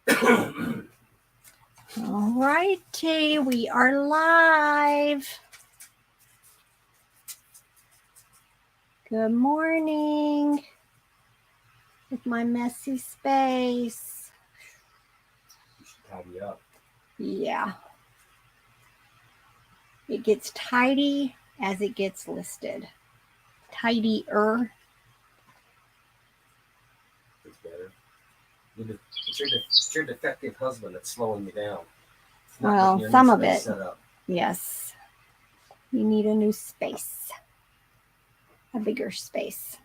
All righty, we are live. Good morning. With my messy space. You should tidy up. Yeah. It gets tidy as it gets listed. Tidier. It's better. It's your defective husband that's slowing you down. Well, some of it. Yes. You need a new space. A bigger space.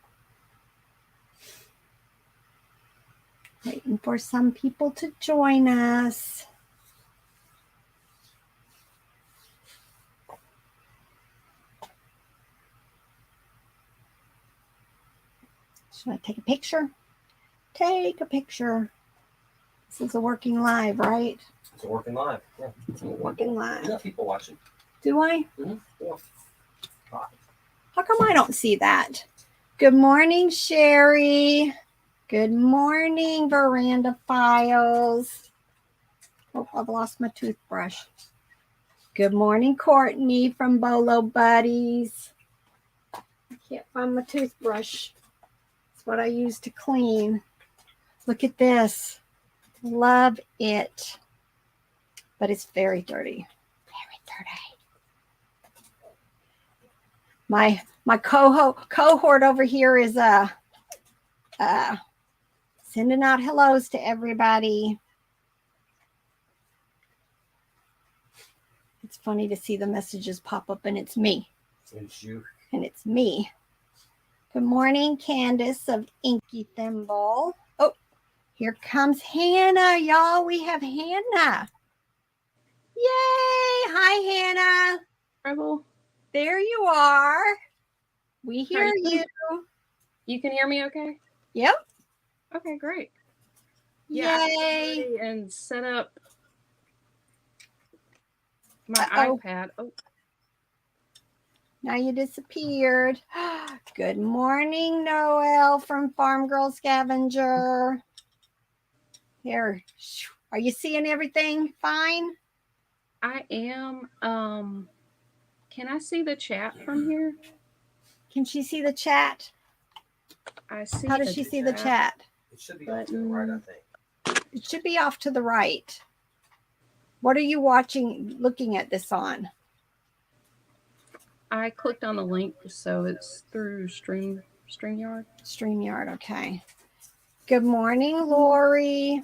Waiting for some people to join us. Should I take a picture? Take a picture. This is a working live, right? It's a working live. Yeah. It's a working live. You got people watching. Do I? Mm-hmm. Yeah. How come I don't see that? Good morning, Sherry. Good morning, Veranda Files. Oh, I've lost my toothbrush. Good morning, Courtney from Bolo Buddies. I can't find my toothbrush. It's what I use to clean. Look at this. Love it. But it's very dirty. Very dirty. My cohort over here is sending out hellos to everybody. It's funny to see the messages pop up and it's me. It's you. And it's me. Good morning, Candace of Inky Thimble. Oh, here comes Hannah, y'all. We have Hannah. Yay! Hi, Hannah. Rebel. There you are. We hear you. You can hear me okay? Yep. Okay, great. Yeah, Yay! And set up my iPad. Oh. Now you disappeared. Good morning, Noel from Farm Girl Scavenger. Here. Are you seeing everything fine? I am. Can I see the chat from here? Can she see the chat? I see. How does she see the chat? It should be off to the right, I think. It should be off to the right. What are you watching, looking at this on? I clicked on the link, so it's through StreamYard. StreamYard, okay. Good morning, Lori.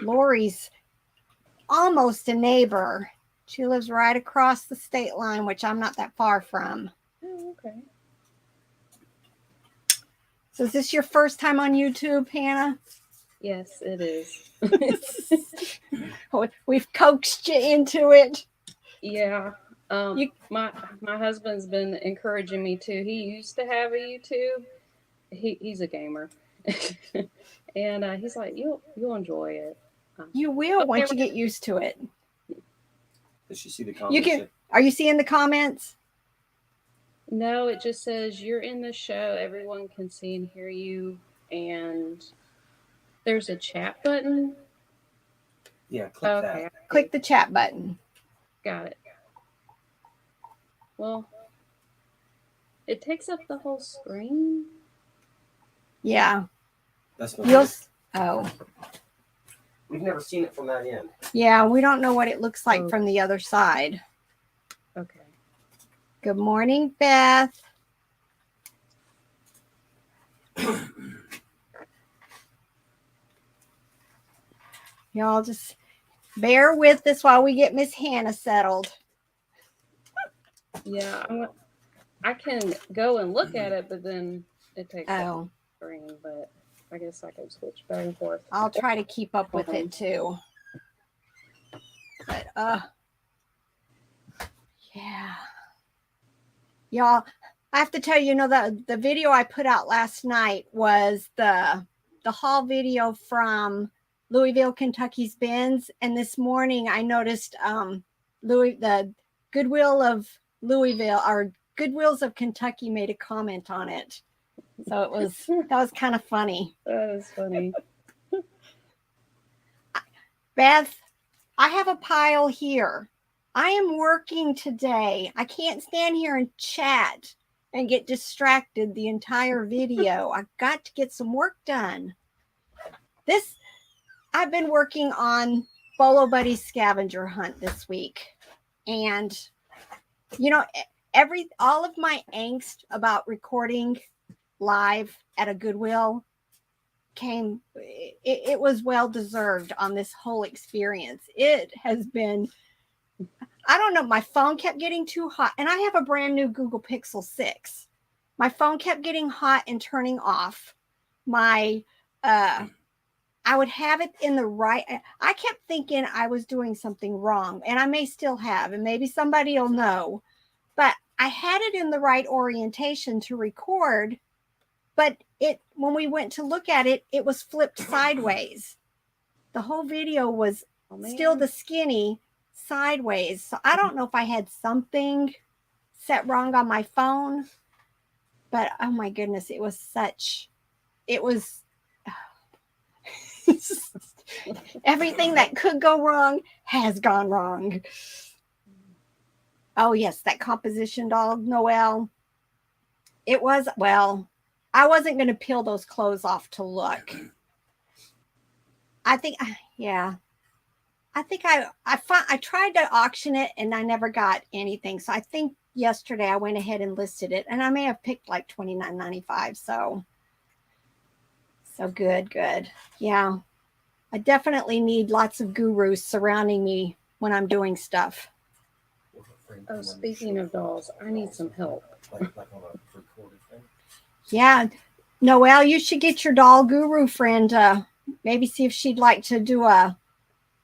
Lori's almost a neighbor. She lives right across the state line, which I'm not that far from. Oh, okay. So is this your first time on YouTube, Hannah? Yes, it is. We've coaxed you into it. Yeah. My husband's been encouraging me too. He used to have a YouTube. He's a gamer. And he's like, you'll enjoy it. You will once you get used to it. Does you see the comments? Are you seeing the comments? No, it just says you're in the show. Everyone can see and hear you. And there's a chat button. Yeah, click that. Click the chat button. Got it. Well, it takes up the whole screen. Yeah. That's Oh. We've never seen it from that end. Yeah, we don't know what it looks like from the other side. Okay. Good morning, Beth. Y'all just bear with us while we get Miss Hannah settled. Yeah, I can go and look at it, but then it takes up the screen. But I guess I can switch back and forth. I'll try to keep up with it too. But yeah. Y'all, I have to tell you, that the video I put out last night was the haul video from Louisville, Kentucky's Bins. And this morning I noticed the Goodwill of Louisville, or Goodwills of Kentucky made a comment on it. So that was kind of funny. That is funny. Beth, I have a pile here. I am working today. I can't stand here and chat and get distracted the entire video. I've got to get some work done. I've been working on Bolo Buddy scavenger hunt this week. And, you know, all of my angst about recording live at a Goodwill it was well deserved on this whole experience. It has been, I don't know, my phone kept getting too hot, and I have a brand new Google Pixel 6. My phone kept getting hot and turning off. I would have it in the right, I kept thinking I was doing something wrong, and I may still have, and maybe somebody will know, but I had it in the right orientation to record. But when we went to look at it, it was flipped sideways. The whole video was still the skinny sideways. So I don't know if I had something set wrong on my phone. But oh my goodness, it was everything that could go wrong has gone wrong. Oh yes, that composition doll, Noelle. It was, well, I wasn't going to peel those clothes off to look. I think I tried to auction it and I never got anything. So I think yesterday I went ahead and listed it, and I may have picked like $29.95. So good. Yeah. I definitely need lots of gurus surrounding me when I'm doing stuff. Oh, speaking of dolls, I need some help. Like on a recorded thing. Yeah. Noelle, you should get your doll guru friend, maybe see if she'd like to do a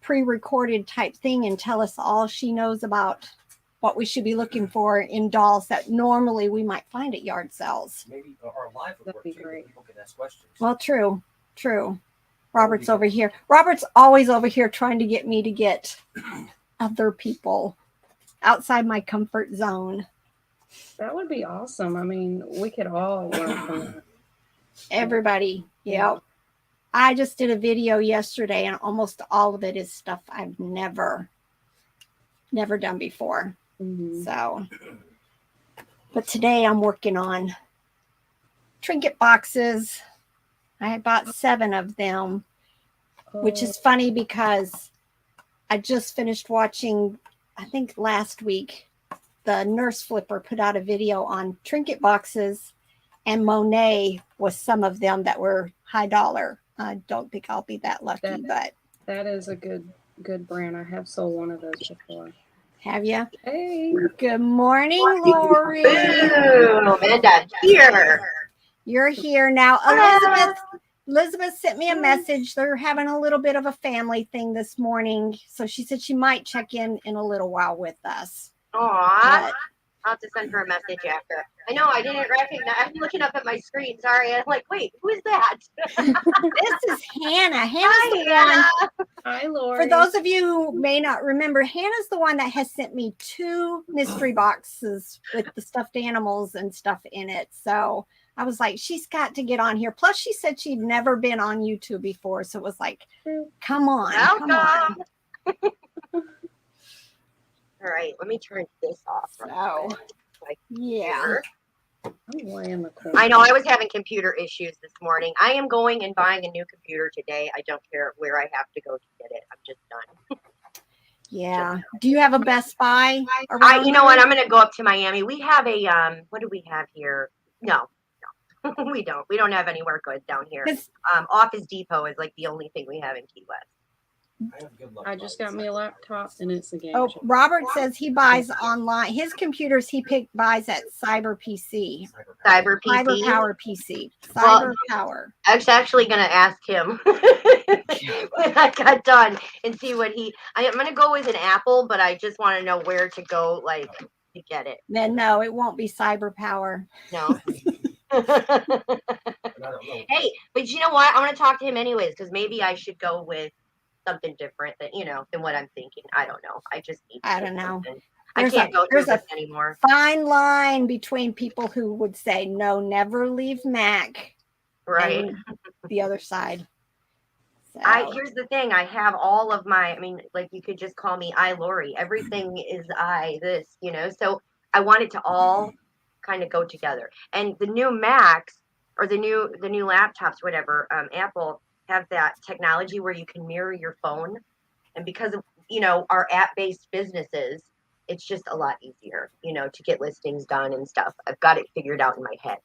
pre-recorded type thing and tell us all she knows about what we should be looking for in dolls that normally we might find at yard sales. Maybe our live would work too. Great. People can ask questions. Well, true. Robert's over here. Robert's always over here trying to get me to get other people outside my comfort zone. That would be awesome. I mean, we could all learn from that. Everybody. Yep. I just did a video yesterday, and almost all of it is stuff I've never done before. Mm-hmm. So, but today I'm working on trinket boxes. I bought 7 of them, which is funny because I just finished watching, I think last week, the Nurse Flipper put out a video on trinket boxes, and Monet was some of them that were high dollar. I don't think I'll be that lucky, but that is a good brand. I have sold one of those before. Have you? Hey. Good morning, Lori. Ooh, Amanda, here. You're here now. Elizabeth sent me a message. They're having a little bit of a family thing this morning, so she said she might check in a little while with us. Aw, I'll have to send her a message after. I know, I didn't recognize. I'm looking up at my screen. Sorry. I'm like, wait, who is that? This is Hannah. Hannah's the one. Hi, Lori. For those of you who may not remember, Hannah's the one that has sent me 2 mystery boxes with the stuffed animals and stuff in it. So I was like, she's got to get on here. Plus, she said she'd never been on YouTube before. So it was like, come on. Welcome. All right, let me turn this off. So, yeah. I'm way in the corner. I know I was having computer issues this morning. I am going and buying a new computer today. I don't care where I have to go to get it. I'm just done. Yeah. Do you have a Best Buy? You know what? I'm going to go up to Miami. We have a, what do we have here? No, we don't. We don't have anywhere good down here. Office Depot is like the only thing we have in Key West. I just got me a laptop and it's a game. Oh, Robert says he buys online. His computers he buys at Cyber PC. Cyber PC. Cyber Power PC. Cyber Power. I was actually going to ask him when I got done and see what I'm going to go with an Apple, but I just want to know where to go, like, to get it. Then no, it won't be Cyber Power. No. Hey, but you know what? I want to talk to him anyways, because maybe I should go with something different than what I'm thinking. I don't know. I just need I don't know. I can't go through this anymore. Fine line between people who would say, no, never leave Mac. Right. And the other side. So. Here's the thing. I have all of my, I mean, like you could just call me Lori. Everything is this, you know, so I want it to all kind of go together. And the new Macs or the new laptops, whatever, Apple have that technology where you can mirror your phone. And because of, you know, our app-based businesses, it's just a lot easier, you know, to get listings done and stuff. I've got it figured out in my head.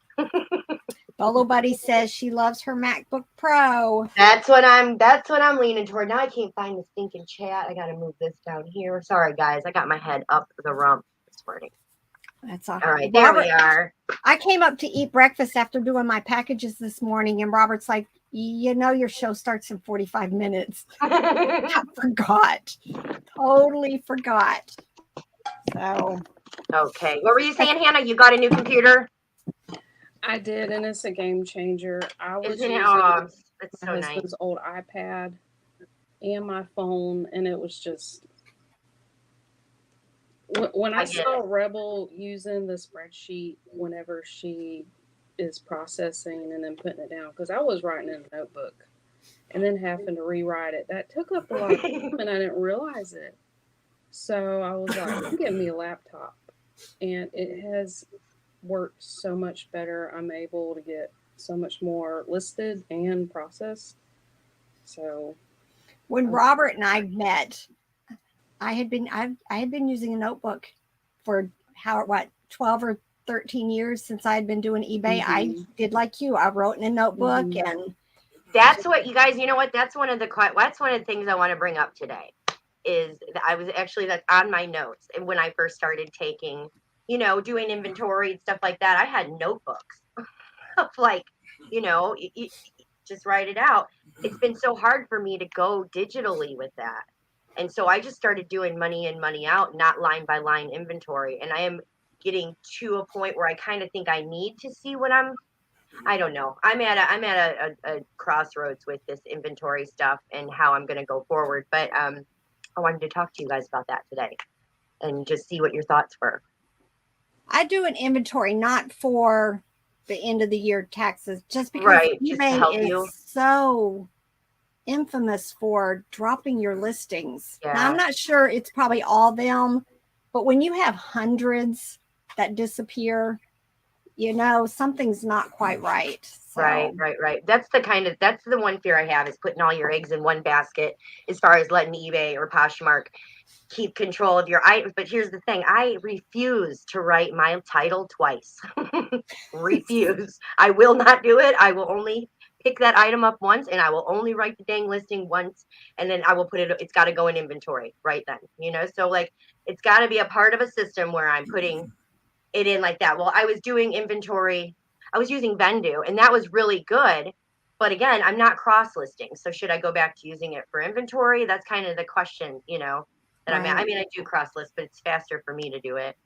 Bolo Buddy says she loves her MacBook Pro. That's what I'm leaning toward. Now I can't find the stinking chat. I got to move this down here. Sorry, guys. I got my head up the rump this morning. That's all right. There we are. I came up to eat breakfast after doing my packages this morning, and Robert's like, you know, your show starts in 45 minutes. I forgot. Totally forgot. So. Okay. What were you saying, Hannah? You got a new computer? I did, and it's a game changer. I was using my husband's old iPad and my phone, and it was just when I saw Rebel using the spreadsheet whenever she is processing and then putting it down, because I was writing in a notebook and then having to rewrite it. That took up a lot of time, and I didn't realize it. So I was like, "Give me a laptop," and it has worked so much better. I'm able to get so much more listed and processed. So when Robert and I met, I had been using a notebook for 12 or 13 years since I had been doing eBay. Mm-hmm. I did like you. I wrote in a notebook, mm-hmm. and that's what you guys, you know what? That's one of the things I want to bring up today is that's on my notes. And when I first started taking, you know, doing inventory and stuff like that, I had notebooks of like, you know, you just write it out. It's been so hard for me to go digitally with that. And so I just started doing money in, money out, not line by line inventory. And I am getting to a point where I kind of think I need to see what I don't know. I'm at a crossroads with this inventory stuff and how I'm going to go forward. But I wanted to talk to you guys about that today and just see what your thoughts were. I do an inventory not for the end of the year taxes, just because eBay is so infamous for dropping your listings. Yeah. Now, I'm not sure it's probably all them, but when you have hundreds that disappear, you know, something's not quite right. So. Right. That's the one fear I have is putting all your eggs in one basket as far as letting eBay or Poshmark keep control of your items. But here's the thing. I refuse to write my title twice. Refuse. I will not do it. I will only pick that item up once, and I will only write the dang listing once, and then I will it's got to go in inventory right then, you know? So like, it's got to be a part of a system where I'm putting it in like that. Well, I was doing inventory. I was using Vendu, and that was really good. But again, I'm not cross-listing. So should I go back to using it for inventory? That's kind of the question, you know, that I'm at. I mean, I do cross-list, but it's faster for me to do it.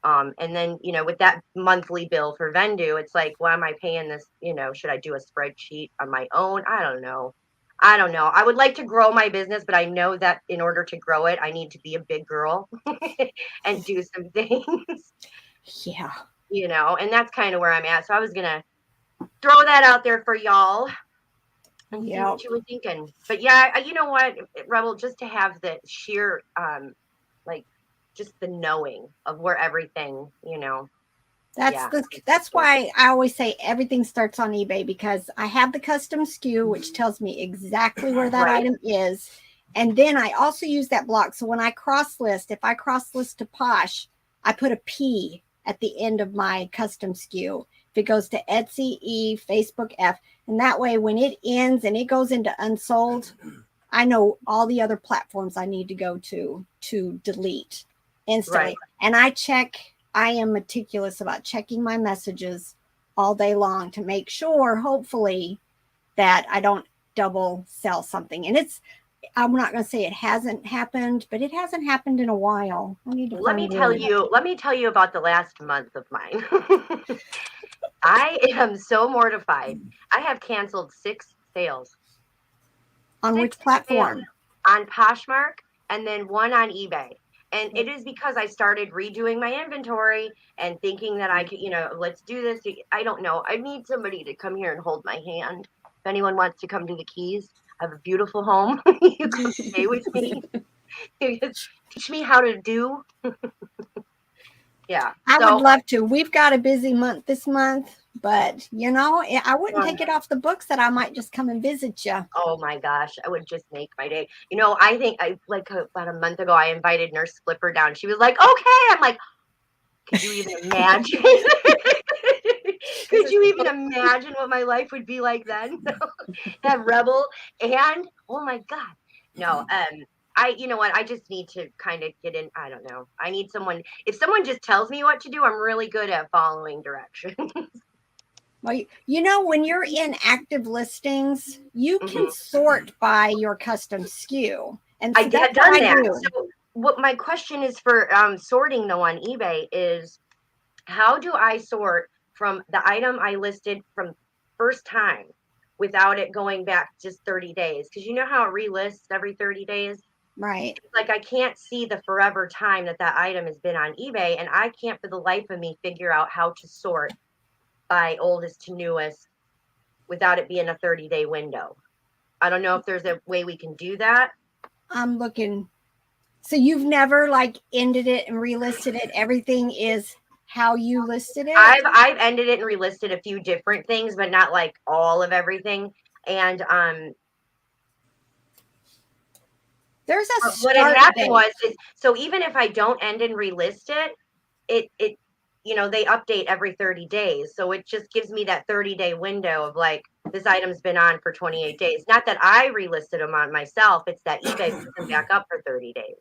And then, you know, with that monthly bill for Vendu, it's like, why am I paying this? You know, should I do a spreadsheet on my own? I don't know. I would like to grow my business, but I know that in order to grow it, I need to be a big girl and do some things. Yeah. You know, and that's kind of where I'm at. So I was going to throw that out there for y'all and see what you were thinking. But yeah, you know what, Rebel, just to have the sheer, like, just the knowing of where everything, you know. That's why I always say everything starts on eBay, because I have the custom SKU, which tells me exactly where that item is. And then I also use that block. So when I cross list, if I cross list to Posh, I put a P at the end of my custom SKU. If it goes to Etsy E, Facebook F, and that way when it ends and it goes into unsold, I know all the other platforms I need to go to delete instantly. And I am meticulous about checking my messages all day long to make sure, hopefully, that I don't double sell something. And I'm not going to say it hasn't happened, but it hasn't happened in a while. Let me tell you about the last month of mine. I am so mortified. I have canceled 6 sales. On which platform? On Poshmark, and then 1 on eBay. And it is because I started redoing my inventory and thinking that I could, let's do this. I don't know. I need somebody to come here and hold my hand. If anyone wants to come to the Keys, I have a beautiful home. You can stay with me. You can teach me how to do. Yeah. I would love to. We've got a busy month this month, but I wouldn't take it off the books that I might just come and visit you. Oh my gosh, I would just make my day. I think about a month ago, I invited Nurse Flipper down. She was like, okay. I'm like, could you even imagine? Could you even imagine what my life would be like then? Have Rebel and oh my God. No, you know what? I just need to kind of get in. I don't know. I need someone. If someone just tells me what to do, I'm really good at following directions. Well, when you're in active listings, you can sort by your custom SKU. And I have done that. So what my question is for sorting though on eBay is, how do I sort from the item I listed from first time without it going back just 30 days? Because you know how it relists every 30 days? Right. Like I can't see the forever time that item has been on eBay, and I can't for the life of me figure out how to sort by oldest to newest without it being a 30-day window. I don't know if there's a way we can do that. I'm looking. So you've never ended it and relisted it. Everything is how you listed it. I've ended it and relisted a few different things, but not like all of everything. And there's a what had happened was, so even if I don't end and relist it they update every 30 days. So it just gives me that 30-day window of like, this item's been on for 28 days. Not that I relisted them on myself. It's that eBay puts them back up for 30 days.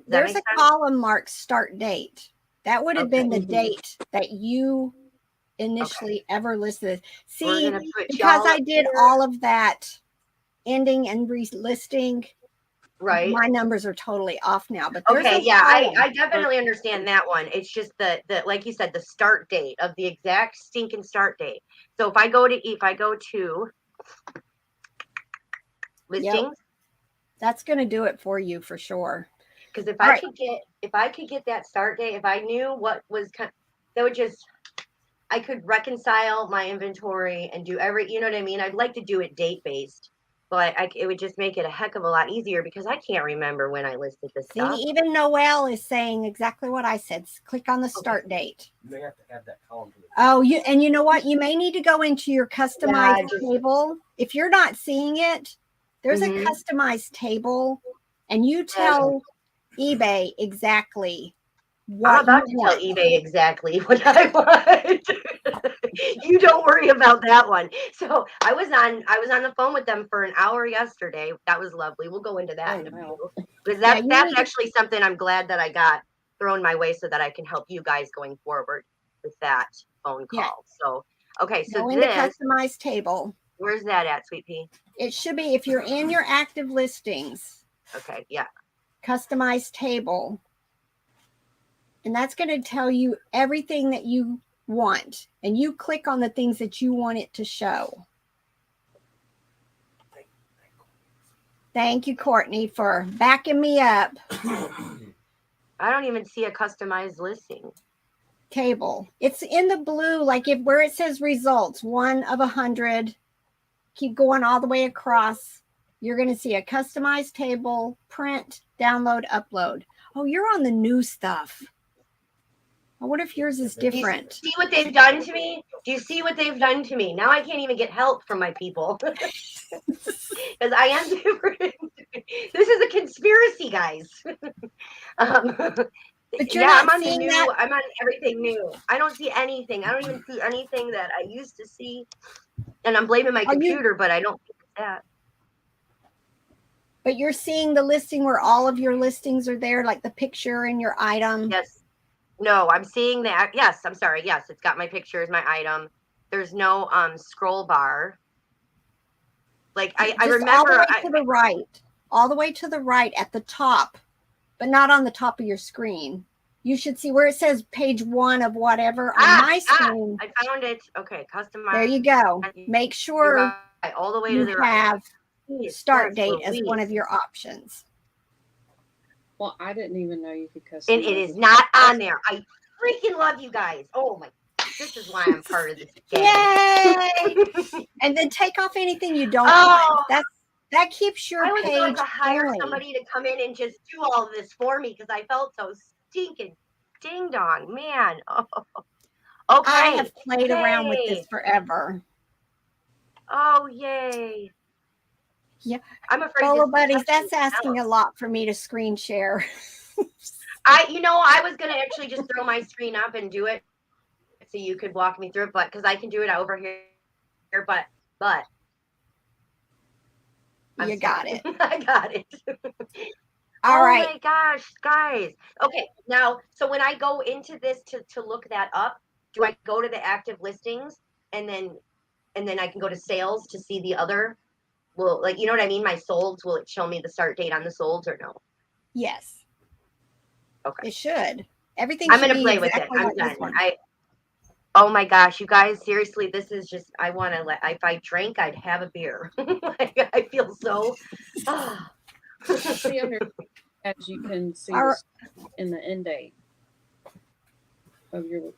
There's a column marked start date. That would have been the date that you initially ever listed. See, because I did all of that ending and relisting, right? My numbers are totally off now. But I definitely understand that one. It's just the like you said, the start date of the exact stinking start date. So if I go to listings, that's going to do it for you for sure. Because if I could get that start date, if I knew what was I could reconcile my inventory and do you know what I mean? I'd like to do it date based. But it would just make it a heck of a lot easier because I can't remember when I listed this stuff. See, even Noelle is saying exactly what I said. Click on the start date. You may have to add that column to the and you know what? You may need to go into your customized table. If you're not seeing it, there's a customized table, and you tell eBay exactly what I'm about to tell eBay exactly what I want. You don't worry about that one. So I was on the phone with them for an hour yesterday. That was lovely. We'll go into that in a few. Because that's actually something I'm glad that I got thrown my way so that I can help you guys going forward with that phone call. Yeah. So okay, so in the customized table. Where's that at, Sweet Pea? It should be if you're in your active listings. Okay, yeah. Customized table. And that's going to tell you everything that you want. And you click on the things that you want it to show. Thank you, Courtney, for backing me up. I don't even see a customized listing. Table. It's in the blue, where it says results, 1 of 100. Keep going all the way across. You're going to see a customized table, print, download, upload. Oh, you're on the new stuff. I wonder if yours is different. Do you see what they've done to me? Do you see what they've done to me? Now I can't even get help from my people. Because I am different. This is a conspiracy, guys. But you're not I'm on seeing that. I'm on everything new. I don't see anything. I don't even see anything that I used to see. And I'm blaming my computer, but I don't think it's that. But you're seeing the listing where all of your listings are there, like the picture and your item. Yes. No, I'm seeing that. Yes, I'm sorry. Yes, it's got my pictures, my item. There's no scroll bar. I remember all the way to the right. All the way to the right at the top, but not on the top of your screen. You should see where it says page 1 of whatever on my screen. I found it. Okay, customize. There you go. Make sure all the way to the have start date as one of your options. Well, I didn't even know you could customize. And it is not on there. I freaking love you guys. Oh my, this is why I'm part of this gang. Yay! And then take off anything you don't want. That keeps your I was page about to hire only. somebody to come in and just do all of this for me because I felt so stinking ding dong, man. Oh, okay. I have played around with this forever. Oh, yay. Yeah. I'm afraid Follow this buddies, that's asking a lot for me to screen share. I was going to actually just throw my screen up and do it so you could walk me through it, but because I can do it over here, but you got it. I got it. All right. Oh my gosh, guys. Okay, now, so when I go into this to look that up, do I go to the active listings and then I can go to sales to see the other? Well, like, you know what I mean? My solds, will it show me the start date on the solds or no? Yes. Okay. It should. Everything I'm should going to be play exactly with it. I'm like done. this one. Oh my gosh, you guys, seriously, this is just, I want to if I drank, I'd have a beer. Like, I feel so, See under, as you can see in the end date of your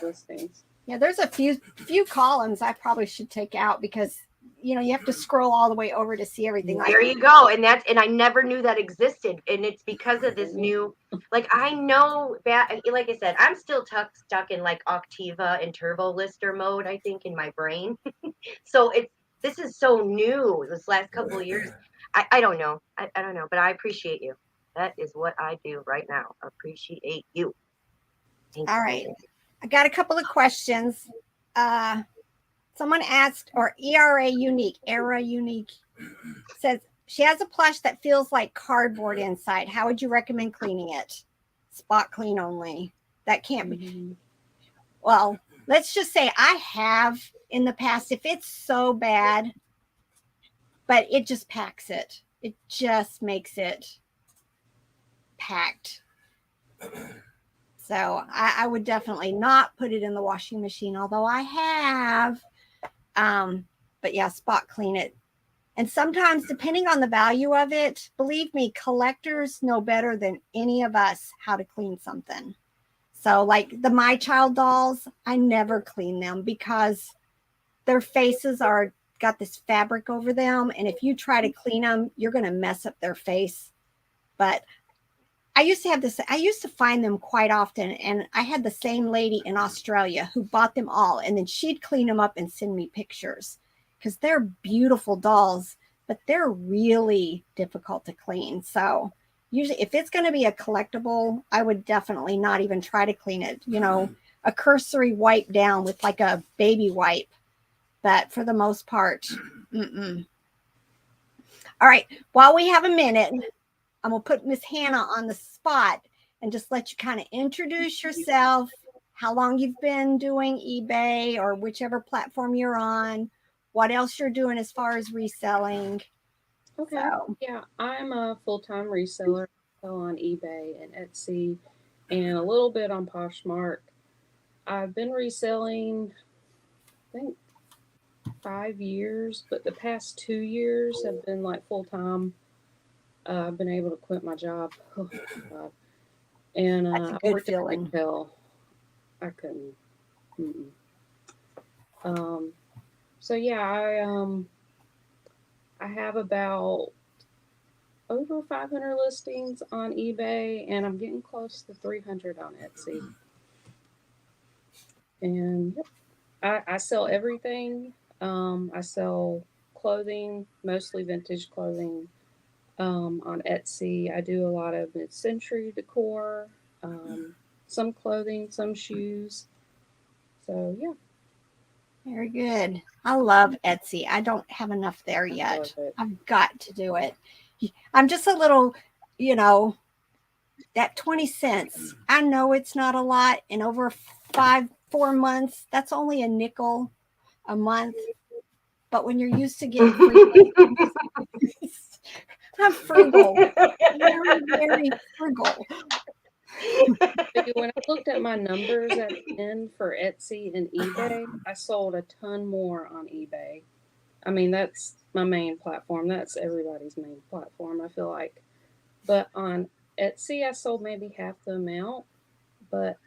listings. Yeah, there's a few columns I probably should take out because you have to scroll all the way over to see everything. There you go. And I never knew that existed. And it's because of this new, like, I know that, like I said, I'm still stuck in like Octiva and Turbo Lister mode, I think, in my brain. So this is so new this last couple of years. I don't know. I don't know, but I appreciate you. That is what I do right now. Appreciate you. Thank you. All right. I got a couple of questions. Someone asked, or Era Unique says she has a plush that feels like cardboard inside. How would you recommend cleaning it? Spot clean only. That can't be. Well, let's just say I have in the past. If it's so bad, but it just packs it. It just makes it packed. So I would definitely not put it in the washing machine, although I have. But yeah, spot clean it. And sometimes, depending on the value of it, believe me, collectors know better than any of us how to clean something. So like the My Child dolls, I never clean them because their faces got this fabric over them. And if you try to clean them, you're going to mess up their face. But I used to find them quite often. And I had the same lady in Australia who bought them all. And then she'd clean them up and send me pictures because they're beautiful dolls, but they're really difficult to clean. So usually if it's going to be a collectible, I would definitely not even try to clean it. A cursory wipe down with like a baby wipe. But for the most part, All right. While we have a minute, I'm going to put Miss Hannah on the spot and just let you kind of introduce yourself, how long you've been doing eBay or whichever platform you're on, what else you're doing as far as reselling. Okay. So. Yeah, I'm a full-time reseller. Sell on eBay and Etsy and a little bit on Poshmark. I've been reselling, I think, 5 years, but the past 2 years have been like full-time. I've been able to quit my job. Oh, God. And that's a good feeling. I couldn't. So yeah, I have about over 500 listings on eBay, and I'm getting close to 300 on Etsy. And yep, I sell everything. I sell clothing, mostly vintage clothing. On Etsy, I do a lot of mid-century decor, some clothing, some shoes. So yeah. Very good. I love Etsy. I don't have enough there yet. I've got to do it. I'm just a little, that 20 cents. I know it's not a lot. And over 4 months, that's only a nickel a month. But when you're used to getting free, I'm frugal. Very, very frugal. When I looked at my numbers at the end for Etsy and eBay, I sold a ton more on eBay. I mean, that's my main platform. That's everybody's main platform, I feel like. But on Etsy, I sold maybe half the amount, but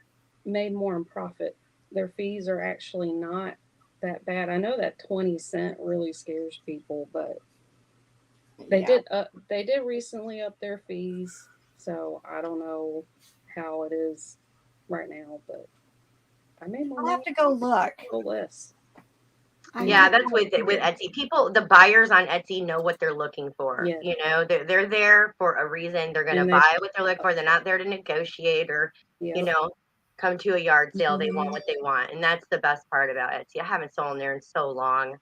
made more in profit. Their fees are actually not that bad. I know that 20 cent really scares people, but they did recently up their fees, so I don't know how it is right now, but I made more I'll money have to go look. less. Yeah, that's with Etsy. People, the buyers on Etsy know what they're looking for. Yeah. You know, they're there for a reason. They're going to buy what they're looking for. They're not there to negotiate or, you know, come to a yard sale. They want what they want. And that's the best part about Etsy. I haven't sold in there in so long.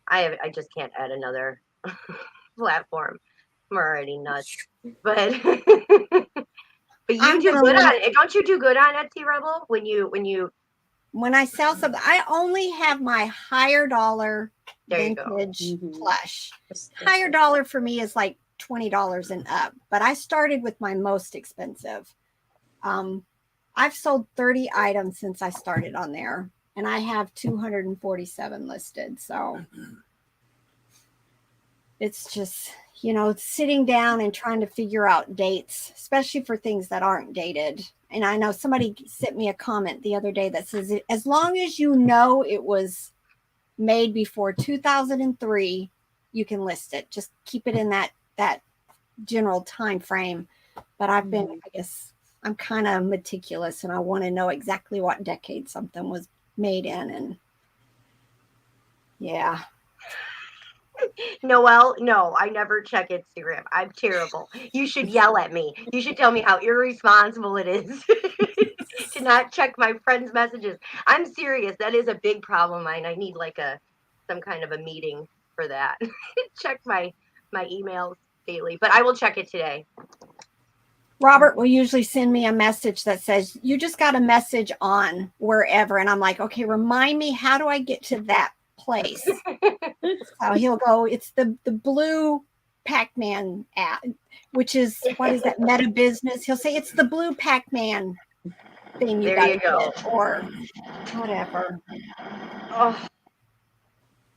I just can't add another platform. I'm already nuts. But but you do good on it. Don't you do good on Etsy, Rebel? When I sell something, I only have my higher dollar vintage plush. Higher dollar for me is like $20 and up, but I started with my most expensive. I've sold 30 items since I started on there, and I have 247 listed. So it's just, you know, sitting down and trying to figure out dates, especially for things that aren't dated. And I know somebody sent me a comment the other day that says, as long as you know it was made before 2003, you can list it. Just keep it in that general time frame. But I've been, I guess, I'm kind of meticulous, and I want to know exactly what decade something was made in. And yeah. Noelle, no, I never check Instagram. I'm terrible. You should yell at me. You should tell me how irresponsible it is to not check my friends' messages. I'm serious. That is a big problem of mine. I need like some kind of a meeting for that. Check my emails daily, but I will check it today. Robert will usually send me a message that says, you just got a message on wherever. And I'm like, okay, remind me, how do I get to that place? So he'll go, it's the blue Pac-Man app, which is, what is that, Meta Business? He'll say, it's the blue Pac-Man thing. There you go. Or whatever. Oh.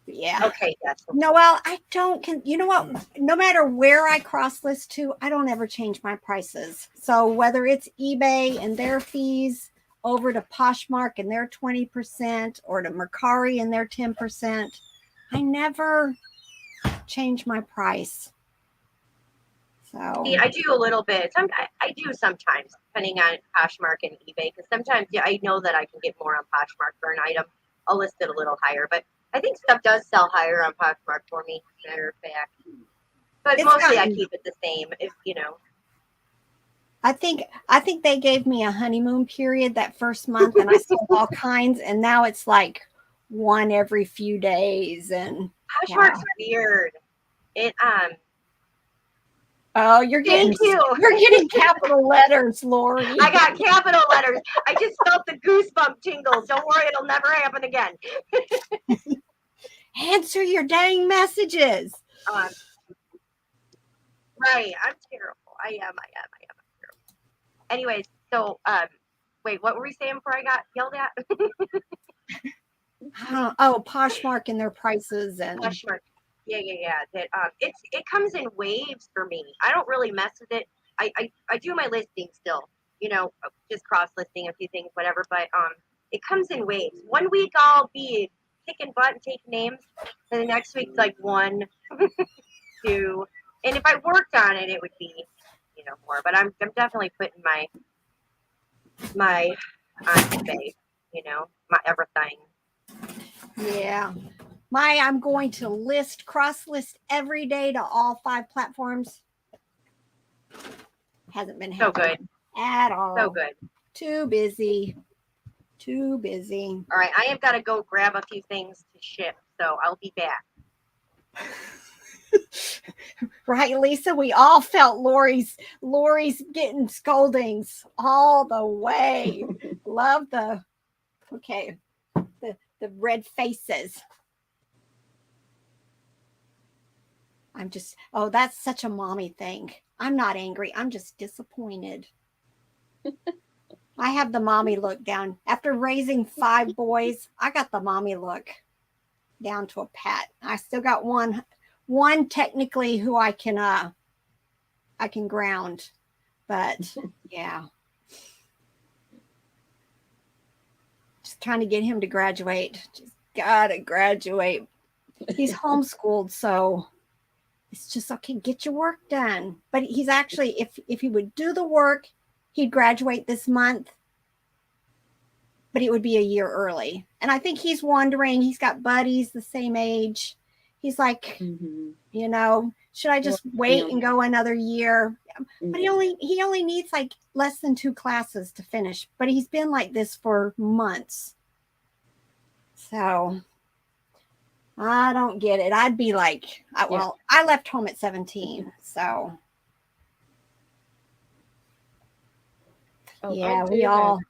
Yeah. Okay. Yes. Noelle, I don't, you know what? No matter where I cross list to, I don't ever change my prices. So whether it's eBay and their fees over to Poshmark and their 20%, or to Mercari and their 10%, I never change my price. So see, I do a little bit. I do sometimes, depending on Poshmark and eBay, because sometimes I know that I can get more on Poshmark for an item. I'll list it a little higher, but I think stuff does sell higher on Patchwork for me, matter of fact. But mostly I keep it the same, if you know. I think they gave me a honeymoon period that first month, and I sold all kinds, and now it's like one every few days. And Patchwork's weird. It oh, you're getting capital letters, Lori. I got capital letters. I just felt the goosebump tingles. Don't worry, it'll never happen again. Answer your dang messages. Right, I'm terrible. I am terrible. Anyways, so wait, what were we saying before I got yelled at? Poshmark and their prices and Poshmark. Yeah. That it comes in waves for me. I don't really mess with it. I do my listing still, you know, just cross listing a few things, whatever. But it comes in waves. 1 week I'll be kicking butt and taking names, and the next week's like 1, 2, and if I worked on it, it would be, you know, more. But I'm definitely putting my on eBay, you know, my everything. Yeah. I'm going to cross list every day to all 5 platforms. Hasn't been so good at all. So good. Too busy. All right, I have got to go grab a few things to ship, so I'll be back. Right, Lisa? We all felt Lori's getting scoldings all the way. Love the red faces. That's such a mommy thing. I'm not angry. I'm just disappointed. I have the mommy look down. After raising 5 boys, I got the mommy look down to a pat. I still got one technically who I can ground, But yeah. Just trying to get him to graduate. Just gotta graduate. He's homeschooled, so it's just okay, get your work done. But he's actually, if he would do the work, he'd graduate this month, but it would be a year early. And I think he's wondering, he's got buddies the same age. He's like, you know, should I just wait and go another year? But he only needs like less than 2 classes to finish. But he's been like this for months. So I don't get it. I'd be like, well, I left home at 17. So yeah, we all.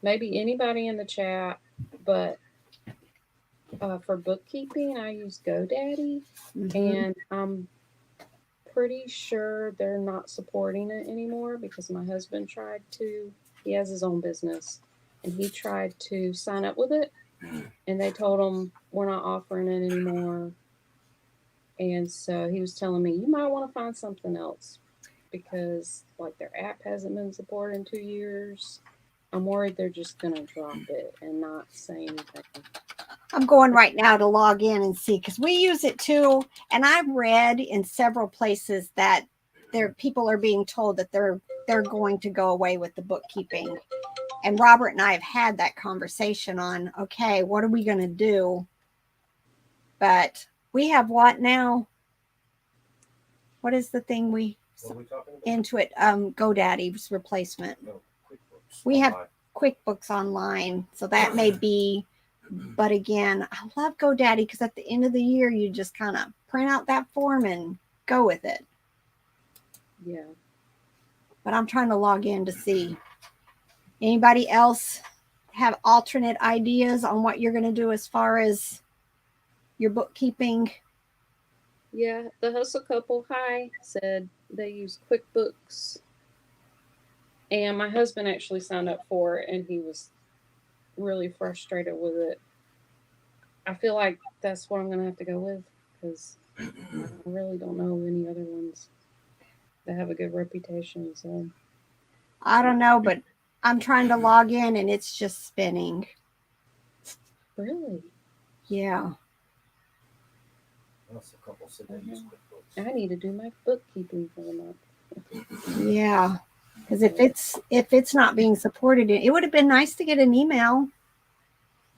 Maybe anybody in the chat, but for bookkeeping, I use GoDaddy, and I'm pretty sure they're not supporting it anymore because my husband tried to. He has his own business, and he tried to sign up with it, and they told him we're not offering it anymore. And so he was telling me, you might want to find something else because like their app hasn't been supported in 2 years. I'm worried they're just going to drop it and not say anything. I'm going right now to log in and see, because we use it too. And I've read in several places that people are being told that they're going to go away with the bookkeeping. And Robert and I have had that conversation on, okay, what are we going to do? But we have what now? What is the thing we talking about? Intuit, GoDaddy's replacement. No, QuickBooks. We have QuickBooks Online, so that may be. But again, I love GoDaddy because at the end of the year, you just kind of print out that form and go with it. Yeah. But I'm trying to log in to see. Anybody else have alternate ideas on what you're going to do as far as your bookkeeping? Yeah, the Hustle Couple said they use QuickBooks. And my husband actually signed up for it, and he was really frustrated with it. I feel like that's what I'm going to have to go with because I really don't know any other ones that have a good reputation. So I don't know, but I'm trying to log in and it's just spinning. Really? Yeah. That's a couple said they use QuickBooks. I need to do my bookkeeping for the month. Yeah. Because if it's not being supported, it would have been nice to get an email.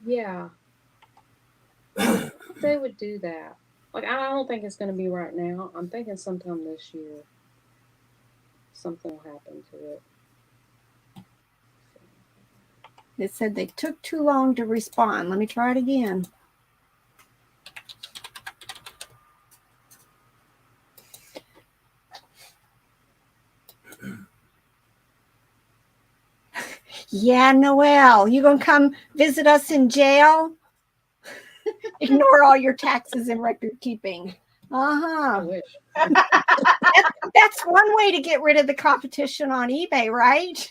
Yeah. They would do that. Like, I don't think it's going to be right now. I'm thinking sometime this year something will happen to it. It said they took too long to respond. Let me try it again. Yeah, Noelle, you gonna come visit us in jail? Ignore all your taxes and record keeping. I wish. That's one way to get rid of the competition on eBay, right?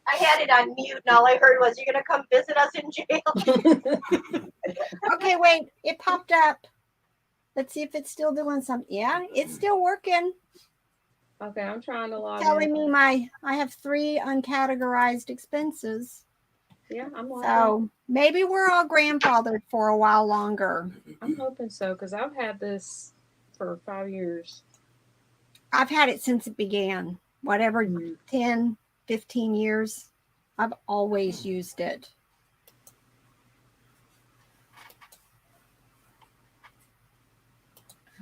I had it on mute, and all I heard was, "You're gonna come visit us in jail." Okay, wait, it popped up. Let's see if it's still doing something. Yeah, it's still working. Okay, I'm trying to log Telling in. me I have 3 uncategorized expenses. Yeah, I'm logging. So maybe we're all grandfathered for a while longer. I'm hoping so because I've had this for 5 years. I've had it since it began. Whatever, 10, 15 years. I've always used it.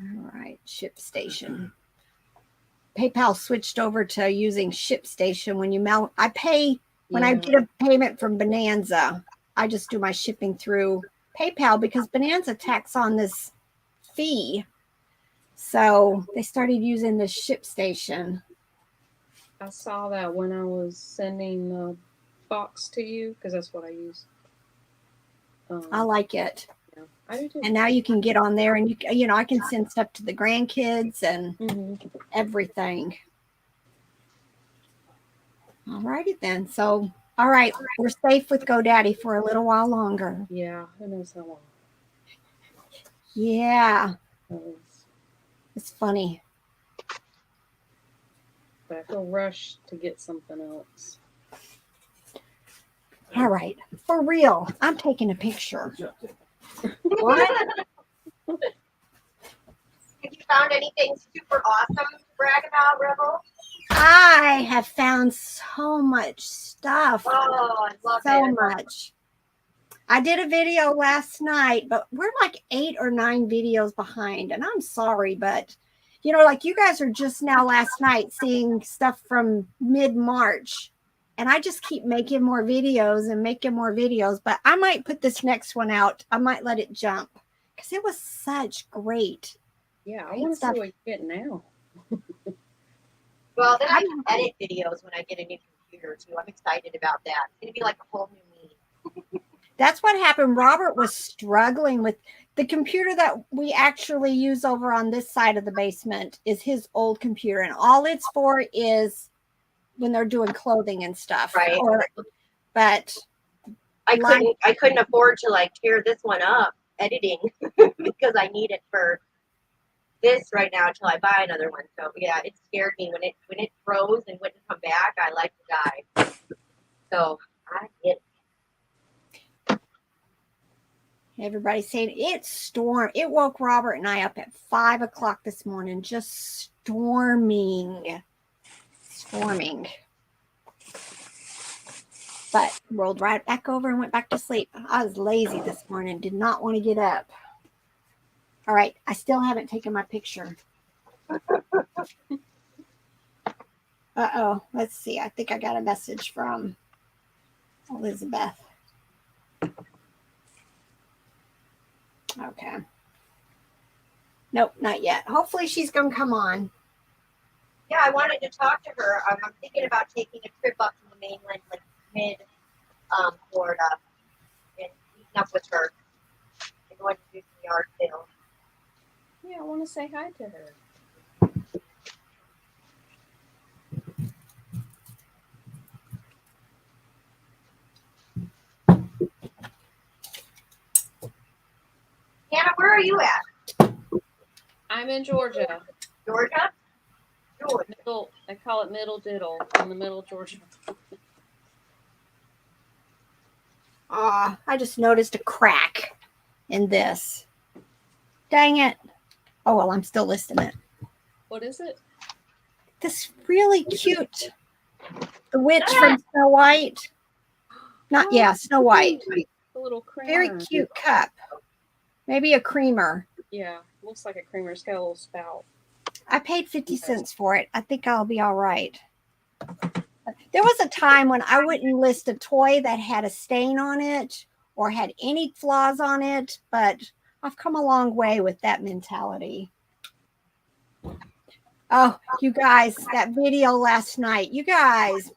All right, ShipStation. PayPal switched over to using ShipStation when you mail. I pay when I get a payment from Bonanza. I just do my shipping through PayPal because Bonanza tacks on this fee. So they started using the ShipStation. I saw that when I was sending the box to you because that's what I use. I like it. Yeah, I do too. And now you can get on there and you know, I can send stuff to the grandkids and everything. All righty then. So, all right, we're safe with GoDaddy for a little while longer. Yeah, who knows how long. Yeah. It's funny. But I feel rushed to get something else. All right. For real, I'm taking a picture. What? Have you found anything super awesome to brag about, Rebel? I have found so much stuff. Oh, I love So it. much. I did a video last night, but we're like 8 or 9 videos behind. And I'm sorry, but you know, like you guys are just now last night seeing stuff from mid-March. And I just keep making more videos and making more videos. But I might put this next one out. I might let it jump because it was such great. Yeah, I Great want to see stuff. what you get now. Well, then I can edit videos when I get a new computer, too. I'm excited about that. It's going to be like a whole new me. That's what happened. Robert was struggling with the computer that we actually use over on this side of the basement is his old computer. And all it's for is when they're doing clothing and stuff. Right. But I couldn't afford to like tear this one up editing because I need it for this right now until I buy another one. So yeah, it scared me when it froze and wouldn't come back. I like to die. So I get it. everybody's saying it stormed. It woke Robert and I up at 5 o'clock this morning, just storming. But rolled right back over and went back to sleep. I was lazy this morning, did not want to get up. All right, I still haven't taken my picture. Uh-oh, let's see. I think I got a message from Elizabeth. Okay. Nope, not yet. Hopefully she's going to come on. Yeah, I wanted to talk to her. I'm thinking about taking a trip up to the mainland, like mid Florida, and meeting up with her and going to do some yard sales. Yeah, I want to say hi to her. Hannah, where are you at? I'm in Georgia. Georgia? Georgia. Middle, I call it Middle Diddle in the middle of Georgia. I just noticed a crack in this. Dang it. Oh, well, I'm still listing it. What is it? This really cute. The witch from Snow White. Snow White. The little creamer. Very cute cup. Maybe a creamer. Yeah, looks like a creamer. It's got a little spout. I paid 50 cents for it. I think I'll be all right. There was a time when I wouldn't list a toy that had a stain on it or had any flaws on it, but I've come a long way with that mentality. Oh, you guys, that video last night, you guys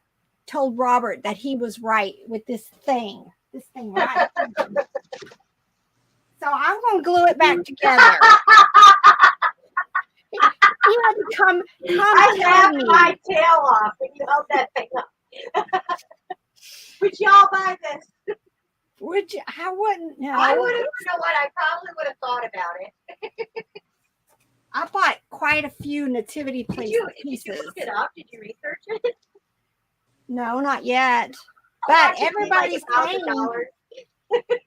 told Robert that he was right with this thing. This thing right. So I'm going to glue it back together. He had to come I tell laughed me. my tail off when you held that thing up. Would y'all buy this? Would you? I wouldn't know. I would have, you know what? I probably would have thought about it. I bought quite a few nativity Did pieces. you look it up? Did you research it? No, not yet. I'll But have to pay like everybody's saying $1,000.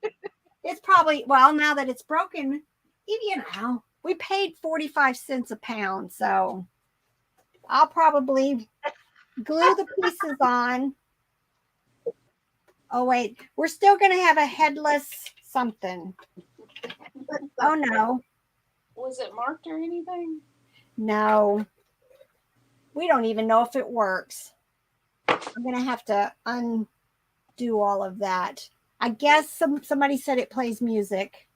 it's probably, well, now that it's broken, you know, we paid 45 cents a pound. So I'll probably glue the pieces on. Oh, wait, we're still going to have a headless something. Oh, no. Was it marked or anything? No. We don't even know if it works. I'm going to have to undo all of that. I guess somebody said it plays music.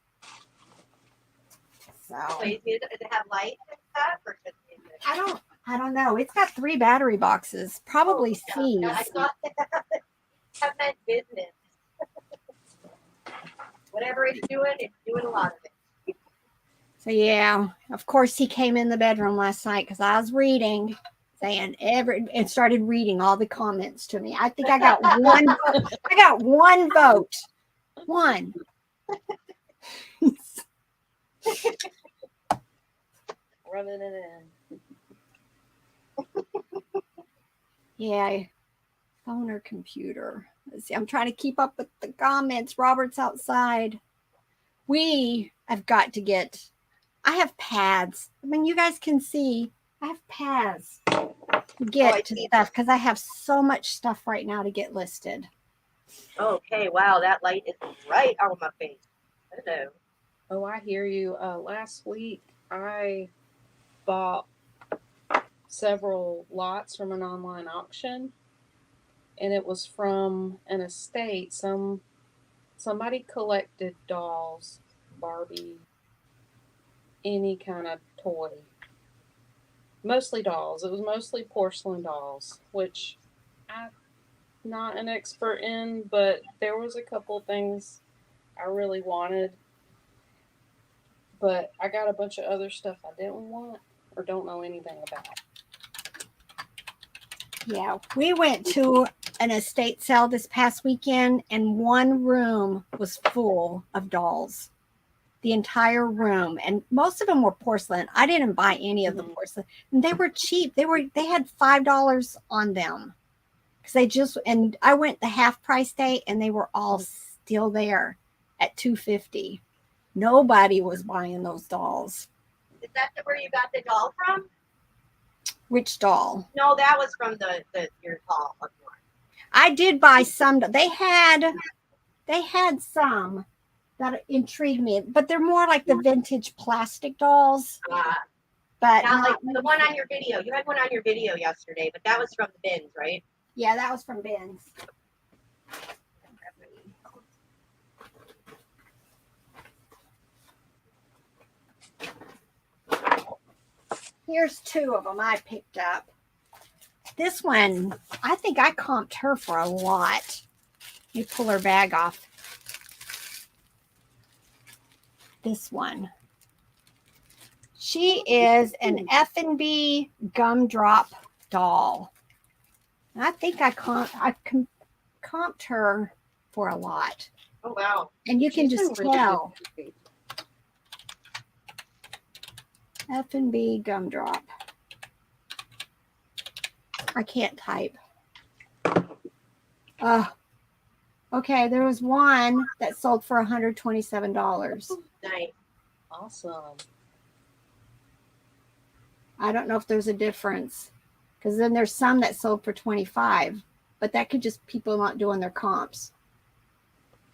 So Does it have lights and stuff, or just music? I don't know. It's got 3 battery boxes. Probably C's. I thought that meant business. Whatever it's doing a lot of it. So yeah, of course he came in the bedroom last night because I was reading, saying and started reading all the comments to me. I think I got one. I got one vote. One. rubbing it in. Yeah, phone or computer. Let's see. I'm trying to keep up with the comments. Robert's outside. We have got to get. I have pads. I mean, you guys can see. I have pads to get to stuff because I have so much stuff right now to get listed. Okay, wow, that light is right on my face. Hello. Oh, I hear you. Last week I bought several lots from an online auction, and it was from an estate. Somebody collected dolls, Barbie, any kind of toy. Mostly dolls. It was mostly porcelain dolls, which I'm not an expert in, but there was a couple things I really wanted. But I got a bunch of other stuff I didn't want or don't know anything about. Yeah, we went to an estate sale this past weekend, and one room was full of dolls. The entire room, and most of them were porcelain. I didn't buy any of the porcelain, and they were cheap. They had $5 on them because and I went the half price day, and they were all still there at $250. Nobody was buying those dolls. Is that where you got the doll from? Which doll? No, that was from your doll up north. I did buy some. They had some that intrigued me, but they're more like the vintage plastic dolls. But not like the one on your video. You had one on your video yesterday, but that was from the bins, right? Yeah, that was from bins. Here's two of them I picked up. This one, I think I comped her for a lot. Let me pull her bag off. This one. She is an F&B gumdrop doll. And I think I comped her for a lot. Oh, wow. And you can just tell. F&B gumdrop. I can't type. Okay, there was one that sold for $127. Nice. Awesome. I don't know if there's a difference, because then there's some that sold for $25, but that could just people not doing their comps.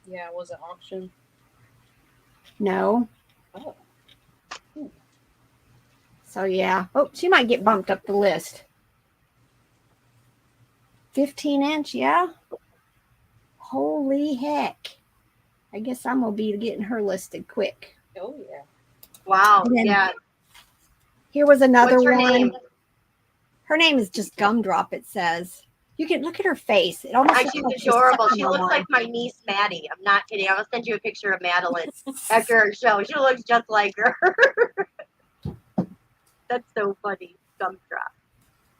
Yeah, was it auction? No. Oh. So yeah. Oh, she might get bumped up the list. 15-inch, yeah. Holy heck. I guess I'm going to be getting her listed quick. Oh, yeah. Wow, yeah. Here was another What's her one. name? Her name is just Gumdrop, it says. You can look at her face. It almost She's adorable. She looks like my niece, Maddie. I'm not kidding. I'll send you a picture of Madeline after our show. She looks just like her. That's so funny. Gumdrop.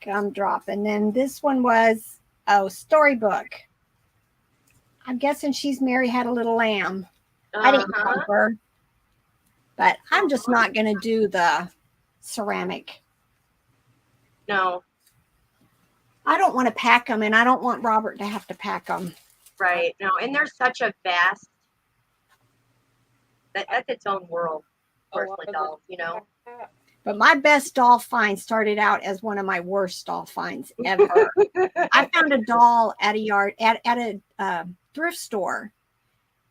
Gumdrop. And then this one was, Storybook. I'm guessing she's Mary Had a Little Lamb. I didn't comp her. But I'm just not going to do the ceramic. No. I don't want to pack them, and I don't want Robert to have to pack them. Right. No, and there's such a vast, that's its own world, porcelain dolls, you know? But my best doll find started out as one of my worst doll finds ever. I found a doll at a thrift store.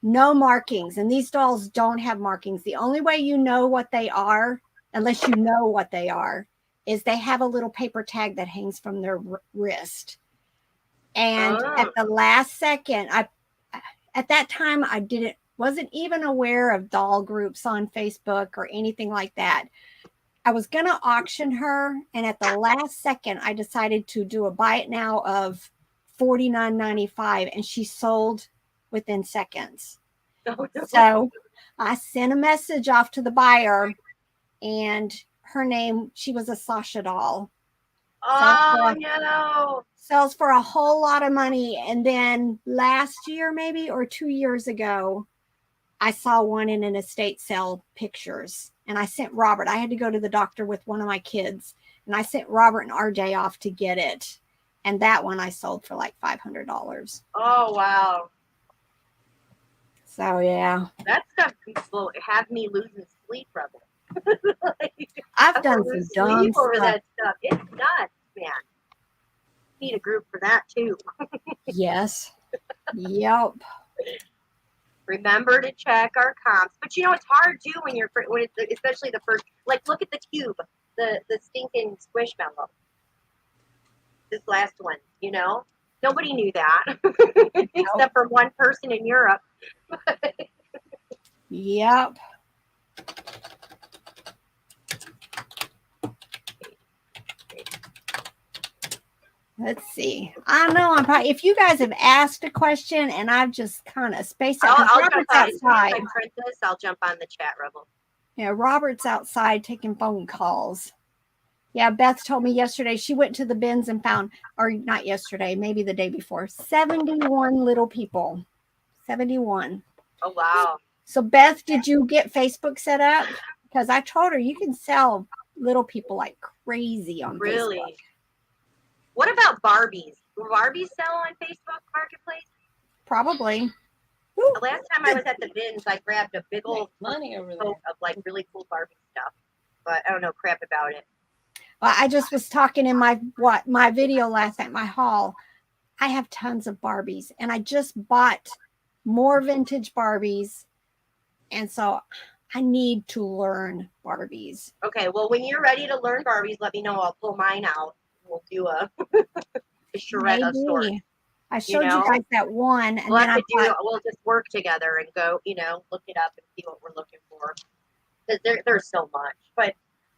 No markings. And these dolls don't have markings. The only way you know what they are, unless you know what they are, is they have a little paper tag that hangs from their wrist. And at the last second, at that time, wasn't even aware of doll groups on Facebook or anything like that. I was going to auction her, and at the last second, I decided to do a buy it now of $49.95, and she sold within seconds. Oh, no. So I sent a message off to the buyer, and her name, she was a Sasha doll. Oh, no. Sells for a whole lot of money. And then last year, maybe, or 2 years ago, I saw one in an estate sale pictures, and I sent Robert. I had to go to the doctor with one of my kids, and I sent Robert and RJ off to get it. And that one I sold for like $500. Oh, wow. So, yeah. That stuff will have me losing sleep, Rebel. Like, I've I done will some lose dumb sleep over stuff. that stuff. It's nuts, man. Need a group for that, too. Yes. Yep. Remember to check our comps. But you know, it's hard, too, when it's especially the first. Like, look at the cube, the stinking squishmallow. This last one, you know? Nobody knew that. Except for one person in Europe. Yep. Let's see. I know I'm probably, if you guys have asked a question and I've just kind of spaced out, I'll Robert's jump on. outside. Princess, I'll jump on the chat, Rebel. Yeah, Robert's outside taking phone calls. Yeah, Beth told me yesterday she went to the bins and found, or not yesterday, maybe the day before, 71 little people. 71. Oh, wow. So, Beth, did you get Facebook set up? Because I told her you can sell little people like crazy on Really? Facebook. What about Barbies? Do Barbies sell on Facebook Marketplace? Probably. The last time I was at the bins, I grabbed a big old money over there tote of like really cool Barbie stuff. But I don't know crap about it. Well, I just was talking in my video last night, my haul. I have tons of Barbies, and I just bought more vintage Barbies, and so I need to learn Barbies. Okay, well, when you're ready to learn Barbies, let me know. I'll pull mine out. We'll do a charrette of sorts. I showed you guys that one, and then we'll just work together and go, look it up and see what we're looking for. Because there's so much, but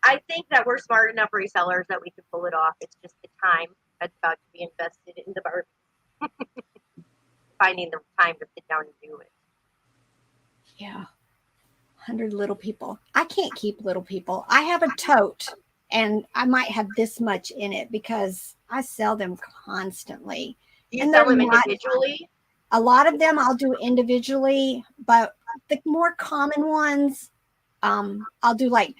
I think that we're smart enough resellers that we can pull it off. It's just the time that's about to be invested in the Barbies. Finding the time to sit down and do it. Yeah. 100 little people. I can't keep little people. I have a tote, and I might have this much in it because I sell them constantly. Do you sell them individually? A lot of them I'll do individually, but the more common ones, I'll do like,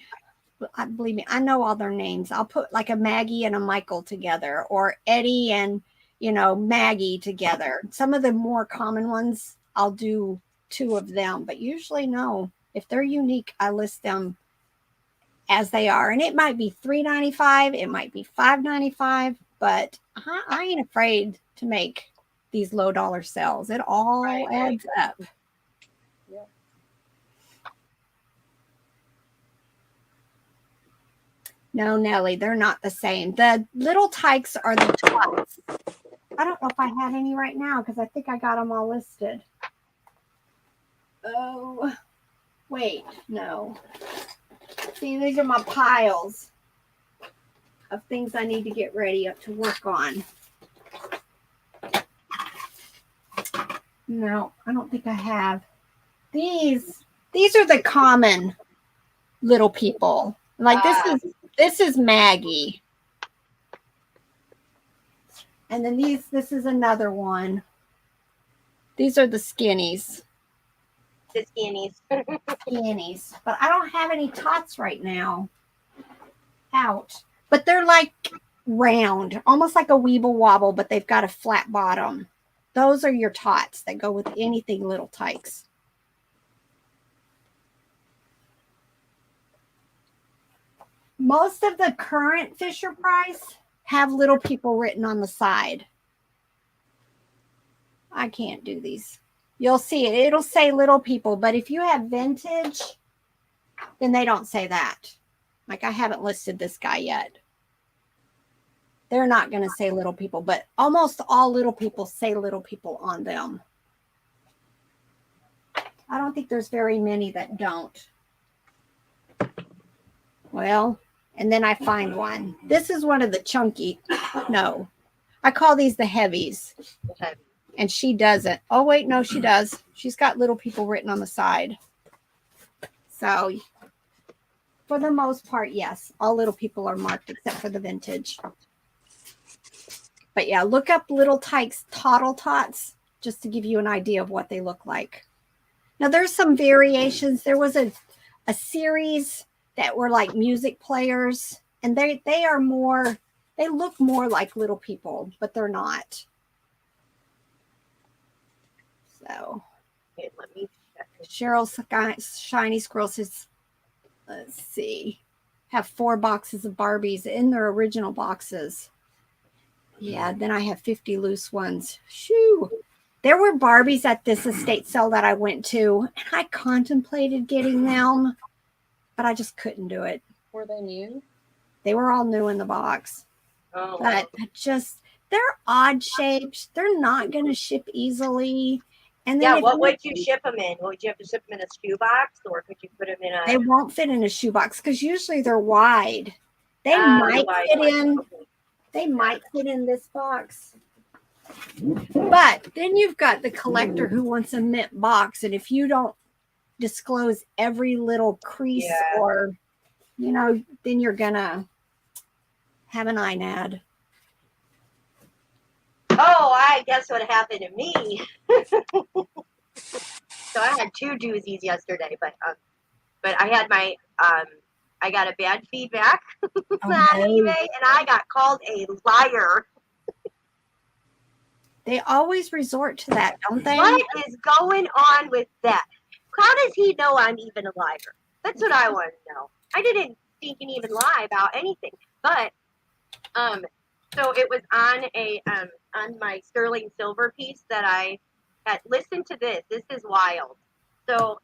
believe me, I know all their names. I'll put like a Maggie and a Michael together, or Eddie and, Maggie together. Some of the more common ones, I'll do 2 of them, but usually no. If they're unique, I list them as they are. And it might be $3.95, it might be $5.95, but I ain't afraid to make these low dollar sales. It all adds up. Yeah. No, Nellie, they're not the same. The little tykes are the tots. I don't know if I have any right now because I think I got them all listed. Oh, wait, no. See, these are my piles of things I need to get ready up to work on. No, I don't think I have. These are the common little people. Like this is Maggie. And then this is another one. These are the skinnies. The skinnies. Skinnies. But I don't have any tots right now. Out. But they're like round, almost like a Weeble Wobble, but they've got a flat bottom. Those are your tots that go with anything little tykes. Most of the current Fisher Price have little people written on the side. I can't do these. You'll see it. It'll say little people, but if you have vintage, then they don't say that. Like I haven't listed this guy yet. They're not going to say little people, but almost all little people say little people on them. I don't think there's very many that don't. Well, and then I find one. This is one of the chunky. No, I call these the heavies. And she doesn't. Oh, wait, no, she does. She's got little people written on the side. So, for the most part, yes, all little people are marked except for the vintage. But yeah, look up little tykes, Toddle Tots, just to give you an idea of what they look like. Now there's some variations. There was a series that were like music players, and they are more, they look more like little people, but they're not. So Okay, let me check. Cheryl's Shiny Squirrel says, let's see, have 4 boxes of Barbies in their original boxes. Yeah, then I have 50 loose ones. Shoo. There were Barbies at this estate sale that I went to, and I contemplated getting them, but I just couldn't do it. Were they new? They were all new in the box. Oh, But they're odd shapes. They're not going to ship easily. And then yeah, what would you ship them in? Would you have to ship them in a shoebox, or could you put them in a? They won't fit in a shoebox because usually they're wide. They might fit in. Okay. They might fit in this box. But then you've got the collector who wants a mint box, and if you don't disclose every little crease or, then you're gonna have an INAD. Oh, I guess what happened to me. So I had 2 doozies yesterday, but I had my I got a bad feedback on eBay, and I got called a liar. They always resort to that, don't they? What is going on with that? How does he know I'm even a liar? That's what I want to know. I didn't think and even lie about anything, but so it was on my sterling silver piece that I had. Listen to this. This is wild. So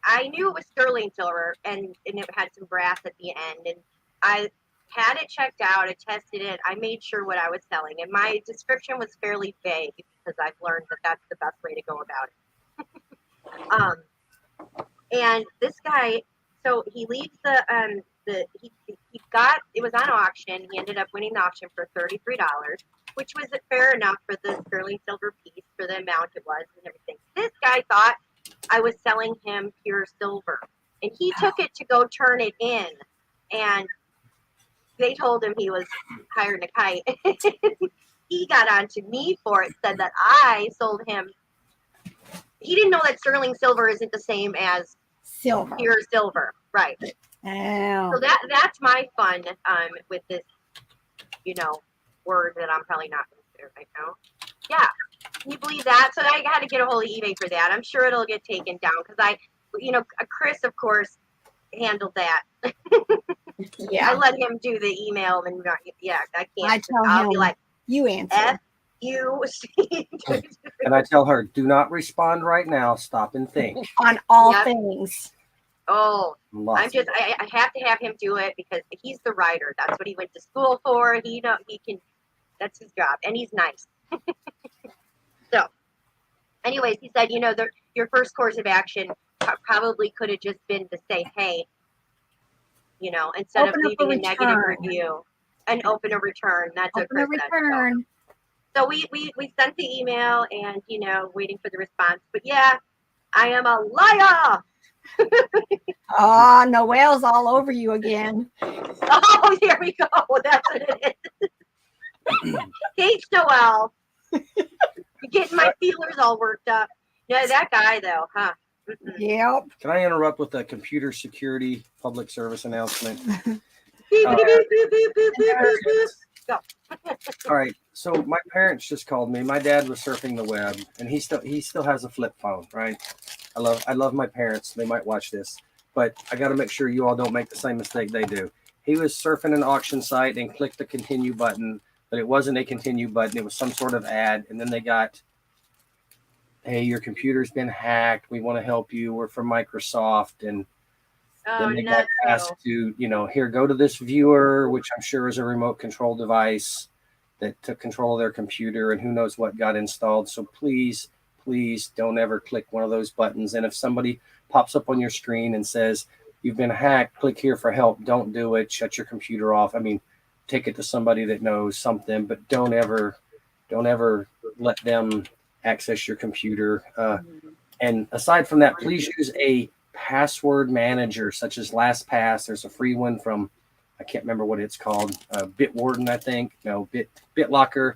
I knew it was sterling silver, and it had some brass at the end, and I had it checked out. I tested it. I made sure what I was selling, and my description was fairly vague because I've learned that that's the best way to go about it. And this guy, so he leaves he got, it was on auction. He ended up winning the auction for $33, which was fair enough for the sterling silver piece for the amount it was and everything. This guy thought I was selling him pure silver, and he took it to go turn it in, and they told him he was higher than a kite. He got on to me for it, said that I sold him. He didn't know that sterling silver isn't the same as silver, pure silver, right? Oh. So that's my fun with this, word that I'm probably not going to say right now. Yeah, can you believe that? So I had to get a hold of eBay for that. I'm sure it'll get taken down because Chris, of course, handled that. Yeah, I let him do the email, and I can't. I'll be like, you answer. F-U-C. And I tell her, do not respond right now. Stop and think. On all things. Oh, I have to have him do it because he's the writer. That's what he went to school for. He can. That's his job, and he's nice. So, anyways, he said, your first course of action probably could have just been to say, hey, instead of leaving a negative review, and open a return. That's what Chris said. So we sent the email and, waiting for the response. But yeah, I am a liar. Noelle's all over you again. Oh, here we go. That's what it is. Thanks, Noelle. You're getting my feelers all worked up. No, that guy, though, huh? Yep. Can I interrupt with a computer security public service announcement? Go. All right. So my parents just called me. My dad was surfing the web, and he still has a flip phone, right? I love my parents. They might watch this, but I got to make sure you all don't make the same mistake they do. He was surfing an auction site and clicked the continue button, but it wasn't a continue button. It was some sort of ad, and then they got, hey, your computer's been hacked. We want to help you. We're from Microsoft, and then they got asked to, here, go to this viewer, which I'm sure is a remote control device that took control of their computer, and who knows what got installed. So please don't ever click one of those buttons. And if somebody pops up on your screen and says, you've been hacked, click here for help, don't do it. Shut your computer off. I mean, take it to somebody that knows something, but don't ever let them access your computer. And aside from that, please use a password manager such as LastPass. There's a free one from, I can't remember what it's called, Bitwarden, I think. No, BitLocker.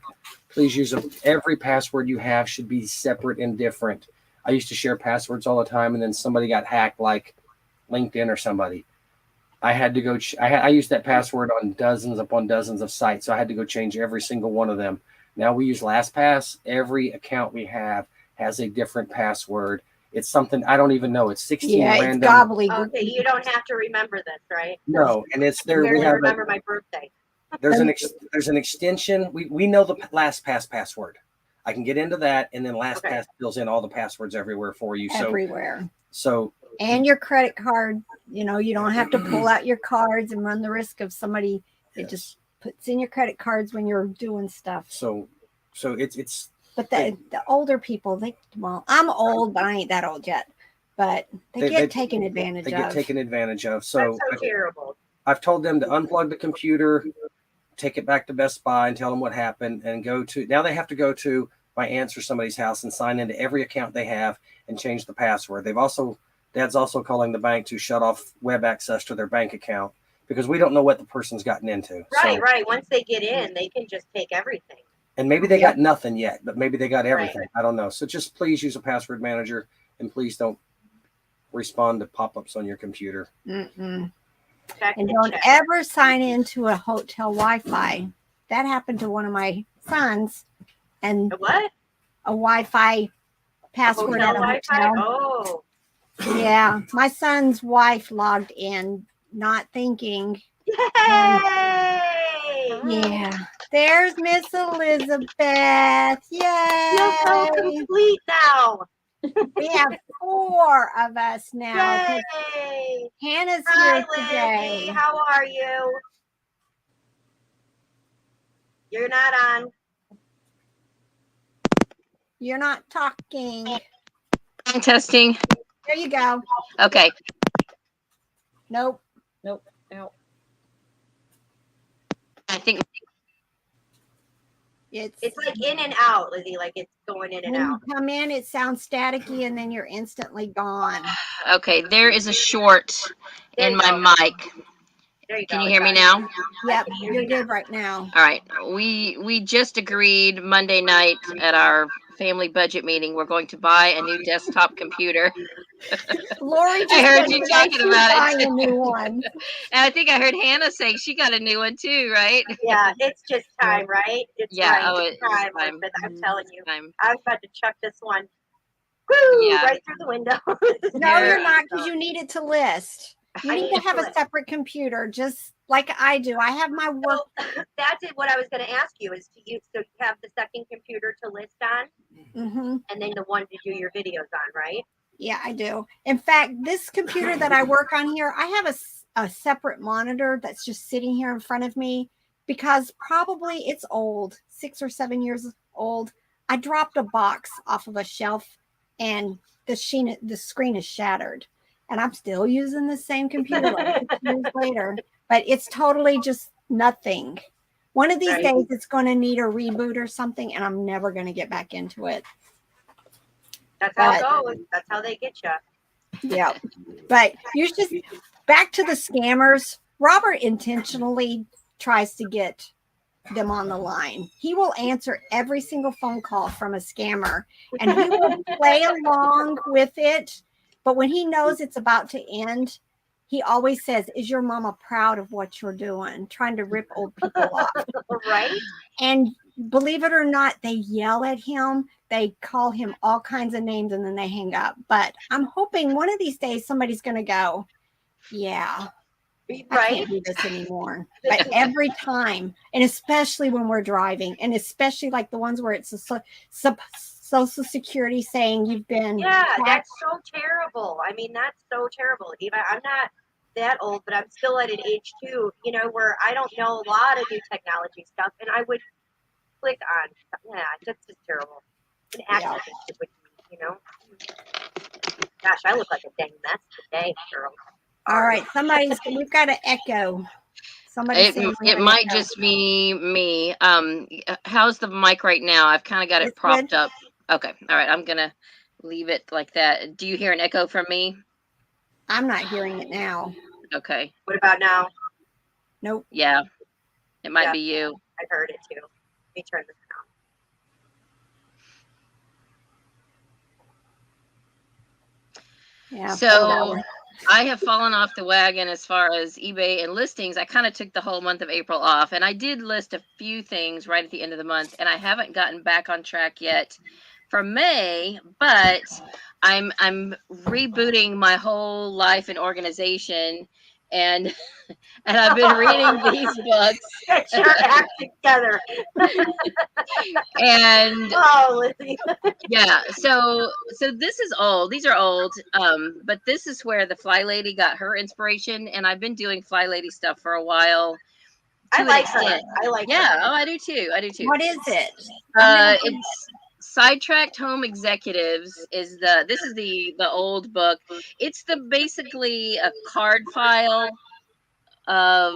Please use them. Every password you have should be separate and different. I used to share passwords all the time, and then somebody got hacked, like LinkedIn or somebody. I had to go. I used that password on dozens upon dozens of sites, so I had to go change every single one of them. Now we use LastPass. Every account we have has a different password. It's something I don't even know. It's 16 random. It's gobbledygook. Okay, you don't have to remember this, right? No, and it's there. I We have remember my birthday. there's an extension. We know the LastPass password. I can get into that, and then LastPass fills in all the passwords everywhere for you. Everywhere. So and your credit card. You know, you don't have to pull out your cards and run the risk of somebody. It just puts in your credit cards when you're doing stuff. So it's. But the older people, I'm old, but I ain't that old yet. But they get taken advantage of. They get taken advantage of. So that's so terrible. I've told them to unplug the computer, take it back to Best Buy and tell them what happened, and now they have to go to my aunt's or somebody's house and sign into every account they have and change the password. Dad's also calling the bank to shut off web access to their bank account because we don't know what the person's gotten into. Right. Once they get in, they can just take everything. And maybe they got nothing yet, but maybe they got everything. Right. I don't know. So just please use a password manager, and please don't respond to pop-ups on your computer. And don't ever sign into a hotel Wi-Fi. That happened to one of my sons. And what? A Wi-Fi password at a hotel. Oh. Yeah. My son's wife logged in, not thinking. Yay! Yeah. There's Miss Elizabeth. Yay! You're so complete now. We have 4 of us now. Yay! Hannah's Hi, here today. Lizzie. How are you? You're not on. You're not talking. I'm testing. There you go. Okay. Nope. Out. I think it's like in and out, Lizzie. Like it's going in and when out. you come in, it sounds staticky, and then you're instantly gone. Okay, there is a short in my mic. There you Can go. you hear me now? Yep, you're good right now. All right. We just agreed Monday night at our family budget meeting we're going to buy a new desktop computer. Lori just I heard you talking about it. A new one. And I think I heard Hannah say she got a new one too, right? Yeah, it's just time, right? It's time. Elizabeth, I'm telling you. I was about to chuck this one right through the window. No, you're not, because you need it to list. You need to have a separate computer, just like I do. I have my work. So that's it. What I was going to ask you is, you have the second computer to list on, and then the one to do your videos on, right? Yeah, I do. In fact, this computer that I work on here, I have a separate monitor that's just sitting here in front of me because probably it's old, 6 or 7 years old. I dropped a box off of a shelf, and the screen is shattered. And I'm still using the same computer like 6 years later, but it's totally just nothing. One of these days, it's going to need a reboot or something, and I'm never going to get back into it. That's how it goes. That's how they get you. Yeah. But you just, back to the scammers, Robert intentionally tries to get them on the line. He will answer every single phone call from a scammer, and he will play along with it. But when he knows it's about to end, he always says, "Is your mama proud of what you're doing?" Trying to rip old people off. Right. And believe it or not, they yell at him. They call him all kinds of names, and then they hang up. But I'm hoping one of these days somebody's going to go, yeah, I can't do this anymore. But every time, and especially when we're driving, and especially like the ones where it's a Social Security saying you've been that's so terrible. I mean, that's so terrible. Eva, I'm not that old, but I'm still at an age too, where I don't know a lot of new technology stuff, and I would click on, that's just terrible. An accident with me, Gosh, I look like a dang mess today, girl. All right, we've got an echo. It might just be me. How's the mic right now? I've kind of got it propped up. Okay. All right. I'm going to leave it like that. Do you hear an echo from me? I'm not hearing it now. Okay. What about now? Nope. Yeah. It might be you. I heard it too. Let me turn this Yeah. So I have fallen off the wagon as far as eBay and listings. I kind of took the whole month of April off, and I did list a few things right at the end of the month, and I haven't gotten back on track yet for May, but I'm rebooting my whole life and organization, and I've been reading these books. Get your act together. And Lizzie. yeah, so this is old. These are old, but this is where the Fly Lady got her inspiration, and I've been doing Fly Lady stuff for a while. I like her. I like yeah, her. oh, I do too. What is it? It's Sidetracked Home Executives is this is the old book. It's basically a card file of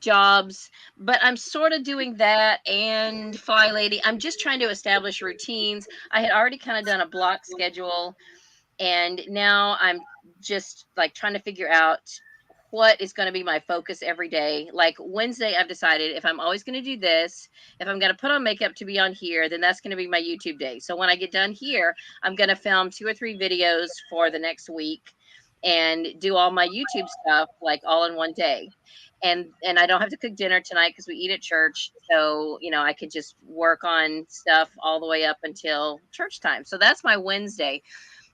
jobs, but I'm sort of doing that and Fly Lady. I'm just trying to establish routines. I had already kind of done a block schedule, and now I'm just like trying to figure out what is going to be my focus every day. Like Wednesday, I've decided if I'm always going to do this, if I'm going to put on makeup to be on here, then that's going to be my YouTube day. So when I get done here, I'm going to film 2 or 3 videos for the next week and do all my YouTube stuff like all in one day. And I don't have to cook dinner tonight because we eat at church. So, I could just work on stuff all the way up until church time. So that's my Wednesday.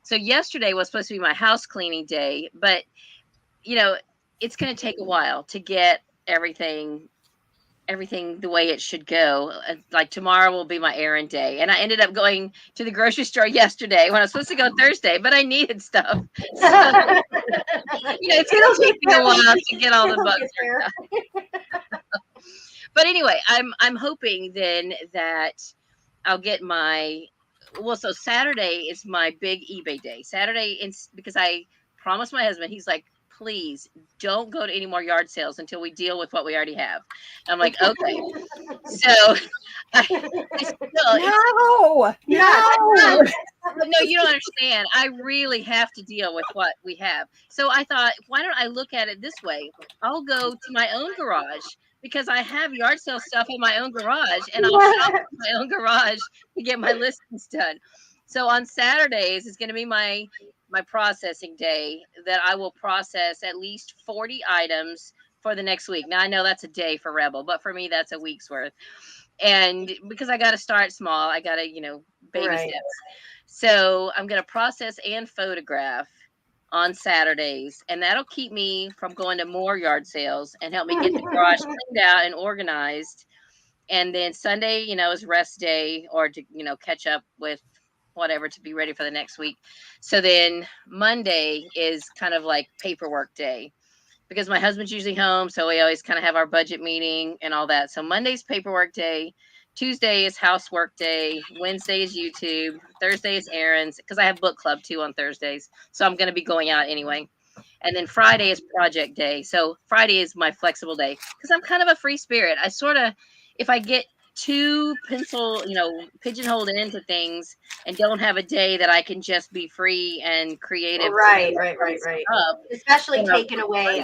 So yesterday was supposed to be my house cleaning day, but it's going to take a while to get everything the way it should go. Like tomorrow will be my errand day. And I ended up going to the grocery store yesterday when I was supposed to go Thursday, but I needed stuff. So, it's going to take me a while to get all the bugs. But anyway, I'm hoping then that I'll get so Saturday is my big eBay day. Saturday, because I promised my husband, he's like, please don't go to any more yard sales until we deal with what we already have. I'm like, okay. So no, you don't understand. I really have to deal with what we have. So I thought, why don't I look at it this way? I'll go to my own garage because I have yard sale stuff in my own garage, and I'll shop in my own garage to get my listings done. So on Saturdays is going to be my processing day that I will process at least 40 items for the next week. Now I know that's a day for Rebel, but for me that's a week's worth. And because I got to start small, I got to, baby steps. So I'm going to process and photograph on Saturdays, and that'll keep me from going to more yard sales and help me get the garage cleaned out and organized. And then Sunday, is rest day or to, catch up with whatever to be ready for the next week. So then Monday is kind of like paperwork day because my husband's usually home. So we always kind of have our budget meeting and all that. So Monday's paperwork day. Tuesday is housework day. Wednesday is YouTube. Thursday is errands because I have book club too on Thursdays. So I'm going to be going out anyway. And then Friday is project day. So Friday is my flexible day because I'm kind of a free spirit. I sort of, if I get too pigeonholed into things and don't have a day that I can just be free and creative. Right. Especially taking away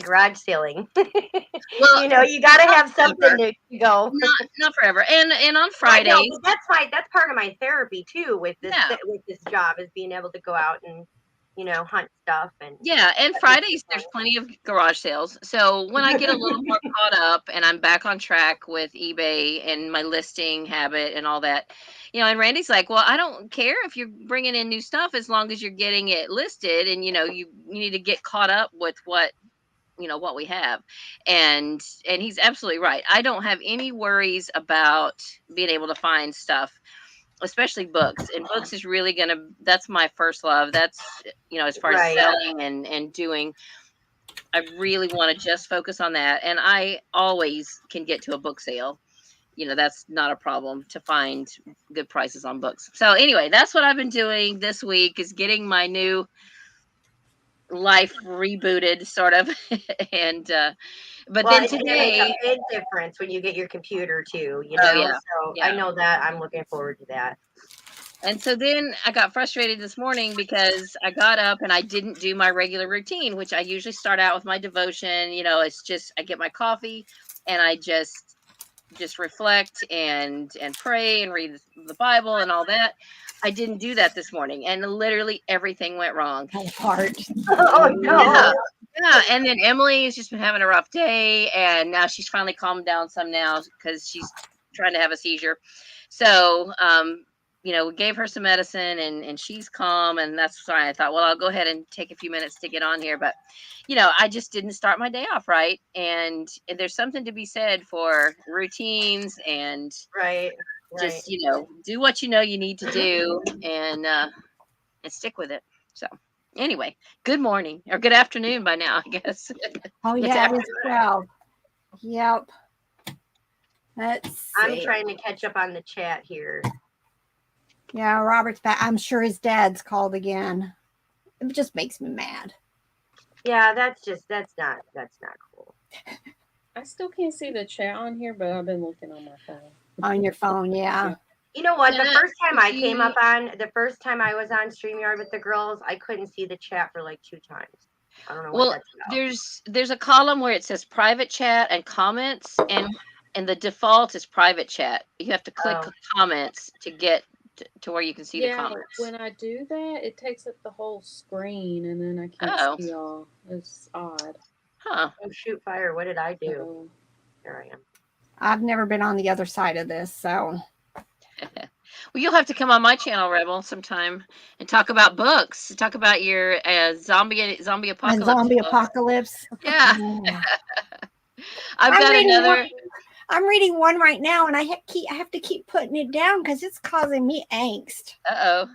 garage selling. Well, you got to have something to go. Not forever. And on Fridays, that's part of my therapy too with this job is being able to go out and hunt stuff and Fridays there's plenty of garage sales. So when I get a little more caught up and I'm back on track with eBay and my listing habit and all that, and Randy's like, well, I don't care if you're bringing in new stuff as long as you're getting it listed, and you need to get caught up with what we have. And he's absolutely right. I don't have any worries about being able to find stuff, especially books. And books is really that's my first love. That's, as far as selling and doing, I really want to just focus on that. And I always can get to a book sale. That's not a problem to find good prices on books. So anyway, that's what I've been doing this week is getting my new life rebooted sort of. And, but then today it's a big difference when you get your computer too, I know that. I'm looking forward to that. And so then I got frustrated this morning because I got up and I didn't do my regular routine, which I usually start out with my devotion. It's just I get my coffee and I just reflect and pray and read the Bible and all that. I didn't do that this morning, and literally everything went wrong. Apart. Oh no. Yeah, and then Emily has just been having a rough day, and now she's finally calmed down some now because she's trying to have a seizure. So, we gave her some medicine, and she's calm, and that's why I thought, well, I'll go ahead and take a few minutes to get on here. But, I just didn't start my day off right, and there's something to be said for routines and Right. just do what you need to do, and stick with it. So. Anyway, good morning or good afternoon by now, I guess. Oh yeah, it is 12. Yep. Let's see. I'm trying to catch up on the chat here. Yeah, Robert's back. I'm sure his dad's called again. It just makes me mad. Yeah, that's not cool. I still can't see the chat on here, but I've been looking on my phone. On your phone, yeah. You know what? The first time I was on StreamYard with the girls, I couldn't see the chat for like 2 times. I don't know what that's about. There's a column where it says private chat and comments, and the default is private chat. You have to click comments to get to where you can see the comments. When I do that, it takes up the whole screen, and then I can't see all. It's odd. Huh. Oh, shoot fire. What did I do? There I am. I've never been on the other side of this, so. Well, you'll have to come on my channel, Rebel, sometime and talk about books. Talk about your zombie apocalypse. Zombie apocalypse. Yeah. I'm reading one right now, and I have to keep putting it down because it's causing me angst. Uh-oh.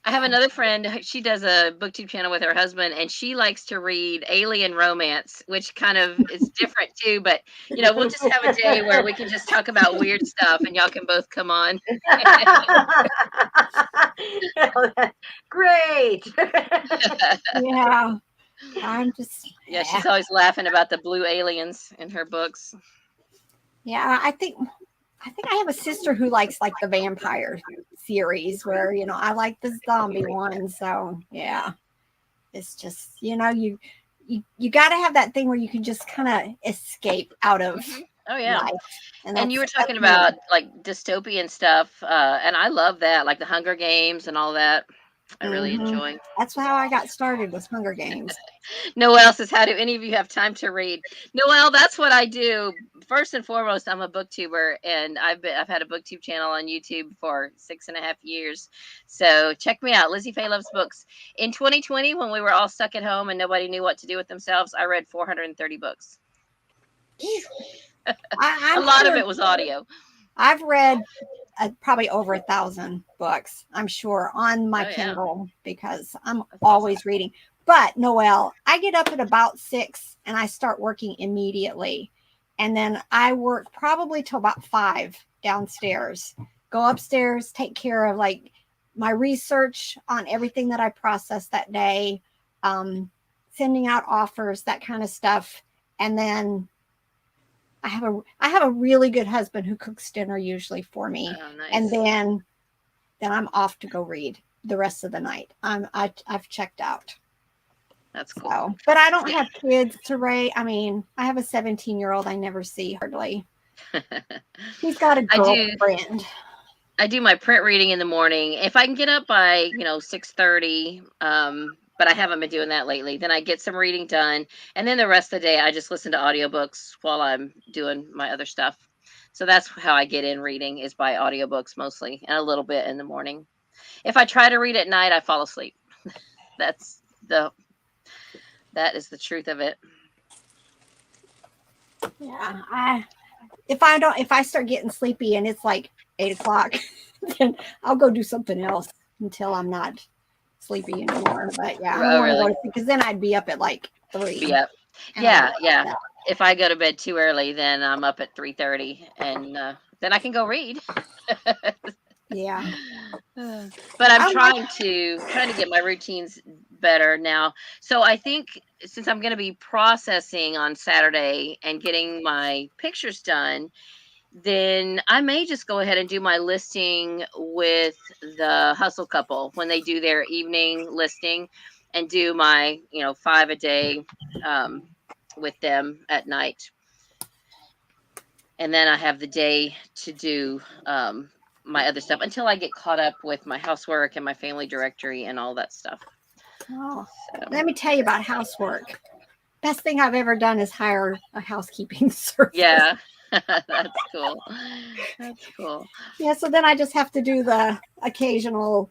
I have another friend. She does a booktube channel with her husband, and she likes to read alien romance, which kind of is different too. But we'll just have a day where we can just talk about weird stuff, and y'all can both come on. Great. Yeah, I'm just. Yeah, she's always laughing about the blue aliens in her books. Yeah, I think I have a sister who likes like the vampire series where, I like the zombie one. So yeah, it's just, you got to have that thing where you can just kind of escape out of life. And you were talking about like dystopian stuff. And I love that, like the Hunger Games and all that. I really enjoy. That's how I got started with Hunger Games. Noelle says, how do any of you have time to read? Noelle, that's what I do. First and foremost, I'm a booktuber, and I've had a booktube channel on YouTube for 6.5 years. So check me out. Lizzie Faye Loves Books. In 2020, when we were all stuck at home and nobody knew what to do with themselves, I read 430 books. A lot of it was audio. I've read probably over 1,000 books, I'm sure, on my Kindle because I'm always reading. But Noelle, I get up at about 6 and I start working immediately. And then I work probably till about 5 downstairs. Go upstairs, take care of like my research on everything that I process that day, sending out offers, that kind of stuff. And then I have a really good husband who cooks dinner usually for me. Oh, nice. And then I'm off to go read the rest of the night. I've checked out. That's cool. So, but I don't have kids to raise. I mean, I have a 17-year-old I never see hardly. He's got a girlfriend. I do my print reading in the morning. If I can get up by 6:30, but I haven't been doing that lately. Then I get some reading done, and then the rest of the day I just listen to audiobooks while I'm doing my other stuff. So that's how I get in reading, is by audiobooks mostly, and a little bit in the morning. If I try to read at night, I fall asleep. That is the truth of it. Yeah, if I start getting sleepy and it's like 8 o'clock, then I'll go do something else until I'm not sleepy anymore. But yeah, I don't want to go to sleep because then I'd be up at like 3. Yep. Yeah. If I go to bed too early, then I'm up at 3:30, and then I can go read. Yeah. But I'm trying to get my routines better now. So I think since I'm going to be processing on Saturday and getting my pictures done, then I may just go ahead and do my listing with the hustle couple when they do their evening listing, and do my 5 a day with them at night. And then I have the day to do my other stuff until I get caught up with my housework and my family directory and all that stuff. Oh, So. let me tell you about housework. Best thing I've ever done is hire a housekeeping service. Yeah, that's cool. That's cool. Yeah, so then I just have to do the occasional,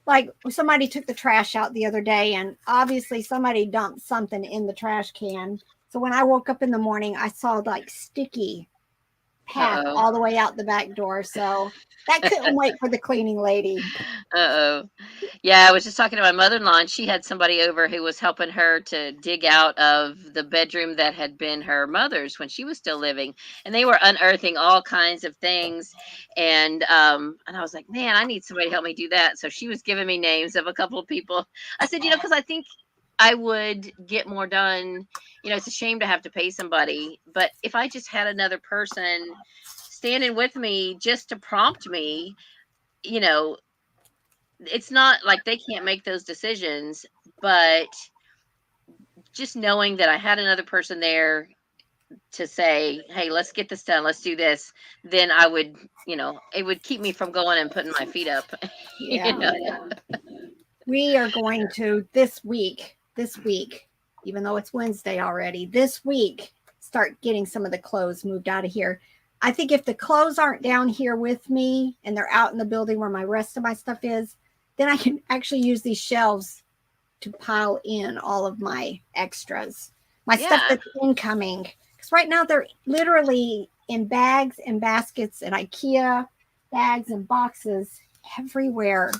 like somebody took the trash out the other day and obviously somebody dumped something in the trash can. So when I woke up in the morning, I saw like sticky path all the way out the back door. So that couldn't wait for the cleaning lady. Yeah, I was just talking to my mother-in-law, and she had somebody over who was helping her to dig out of the bedroom that had been her mother's when she was still living, and they were unearthing all kinds of things. And I was like, man, I need somebody to help me do that. So she was giving me names of a couple of people. I said, because I think I would get more done. It's a shame to have to pay somebody, but if I just had another person standing with me just to prompt me, it's not like they can't make those decisions, but just knowing that I had another person there to say, hey, let's get this done, let's do this, then I would, it would keep me from going and putting my feet up. Yeah. We are going to this week, even though it's Wednesday already, this week, start getting some of the clothes moved out of here. I think if the clothes aren't down here with me and they're out in the building where my rest of my stuff is, then I can actually use these shelves to pile in all of my extras, my stuff that's incoming. Because right now they're literally in bags and baskets and IKEA bags and boxes everywhere.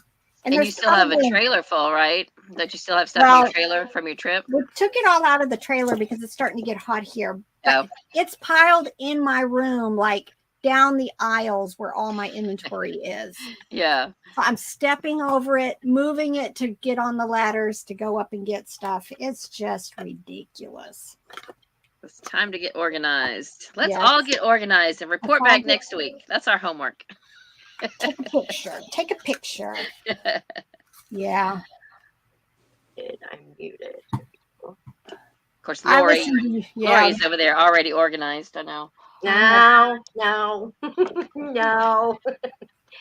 And you still have a trailer full, right? Don't you still have stuff in your trailer from your trip? We took it all out of the trailer because it's starting to get hot here. But it's piled in my room, like down the aisles where all my inventory is. Yeah. So I'm stepping over it, moving it to get on the ladders to go up and get stuff. It's just ridiculous. It's time to get organized. Let's all get organized and report back next week. That's our homework. Take a picture. Take a picture. Yeah. I'm muted. Of course, Lori's over there already organized. I know. No. No.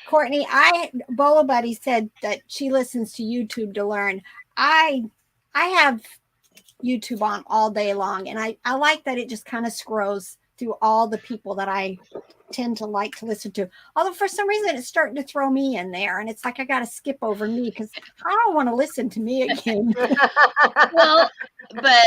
Courtney, Bola Buddy said that she listens to YouTube to learn. I have YouTube on all day long, and I like that it just kind of scrolls through all the people that I tend to like to listen to. Although for some reason it's starting to throw me in there, and it's like I got to skip over me because I don't want to listen to me again. Well, but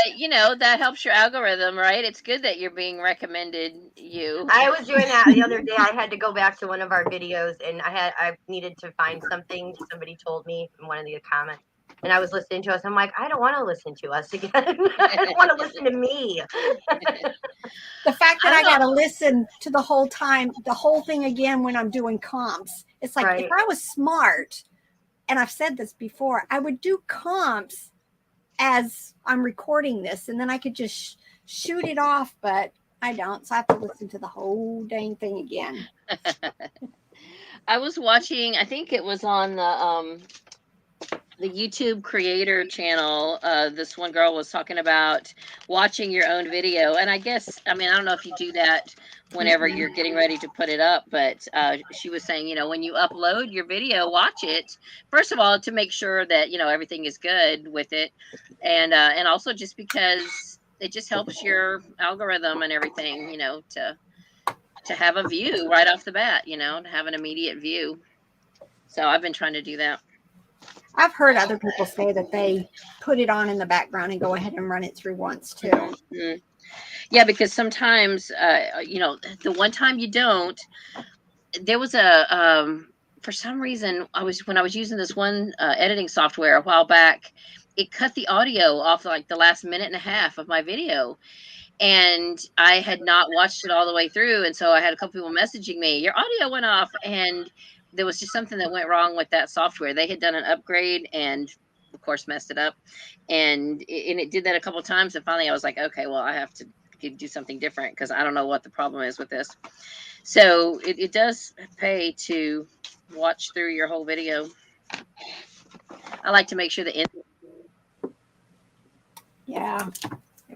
that helps your algorithm, right? It's good that you're being recommended you. I was doing that the other day. I had to go back to one of our videos, and I needed to find something somebody told me in one of the comments. And I was listening to us. I'm like, I don't want to listen to us again. I don't want to listen to me. The fact that I got to listen to the whole thing again when I'm doing comps. It's like, if I was smart, and I've said this before, I would do comps as I'm recording this, and then I could just shoot it off, but I don't. So I have to listen to the whole dang thing again. I was watching, I think it was on the YouTube creator channel. This one girl was talking about watching your own video. And I don't know if you do that whenever you're getting ready to put it up, but she was saying, when you upload your video, watch it, first of all, to make sure that, everything is good with it. And also just because it just helps your algorithm and everything, to have a view right off the bat, to have an immediate view. So I've been trying to do that. I've heard other people say that they put it on in the background and go ahead and run it through once too. Mm-hmm. Yeah, because sometimes, the one time you don't, there was for some reason, when I was using this one editing software a while back, it cut the audio off like the last minute and a half of my video. And I had not watched it all the way through. And so I had a couple people messaging me, your audio went off. And there was just something that went wrong with that software. They had done an upgrade and, of course, messed it up. And it did that a couple of times. And finally, I was like, okay, well, I have to do something different because I don't know what the problem is with this. So it does pay to watch through your whole video. I like to make sure the Yeah.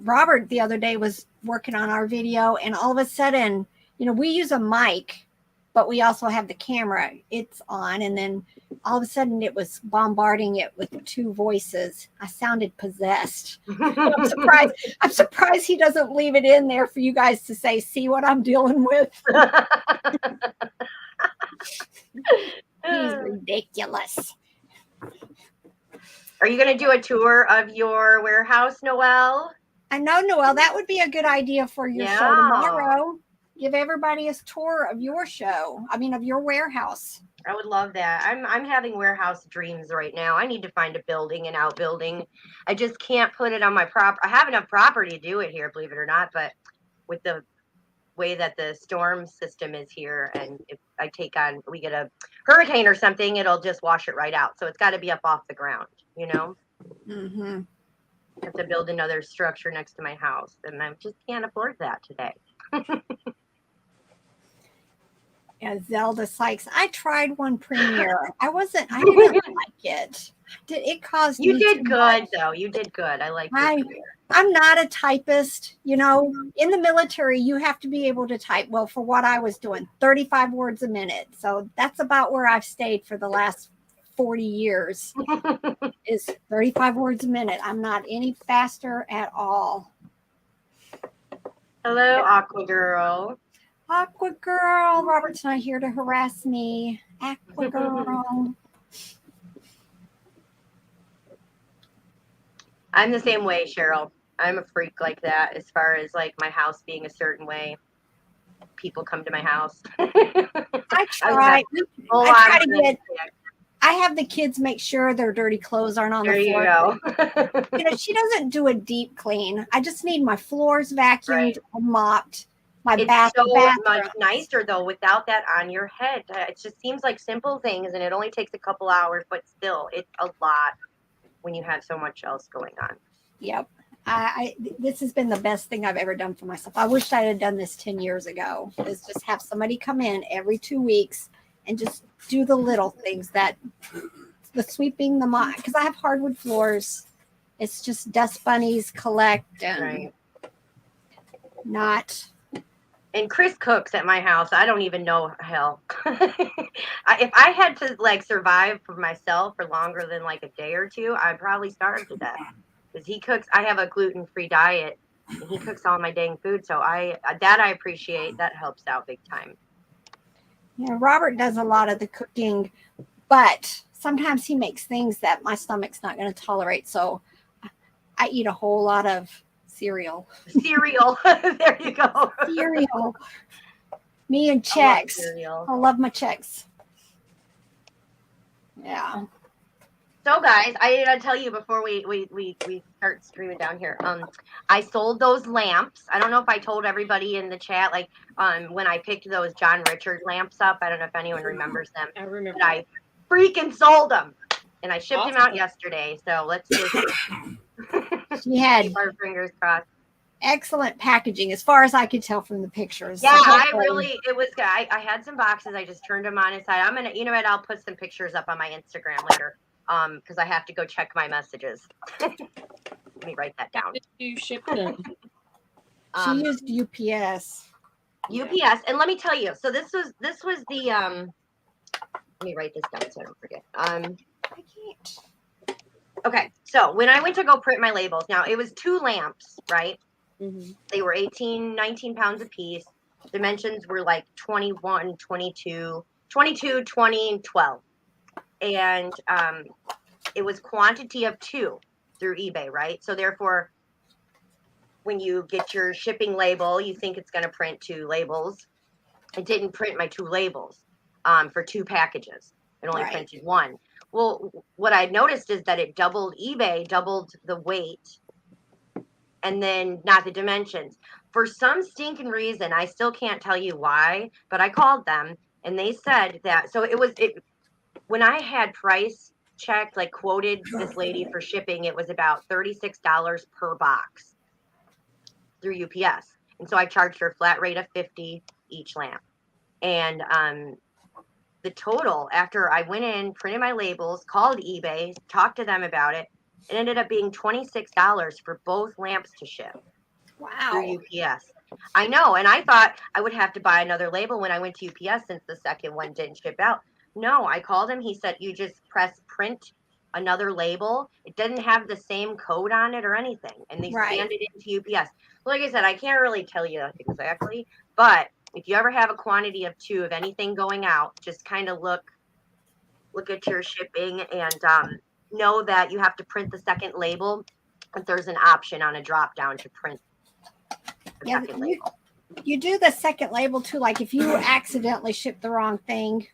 Robert the other day was working on our video, and all of a sudden, we use a mic, but we also have the camera. It's on, and then all of a sudden it was bombarding it with 2 voices. I sounded possessed. I'm surprised he doesn't leave it in there for you guys to say, see what I'm dealing with. He's ridiculous. Are you going to do a tour of your warehouse, Noelle? I know, Noelle, that would be a good idea for your show tomorrow. Give everybody a tour of your show. I mean, of your warehouse. I would love that. I'm having warehouse dreams right now. I need to find a building, an outbuilding. I just can't put it on my I have enough property to do it here, believe it or not, but with the way that the storm system is here, and if we get a hurricane or something, it'll just wash it right out. So it's got to be up off the ground, you know? Mm-hmm. I have to build another structure next to my house, and I just can't afford that today. Yeah, Zelda Sykes. I tried one premiere. I didn't like it. It caused You me did too good, much. though. You did good. I like I'm not a typist. You know, in the military, you have to be able to type. Well, for what I was doing, 35 words a minute. So that's about where I've stayed for the last 40 years is 35 words a minute. I'm not any faster at all. Hello, Aqua Girl. Aqua Girl. Robert's not here to harass me. Aqua Girl. I'm the same way, Cheryl. I'm a freak like that as far as like my house being a certain way. People come to my house. I try to get. I have the kids make sure their dirty clothes aren't on the floor. There you go. You know, she doesn't do a deep clean. I just need my floors vacuumed, mopped. It's so much nicer though without that on your head. It just seems like simple things, and it only takes a couple hours, but still, it's a lot when you have so much else going on. Yep. This has been the best thing I've ever done for myself. I wish I had done this 10 years ago. Is just have somebody come in every 2 weeks and just do the little things, that the sweeping, the mop, because I have hardwood floors. It's just dust bunnies collect and not. And Chris cooks at my house. I don't even know hell. If I had to like survive for myself for longer than like a day or two, I'd probably starve to death. Because he cooks. I have a gluten-free diet, and he cooks all my dang food. So I appreciate. That helps out big time. Yeah, Robert does a lot of the cooking, but sometimes he makes things that my stomach's not going to tolerate. So I eat a whole lot of cereal. There you go. Cereal. Me and checks. I love my checks. Yeah. So guys, I gotta tell you before we start streaming down here. I sold those lamps. I don't know if I told everybody in the chat, like when I picked those John Richard lamps up. I don't know if anyone remembers them. I remember. But I freaking sold them, and I shipped them out yesterday. So let's just she had keep our fingers crossed. Excellent packaging, as far as I could tell from the pictures. Yeah, so it was good. I had some boxes. I just turned them on inside. I'm gonna, you know what? I'll put some pictures up on my Instagram later. Because I have to go check my messages. Let me write that down. How did you ship them? She used UPS. UPS, and let me tell you. So this was the let me write this down so I don't forget. I can't. Okay, so when I went to go print my labels, now it was 2 lamps, right? Mm-hmm. They were 18, 19 pounds a piece. Dimensions were like 21, 22, 22, 20, and 12. And it was quantity of 2 through eBay, right? So therefore, when you get your shipping label, you think it's going to print 2 labels. It didn't print my 2 labels for 2 packages. It only printed 1. Well, what I noticed is that it doubled eBay, doubled the weight, and then not the dimensions. For some stinking reason, I still can't tell you why, but I called them and they said that, so it when I had price checked, like quoted this lady for shipping, it was about $36 per box through UPS. And so I charged her a flat rate of $50 each lamp. And the total, after I went in, printed my labels, called eBay, talked to them about it, it ended up being $26 for both lamps to ship. Wow. Through UPS. I know. And I thought I would have to buy another label when I went to UPS since the second one didn't ship out. No, I called him. He said, you just press print another label. It doesn't have the same code on it or anything. And they scanned it into UPS. Like I said, I can't really tell you exactly, but if you ever have a quantity of 2 of anything going out, just kind of look at your shipping and know that you have to print the second label. If there's an option on a drop down to print the second label. You do the second label too, like if you accidentally ship the wrong thing,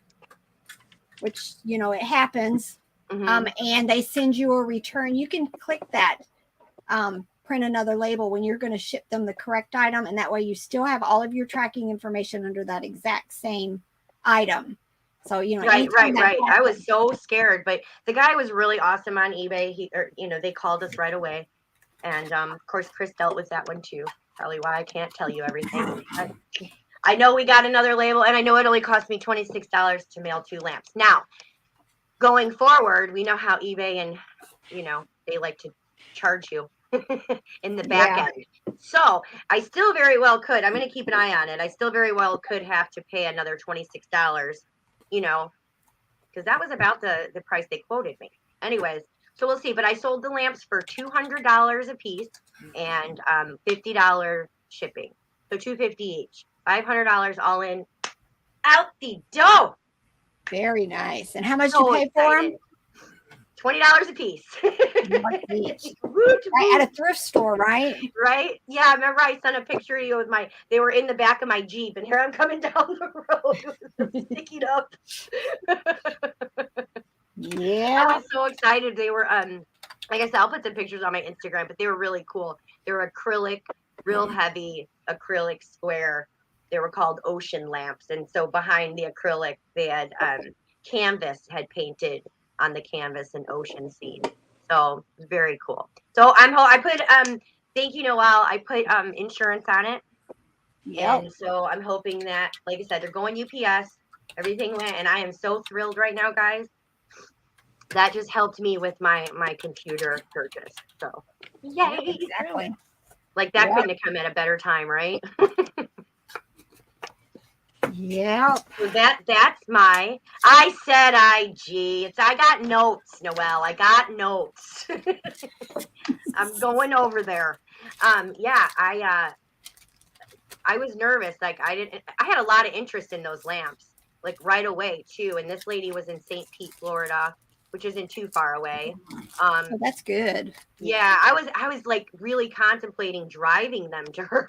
which it happens, and they send you a return, you can click that print another label when you're going to ship them the correct item, and that way you still have all of your tracking information under that exact same item. So right. I was so scared, but the guy was really awesome on eBay. They called us right away, and of course Chris dealt with that one too. Probably why I can't tell you everything. I know we got another label, and I know it only cost me $26 to mail 2 lamps. Now, going forward, we know how eBay and they like to charge you in the back end. So I still very well could. I'm going to keep an eye on it. I still very well could have to pay another $26, because that was about the price they quoted me. Anyways, so we'll see. But I sold the lamps for $200 a piece and $50 shipping. So $250 each, $500 all in, out the door. Very nice. And how much you pay for them? $20 a piece. At a thrift store, right? Right. Yeah, I remember I sent a picture to you with they were in the back of my Jeep, and here I'm coming down the road sticking up. Yeah. I was so excited. They were like I said, I'll put the pictures on my Instagram, but they were really cool. They were acrylic, real heavy acrylic square. They were called ocean lamps. And so behind the acrylic, they had canvas had painted on the canvas an ocean scene. So very cool. So I put thank you, Noelle. I put insurance on it. Yeah. And so I'm hoping that, like I said, they're going UPS. Everything went, and I am so thrilled right now, guys. That just helped me with my computer purchase. So yay! Exactly. Like that couldn't have come at a better time, right? Yeah. So that's my. I said IG. I got notes, Noelle. I got notes. I'm going over there. Yeah. I was nervous. Like I had a lot of interest in those lamps, like right away too. And this lady was in St. Pete, Florida, which isn't too far away. Oh, that's good. Yeah, I was like really contemplating driving them to her,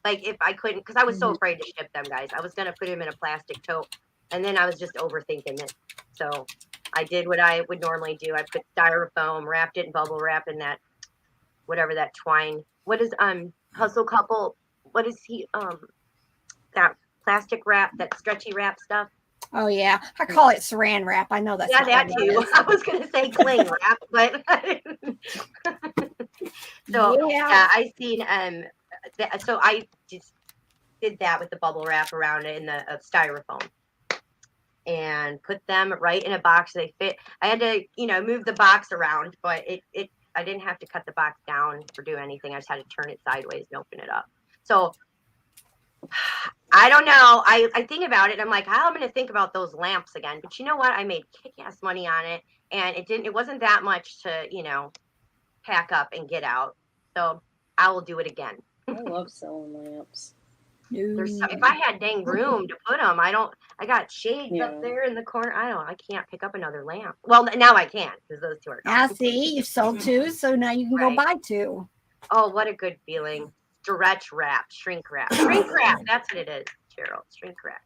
like if I couldn't, because I was so afraid to ship them, guys. I was gonna put them in a plastic tote, and then I was just overthinking it. So I did what I would normally do. I put styrofoam, wrapped it in bubble wrap, in that whatever that twine. What is Hustle Couple? What is he that plastic wrap, that stretchy wrap stuff? Oh yeah, I call it saran wrap. I know that's that too. I was gonna say cling wrap, but so yeah, I seen so I just did that with the bubble wrap around it in the styrofoam, and put them right in a box. They fit. I had to move the box around, but I didn't have to cut the box down or do anything. I just had to turn it sideways and open it up. So I don't know. I think about it. I'm like, I'm going to think about those lamps again. But you know what? I made kick-ass money on it, and it wasn't that much to, pack up and get out. So I will do it again. I love selling lamps. If I had dang room to put them, I got shades up there in the corner. I can't pick up another lamp. Well, now I can, because those 2 are gone. Now see, you sold 2, so now you can go buy 2. Oh, what a good feeling. Stretch wrap, shrink wrap. That's what it is, Cheryl. Shrink wrap.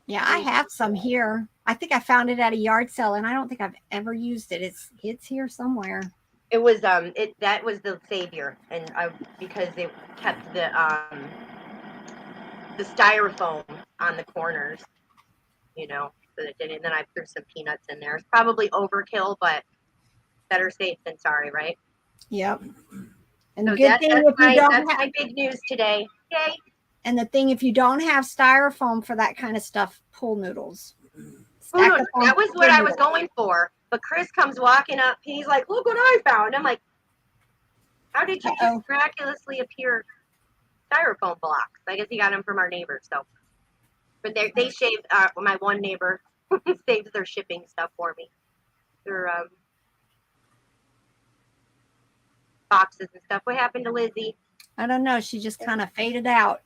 Yeah, I have some here. I think I found it at a yard sale, and I don't think I've ever used it. It's here somewhere. It was that was the savior, and because they kept the styrofoam on the corners, so that it didn't. And then I threw some peanuts in there. It's probably overkill, but better safe than sorry, right? Yep. And so the good thing if you don't have my big news today. Yay. And the thing, if you don't have styrofoam for that kind of stuff, pool noodles. That was what I was going for. But Chris comes walking up. He's like, "Look what I found." I'm like, "How did you just miraculously appear styrofoam blocks. I guess he got them from our neighbor. So, but they shaved. My one neighbor saves their shipping stuff for me. Their boxes and stuff. What happened to Lizzie? I don't know. She just kind of faded out.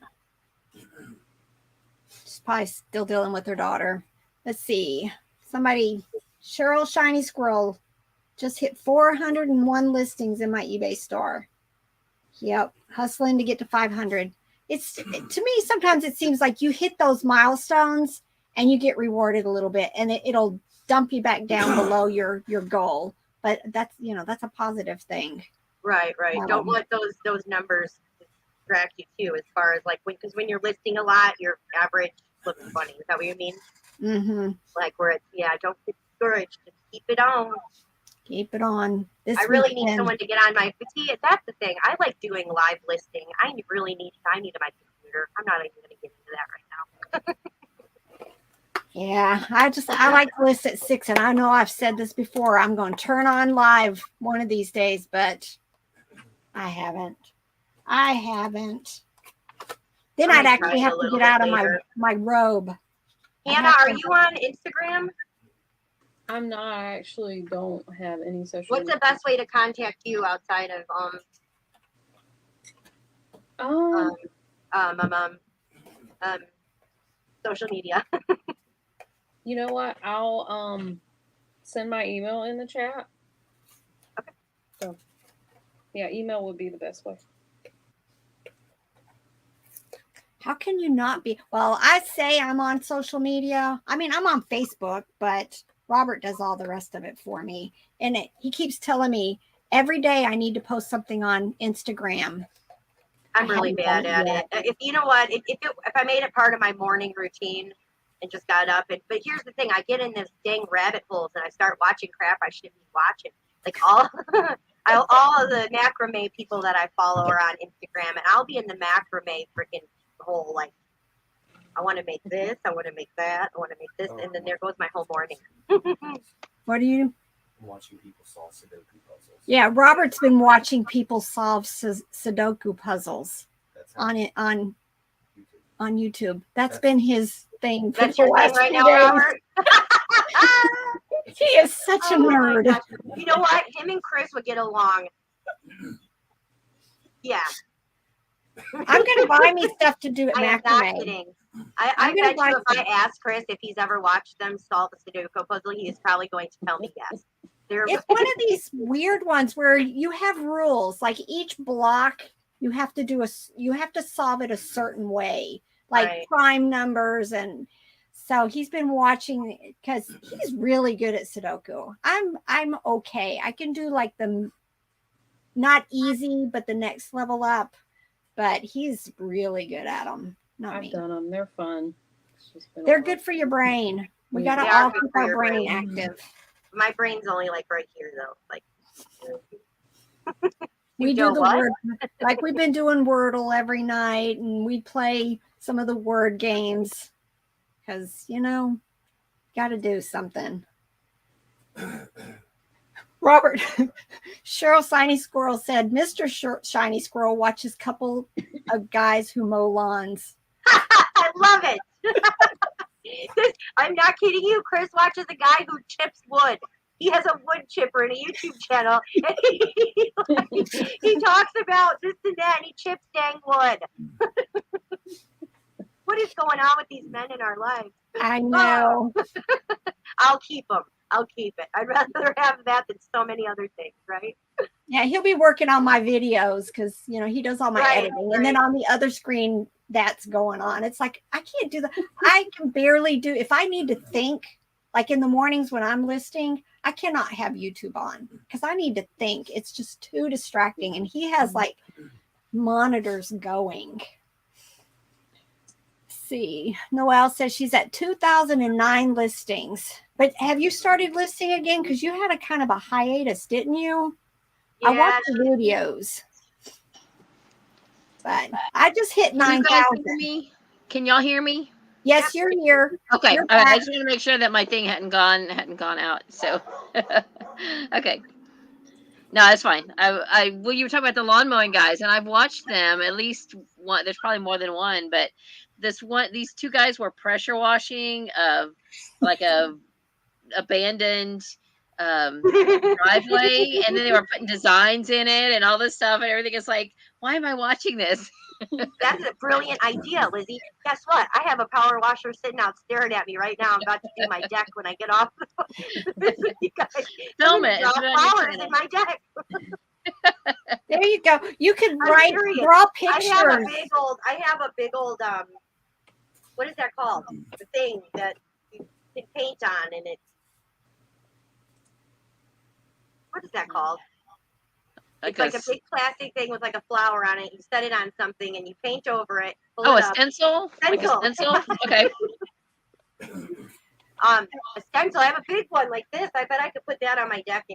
She's probably still dealing with her daughter. Let's see. Cheryl Shiny Squirrel just hit 401 listings in my eBay store. Yep. Hustling to get to 500. To me, sometimes it seems like you hit those milestones and you get rewarded a little bit, and it'll dump you back down below your goal. But that's a positive thing. Right. Don't let those numbers distract you too, as far as like because when you're listing a lot, your average looks funny. Is that what you mean? Mm-hmm. Like where it's don't get discouraged. Just keep it on. Keep it on. I really need someone to get on my. See, that's the thing. I like doing live listing. I need my computer. I'm not even going to get into that right now. Yeah, I like to list at 6, and I know I've said this before. I'm going to turn on live one of these days, but I haven't. Then I'd actually have to get out of my robe. Hannah, are you on Instagram? I'm not. I actually don't have any social. What's the best way to contact you outside of social media? You know what? I'll send my email in the chat. Okay. So, yeah, email would be the best way. How can you not be? Well, I say I'm on social media. I mean, I'm on Facebook, but Robert does all the rest of it for me. And he keeps telling me every day I need to post something on Instagram. I'm really bad at it. If you know what, if I made it part of my morning routine and just got up, but here's the thing, I get in this dang rabbit holes and I start watching crap I shouldn't be watching. Like all of the macrame people that I follow are on Instagram, and I'll be in the macrame freaking hole. Like, I want to make this, I want to make that, I want to make this, and then there goes my whole morning. What do you? Watching people solve Sudoku puzzles. Yeah, Robert's been watching people solve Sudoku puzzles on YouTube. That's been his thing. That's your thing right now, Robert. He is such a nerd. You know what? Him and Chris would get along. Yeah. I'm going to buy me stuff to do at macrame. I'm not kidding. I bet you if I ask Chris if he's ever watched them solve a Sudoku puzzle, he is probably going to tell me yes. It's one of these weird ones where you have rules. Like each block, you have to solve it a certain way, like prime numbers, and so he's been watching because he's really good at Sudoku. I'm okay. I can do like the not easy, but the next level up. But he's really good at them. I've done them. They're fun. They're good for your brain. We got to all keep our brain active. My brain's only like right here though. Like we do the word, like we've been doing Wordle every night, and we play some of the word games because got to do something. Robert, Cheryl Shiny Squirrel said, Mr. Shiny Squirrel watches a couple of guys who mow lawns. I love it. I'm not kidding you. Chris watches a guy who chips wood. He has a wood chipper in a YouTube channel. And he talks about this and that, and he chips dang wood. What is going on with these men in our lives? I know. I'll keep them. I'll keep it. I'd rather have that than so many other things, right? Yeah, he'll be working on my videos because, he does all my editing. And then on the other screen, that's going on. It's like, I can't do that. I can barely do, if I need to think, like in the mornings when I'm listing, I cannot have YouTube on because I need to think. It's just too distracting. And he has like monitors going. See, Noelle says she's at 2009 listings. But have you started listing again? Because you had a kind of a hiatus, didn't you? Yeah. I watched the videos. But I just hit 9,000. Can y'all hear me? Yes, you're here. Okay. All right. I just want to make sure that my thing hadn't gone out. So, okay. No, that's fine. Well, you were talking about the lawn mowing guys, and I've watched them at least one. There's probably more than one, but these two guys were pressure washing like a abandoned driveway, and then they were putting designs in it and all this stuff and everything. It's like, why am I watching this? That's a brilliant idea, Lizzie. Guess what? I have a power washer sitting out staring at me right now. I'm about to do my deck when I get off. You guys, Film it. Draw flowers in my deck. There you go. You could serious. draw pictures. I have a big old what is that called? The thing that you can paint on, and it's, what is that called? It's like a big plastic thing with like a flower on it. You set it on something and you paint over it. Oh, a stencil? Like a stencil? Okay. A stencil. I have a big one like this. I bet I could put that on my deck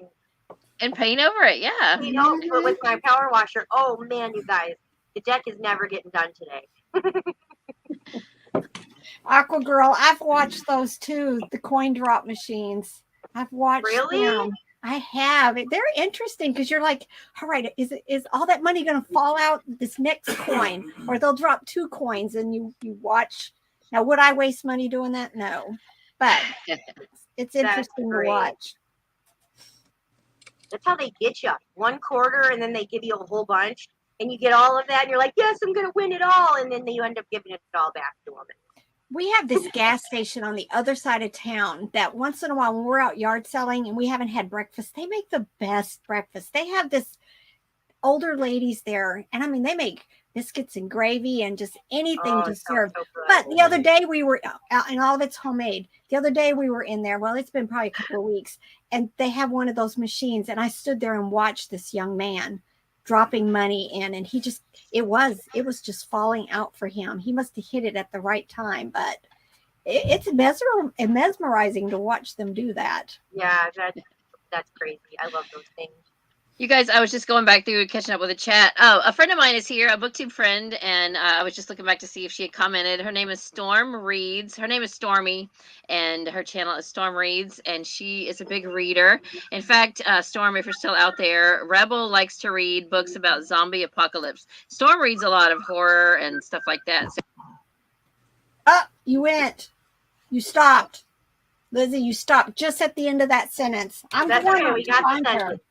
and paint over it. Yeah. Paint over with my power washer. Oh man, you guys, the deck is never getting done today. Aqua Girl, I've watched those too. The coin drop machines. I've watched them. I have. They're interesting because you're like, all right, is all that money going to fall out this next coin, or they'll drop 2 coins and you watch. Now, would I waste money doing that? No, but it's interesting to watch. That's how they get you. 1 quarter, and then they give you a whole bunch, and you get all of that, and you're like, yes, I'm going to win it all, and then you end up giving it all back to them. We have this gas station on the other side of town that once in a while when we're out yard selling and we haven't had breakfast, they make the best breakfast. They have this older ladies there. And I mean, they make biscuits and gravy and just anything to serve. So but the other day we were out, and all of it's homemade. The other day we were in there. Well, it's been probably a couple of weeks, and they have one of those machines. And I stood there and watched this young man dropping money in, and it was just falling out for him. He must have hit it at the right time, but it's mesmerizing to watch them do that. Yeah, that's crazy. I love those things. You guys, I was just going back through catching up with the chat. Oh, a friend of mine is here, a booktube friend, and I was just looking back to see if she had commented. Her name is Storm Reads. Her name is Stormy, and her channel is Storm Reads, and she is a big reader. In fact, Storm, if you're still out there, Rebel likes to read books about zombie apocalypse. Storm reads a lot of horror and stuff like that. So you went. You stopped. Lizzie, you stopped just at the end of that sentence. That's okay. We got the sentence.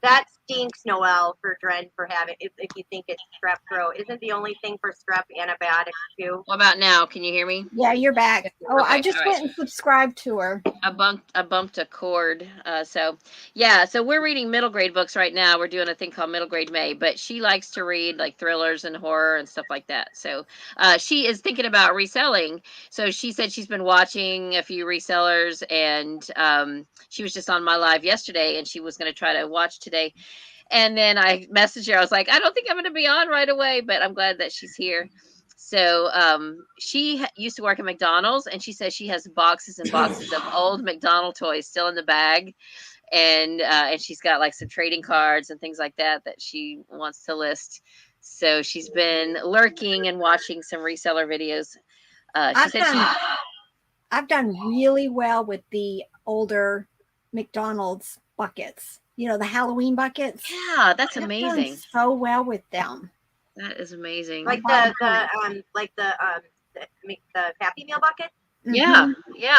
That stinks, Noelle, for Dren for having, if you think it's strep throat. Isn't the only thing for strep antibiotics too? What about now? Can you hear me? Yeah, you're back. Oh, okay, I just went and subscribed to her. I bumped a cord. So we're reading middle grade books right now. We're doing a thing called Middle Grade May, but she likes to read like thrillers and horror and stuff like that. So she is thinking about reselling. So she said she's been watching a few resellers, and she was just on my live yesterday, and she was going to try to watch today. And then I messaged her. I was like, I don't think I'm going to be on right away, but I'm glad that she's here. So she used to work at McDonald's, and she says she has boxes and boxes of old McDonald's toys still in the bag. And she's got like some trading cards and things like that she wants to list. So she's been lurking and watching some reseller videos. I've done really well with the older McDonald's buckets. You know, the Halloween buckets. Yeah, that's amazing. Done so well with them. That is amazing. Like the Happy Meal bucket. Yeah,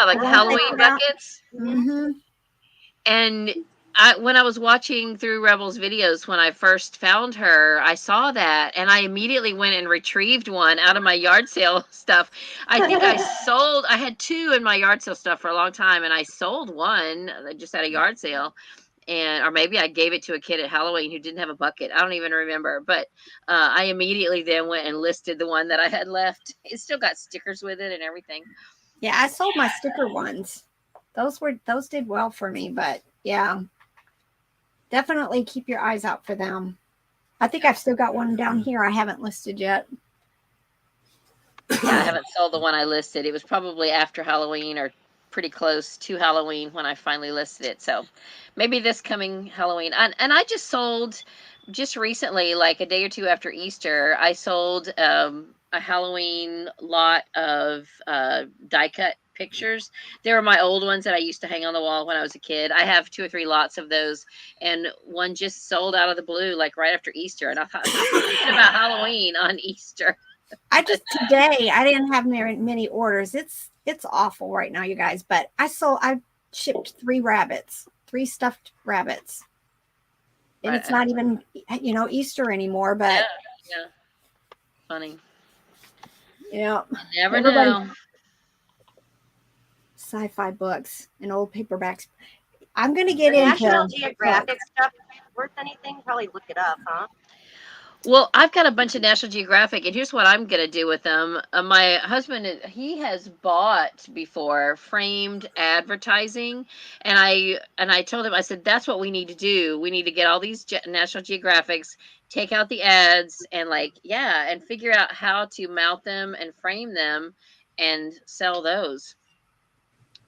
like the Halloween buckets. Mm-hmm. And when I was watching through Rebel's videos, when I first found her, I saw that, and I immediately went and retrieved one out of my yard sale stuff. I think I had 2 in my yard sale stuff for a long time, and I sold one just at a yard sale. Or maybe I gave it to a kid at Halloween who didn't have a bucket. I don't even remember. But I immediately then went and listed the one that I had left. It still got stickers with it and everything. Yeah, I sold my sticker ones. Those did well for me. But yeah, definitely keep your eyes out for them. I think I've still got one down here I haven't listed yet. Yeah, I haven't sold the one I listed. It was probably after Halloween or pretty close to Halloween when I finally listed it. So maybe this coming Halloween. And I just sold just recently, like a day or 2 after Easter, I sold a Halloween lot of die cut pictures. They were my old ones that I used to hang on the wall when I was a kid. I have 2 or 3 lots of those, and one just sold out of the blue, like right after Easter. And I thought, I'm thinking about Halloween on Easter. Today I didn't have many orders. It's awful right now, you guys. But I shipped 3 stuffed rabbits, and it's not even Easter anymore. But yeah. Funny. Yeah, you never know. Sci-fi books and old paperbacks. I'm going to get into National Geographic stuff. Worth anything? Probably look it up, huh? Well, I've got a bunch of National Geographic, and here's what I'm going to do with them. My husband, he has bought before framed advertising, and I told him, I said, that's what we need to do. We need to get all these National Geographics, take out the ads, and and figure out how to mount them and frame them and sell those.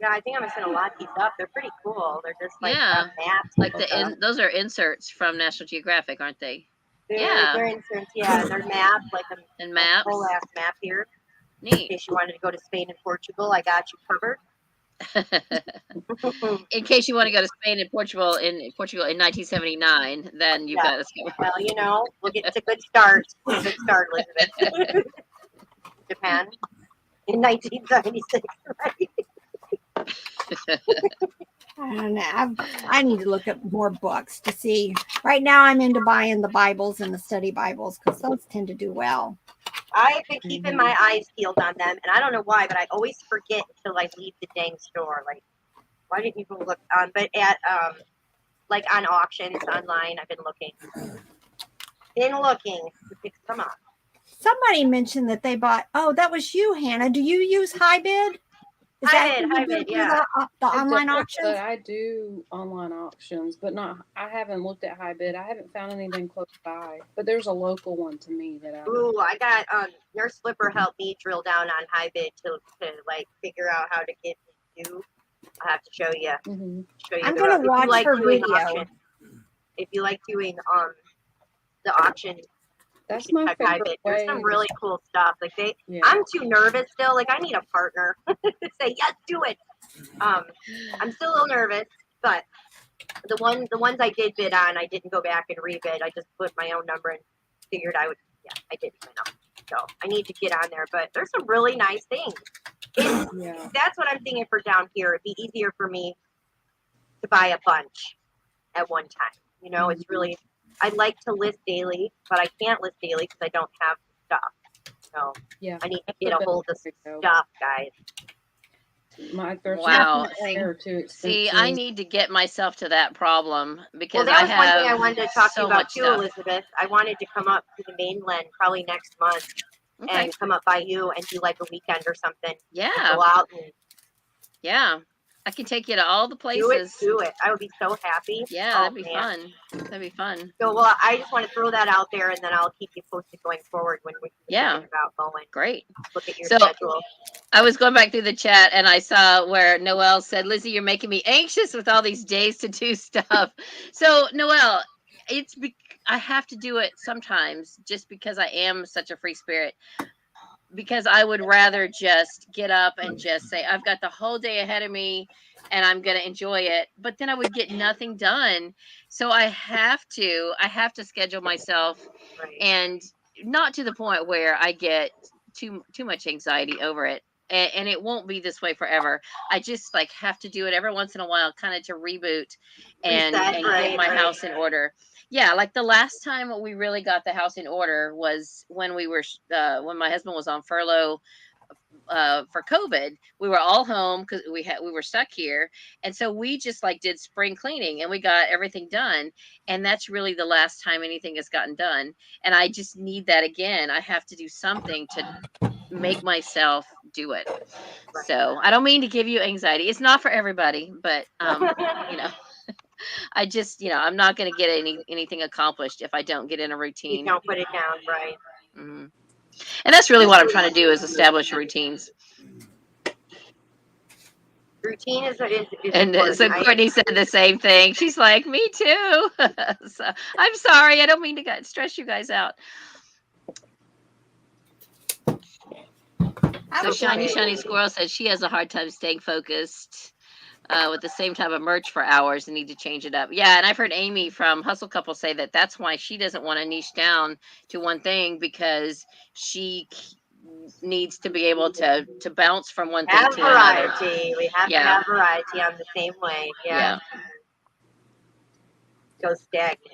Yeah, I think I'm just gonna lock these up. They're pretty cool. They're just maps. Those are inserts from National Geographic, aren't they? They're inserts. Yeah, they're maps, and maps. Whole ass map here. Neat. In case you wanted to go to Spain and Portugal, I got you covered. In case you want to go to Spain and Portugal in 1979, then you've got us covered. Well, it's a good start. It's a good start, Elizabeth. Japan in 1976, right? I don't know. I need to look up more books to see. Right now, I'm into buying the Bibles and the study Bibles because those tend to do well. I've been keeping my eyes peeled on them, and I don't know why, but I always forget until I leave the dang store. Like, why didn't you go look on? But at on auctions online, I've been looking to pick some up. Somebody mentioned that they bought. Oh, that was you, Hannah. Do you use HiBid? HiBid, yeah. The online auctions? I do online auctions, but I haven't looked at HiBid. I haven't found anything close by, but there's a local one to me that I got Nurse Flipper helped me drill down on HiBid to figure out how to get you. I'll have to show you. Mm-hmm. I'm going to watch her video. Auction, if you like doing the auction. That's my favorite. There's some really cool stuff. I'm too nervous still. I need a partner to say yes, do it. I'm still a little nervous, but the ones I did bid on, I didn't go back and rebid. I just put my own number and figured I would. Yeah, I did sign up. So I need to get on there. But there's some really nice things. That's what I'm thinking for down here. It'd be easier for me to buy a bunch at one time. It's really. I'd like to list daily, but I can't list daily because I don't have stuff. So I need to get a hold of stuff, guys. Wow. See, I need to get myself to that problem because that was one thing I wanted to talk to you about too, Elizabeth. I wanted to come up to the mainland probably next month and come up by you and do a weekend or something. Yeah. Go out and I can take you to all the places. Do it. I would be so happy. Yeah, that'd be fun. That'd be fun. So, I just want to throw that out there, and then I'll keep you posted going forward when we about going. Great. Look at your schedule. I was going back through the chat, and I saw where Noelle said, Lizzie, you're making me anxious with all these days to do stuff. So, Noelle, I have to do it sometimes just because I am such a free spirit. Because I would rather just get up and just say, I've got the whole day ahead of me and I'm going to enjoy it. But then I would get nothing done. So I have to schedule myself, and not to the point where I get too much anxiety over it. And it won't be this way forever. I just have to do it every once in a while, kind of to reboot and get my house in order. Yeah, the last time we really got the house in order was when we were when my husband was on furlough for COVID. We were all home because we were stuck here, and so we just did spring cleaning and we got everything done. And that's really the last time anything has gotten done. And I just need that again. I have to do something to make myself do it. So I don't mean to give you anxiety. It's not for everybody, but I just, I'm not going to get anything accomplished if I don't get in a routine. You don't put it down, right? Mm-hmm. And that's really what I'm trying to do is establish routines. Routine is and so Courtney said the same thing. She's like, me too. So I'm sorry. I don't mean to stress you guys out. So Shiny Squirrel said she has a hard time staying focused with the same type of merch for hours and need to change it up. Yeah, and I've heard Amy from Hustle Couple say that that's why she doesn't want to niche down to one thing, because she needs to be able to bounce from one thing to another. We have to have variety. I'm the same way. Yeah. Go stagnant,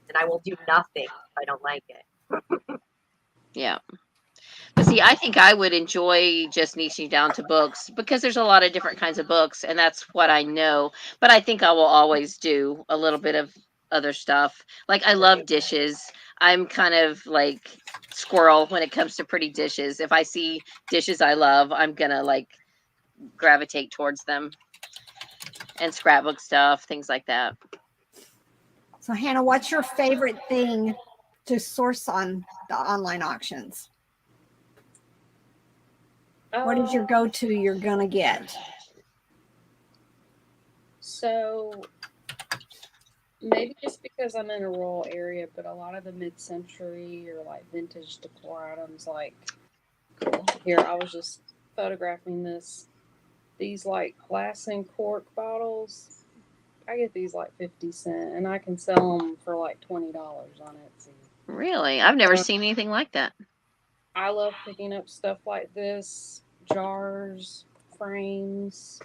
and I will do nothing if I don't like it. Yeah. But see, I think I would enjoy just niching down to books, because there's a lot of different kinds of books, and that's what I know. But I think I will always do a little bit of other stuff. Like, I love dishes. I'm kind of like squirrel when it comes to pretty dishes. If I see dishes I love, I'm gonna like gravitate towards them. And scrapbook stuff, things like that. So Hannah, what's your favorite thing to source on the online auctions? What is your go-to you're gonna get? So maybe just because I'm in a rural area, but a lot of the mid-century or like vintage decor items, like here, I was just photographing these like glass and cork bottles. I get these like 50 cents, and I can sell them for like $20 on Etsy. Really? I've never seen anything like that. I love picking up stuff like this, jars, frames,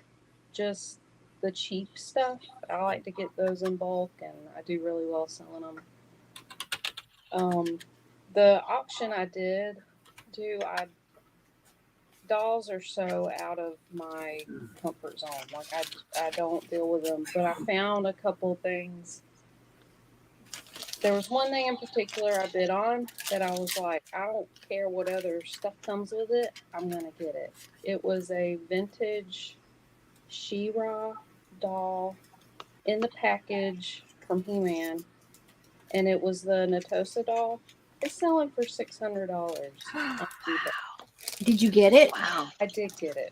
just the cheap stuff. I like to get those in bulk, and I do really well selling them. The auction I did do, dolls are so out of my comfort zone. Like, I don't deal with them, but I found a couple things. There was one thing in particular I bid on that I was like, I don't care what other stuff comes with it, I'm going to get it. It was a vintage She-Ra doll in the package from He-Man, and it was the Natosa doll. It's selling for $600 on eBay. Did you get it? Wow. I did get it.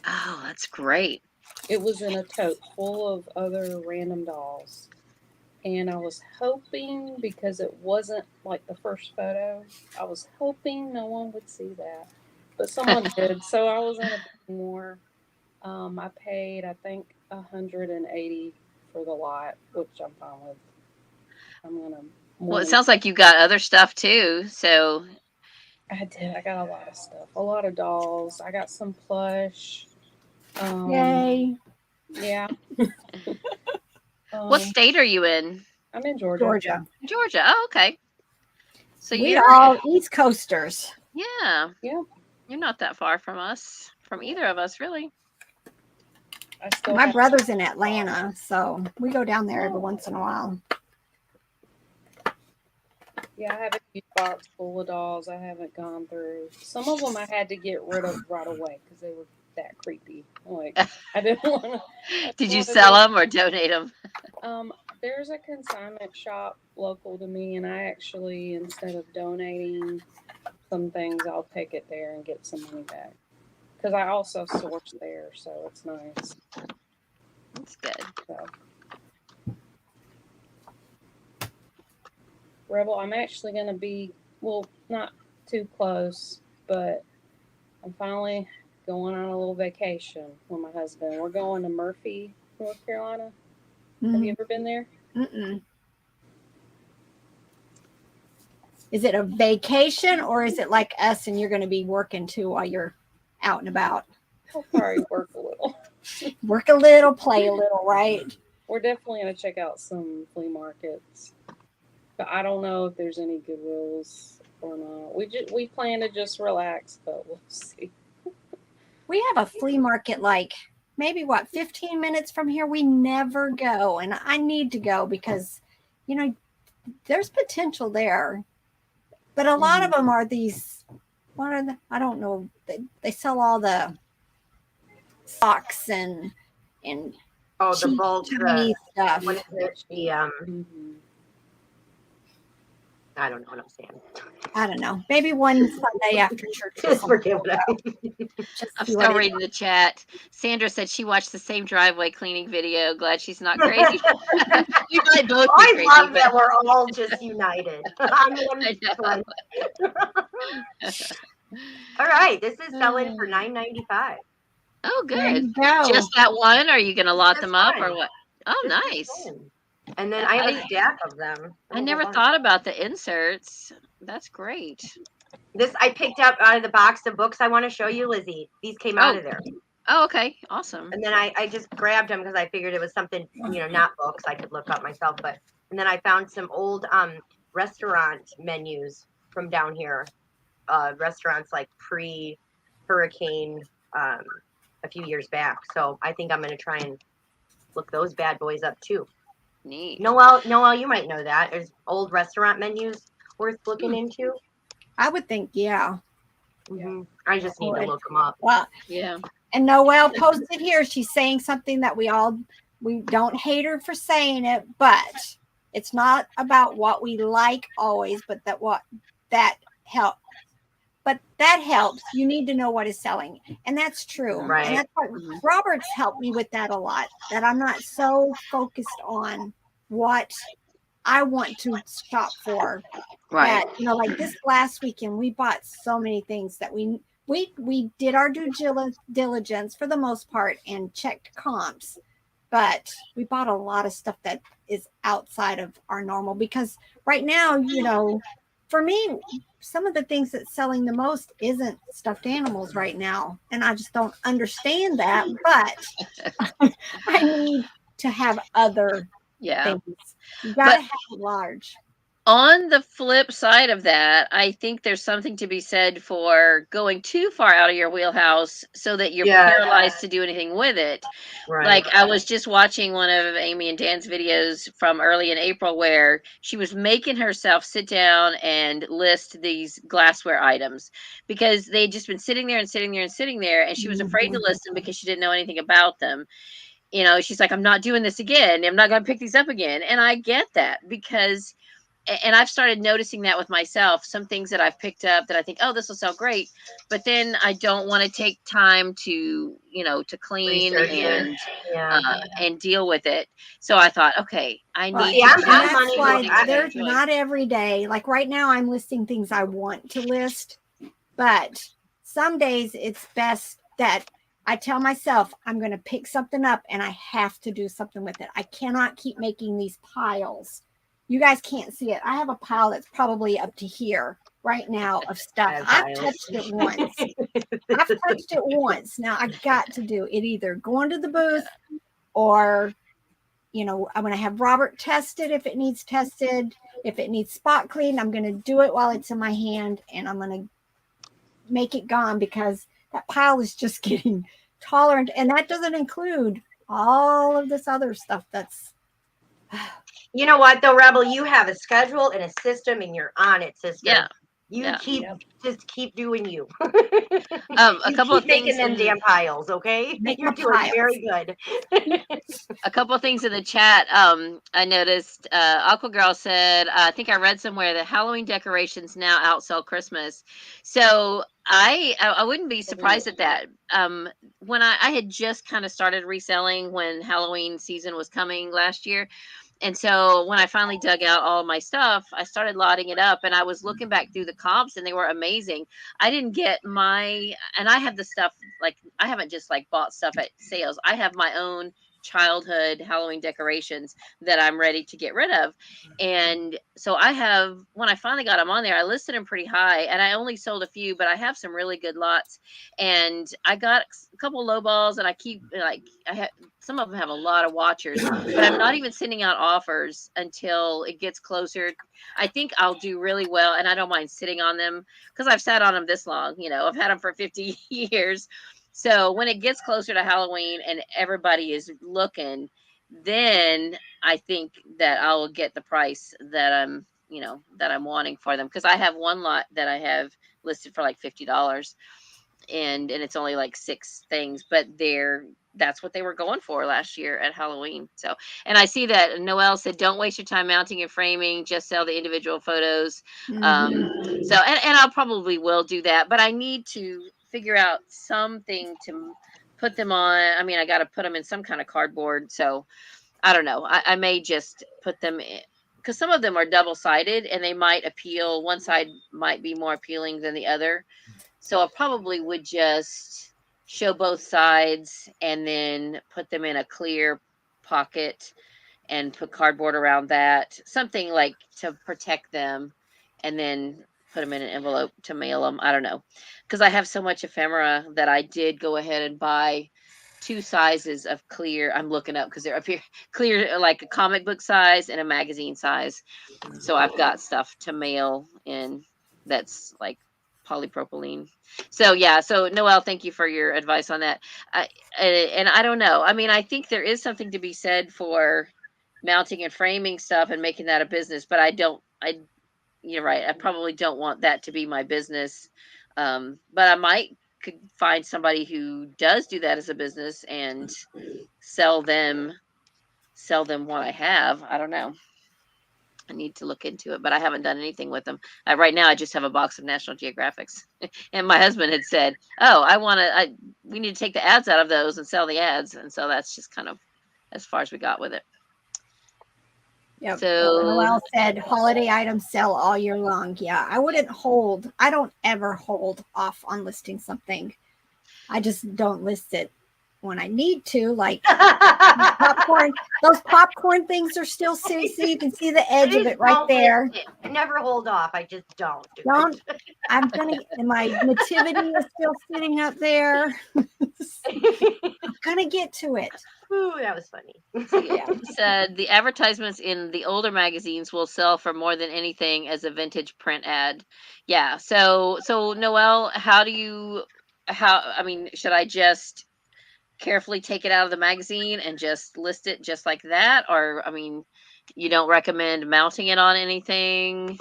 Oh, that's great. It was in a tote full of other random dolls. And I was hoping, because it wasn't like the first photo, I was hoping no one would see that. But someone did, so I was in a bit more. I paid, I think, $180 for the lot, which I'm fine with. I'm gonna. Well, it sounds like you got other stuff too. So I did. I got a lot of stuff. A lot of dolls. I got some plush. Yay! Yeah. What state are you in? I'm in Georgia. Georgia. Oh, okay. So we're all East Coasters. Yeah. Yeah. You're not that far from us, from either of us, really. My brother's in Atlanta, so we go down there every once in a while. Yeah, I have a huge box full of dolls I haven't gone through. Some of them I had to get rid of right away because they were that creepy. Like, I didn't want to. Did you sell them or donate them? There's a consignment shop local to me, and I actually, instead of donating some things, I'll take it there and get some money back. Because I also source there, so it's nice. That's good. So. Rebel, I'm actually going to be, well, not too close, but I'm finally going on a little vacation with my husband. We're going to Murphy, North Carolina. Mm-hmm. Have you ever been there? Mm-mm. Is it a vacation, or is it like us and you're going to be working too while you're out and about? I'll probably work a little. Work a little, play a little, right? We're definitely going to check out some flea markets. But I don't know if there's any Goodwills or not. We plan to just relax, but we'll see. We have a flea market like maybe 15 minutes from here. We never go, and I need to go because, you know, there's potential there. But a lot of them are these. What are the? I don't know. They sell all socks and the bulk stuff. What is it? The I don't know what I'm saying. I don't know. Maybe one Sunday after church. Just forget what I'm still reading the chat. Sandra said she watched the same driveway cleaning video. Glad she's not crazy. We might both be crazy. I love that we're all just united. All right, this is selling for $9.95. Oh, There good. you go. Just that one? Are you going to lot Just them up or one. what? Oh, Just nice. this one. And then I have a stack of them. I never thought about the inserts. That's great. This I picked up out of the box of books I want to show you, Lizzie. These came out of there. Oh, okay. Awesome. And then I just grabbed them because I figured it was something, not books I could look up myself. And then I found some old restaurant menus from down here. Restaurants like pre-hurricane a few years back. So I think I'm going to try and look those bad boys up too. Neat. Noelle, you might know that. There's old restaurant menus worth looking into. I would think, yeah. Mm-hmm. I just need to look them up. Well, yeah. And Noelle posted here. She's saying something that we don't hate her for saying it, but it's not about what we like always, but that helps. But that helps. You need to know what is selling. And that's true. Right. And that's what Robert's helped me with that a lot, that I'm not so focused on what I want to shop for. Right. That, like this last weekend, we bought so many things that we did our due diligence for the most part and checked comps, but we bought a lot of stuff that is outside of our normal, because right now, for me, some of the things that's selling the most isn't stuffed animals right now. And I just don't understand that, but I need to have other things. You got to have large. On the flip side of that, I think there's something to be said for going too far out of your wheelhouse so that you're paralyzed to do anything with it. Right. Like I was just watching one of Amy and Dan's videos from early in April where she was making herself sit down and list these glassware items because they'd just been sitting there, and she was afraid to list them because she didn't know anything about them. She's like, I'm not doing this again. I'm not going to pick these up again. And I get that because... And I've started noticing that with myself, some things that I've picked up that I think, oh, this will sell great. But then I don't want to take time to, to clean and deal with it. So I thought, okay, I need to. That's why there's not every day. Like right now, I'm listing things I want to list. But some days it's best that I tell myself I'm going to pick something up and I have to do something with it. I cannot keep making these piles. You guys can't see it. I have a pile that's probably up to here right now of stuff. I've touched it once. Now I got to do it, either go into the booth or, I'm going to have Robert test it if it needs tested. If it needs spot cleaned, I'm going to do it while it's in my hand, and I'm going to make it gone because that pile is just getting taller. And that doesn't include all of this other stuff that's... You know what, though, Rebel? You have a schedule and a system, and you're on it, sister. Yeah. Just keep A doing you. couple of things making them damn piles, okay? You're doing very good. A couple of things in the chat. I noticed Aqua Girl said, I think I read somewhere that Halloween decorations now outsell Christmas. So I wouldn't be surprised at that. When I had just kind of started reselling when Halloween season was coming last year. And so when I finally dug out all of my stuff, I started lotting it up, and I was looking back through the comps, and they were amazing. I didn't get and I have the stuff, like, I haven't just like bought stuff at sales. I have my own childhood Halloween decorations that I'm ready to get rid of. And so when I finally got them on there, I listed them pretty high, and I only sold a few, but I have some really good lots. And I got a couple low balls, and I keep some of them have a lot of watchers, but I'm not even sending out offers until it gets closer. I think I'll do really well, and I don't mind sitting on them because I've sat on them this long. I've had them for 50 years. So when it gets closer to Halloween and everybody is looking, then I think that I will get the price that I'm wanting for them. Because I have one lot that I have listed for like $50, and it's only like 6 things, but that's what they were going for last year at Halloween. So, and I see that Noelle said, don't waste your time mounting and framing, just sell the individual photos. So, and I probably will do that, but I need to figure out something to put them on. I mean, I got to put them in some kind of cardboard. So I don't know. I may just put them in, because some of them are double-sided and they might appeal. One side might be more appealing than the other. So I probably would just show both sides and then put them in a clear pocket and put cardboard around that, something like to protect them, and then put them in an envelope to mail them. I don't know, because I have so much ephemera that I did go ahead and buy 2 sizes of clear. I'm looking up because they're up here. Clear, like a comic book size and a magazine size. So I've got stuff to mail in that's like polypropylene. So yeah, so Noelle, thank you for your advice on that. And I don't know. I mean, I think there is something to be said for mounting and framing stuff and making that a business, but you're right. I probably don't want that to be my business. But I could find somebody who does do that as a business and sell them what I have. I don't know. I need to look into it, but I haven't done anything with them. Right now, I just have a box of National Geographics. And my husband had said, "Oh, we need to take the ads out of those and sell the ads." And so that's just kind of as far as we got with it. Yep. So Noelle said holiday items sell all year long. Yeah, I don't ever hold off on listing something. I just don't list it when I need to, like popcorn. Those popcorn things are still sitting, so you can see the edge of it right there. I never hold off. I just don't. My nativity is still sitting up there. I'm gonna get to it. Ooh, that was funny. Yeah. Said the advertisements in the older magazines will sell for more than anything as a vintage print ad. Yeah. So Noelle, should I just carefully take it out of the magazine and just list it just like that? Or, you don't recommend mounting it on anything?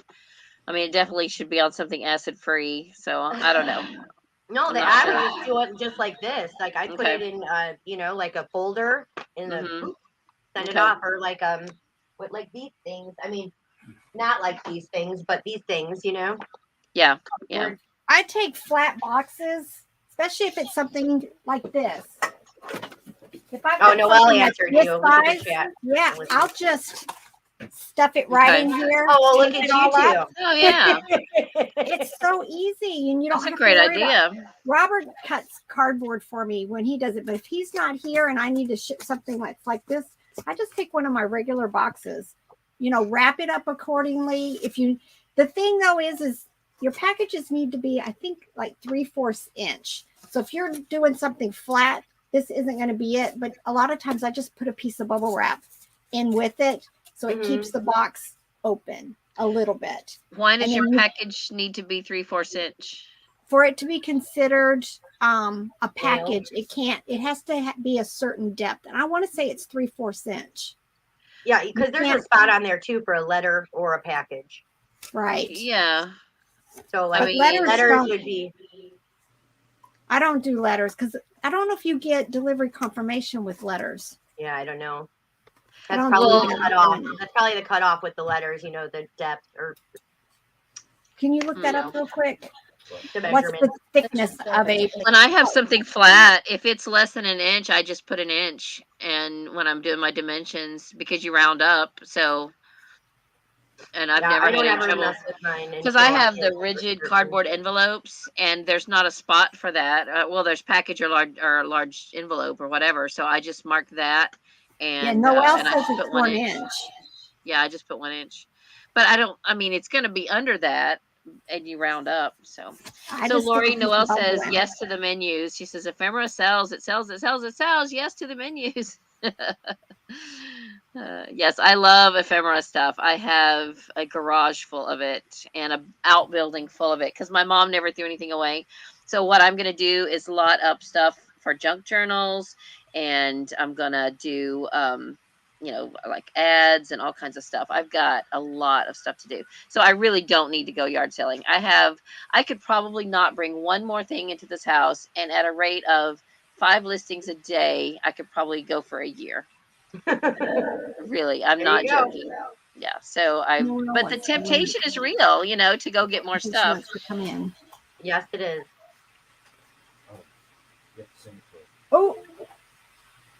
It definitely should be on something acid free. So I don't know. No, the ad would just do it just like this. Like I put it in, like a folder in the send it off, or like with like these things. Not like these things, but these things, Yeah. Yeah. I take flat boxes, especially if it's something like this. Noelle answered you. Yeah, I'll just stuff it right in here. Oh, well, look at you too. Oh, yeah. It's so easy, and you don't have a great to worry idea. Robert cuts cardboard for me when he does it, but if he's not here and I need to ship something like this, I just take one of my regular boxes, wrap it up accordingly. The thing though is your packages need to be, I think, like 3/4 inch. So if you're doing something flat, this isn't going to be it. But a lot of times I just put a piece of bubble wrap in with it, so it keeps the box open a little bit. Why does your package need to be 3/4 inch? For it to be considered a package, it has to be a certain depth. And I want to say it's 3/4 inch. Yeah, because there's a spot on there too for a letter or a package. Right. Yeah. So letters would be. I don't do letters because I don't know if you get delivery confirmation with letters. Yeah, I don't know. That's probably the cutoff. That's probably the cutoff with the letters, the depth or. Can you look that up real quick? What's the thickness of a? When I have something flat, if it's less than an inch, I just put an inch. And when I'm doing my dimensions, because you round up, so. And I've never had any trouble because I have the rigid cardboard envelopes, and there's not a spot for that. There's package or large envelope or whatever. So I just mark that, and Noelle says it's 1 inch. Yeah, I just put 1 inch, but I don't. It's going to be under that, and you round up. So Lori, Noelle says yes to the menus. She says ephemera sells. It sells. It sells. It sells. Yes to the menus. Yes, I love ephemera stuff. I have a garage full of it and an outbuilding full of it because my mom never threw anything away. So what I'm going to do is lot up stuff for junk journals, and I'm going to do, like ads and all kinds of stuff. I've got a lot of stuff to do. So I really don't need to go yard selling. I could probably not bring one more thing into this house, and at a rate of 5 listings a day, I could probably go for a year. Really, I'm not joking. Yeah, so but the temptation is real, to go get more stuff. To come in. Yes, it is. Oh,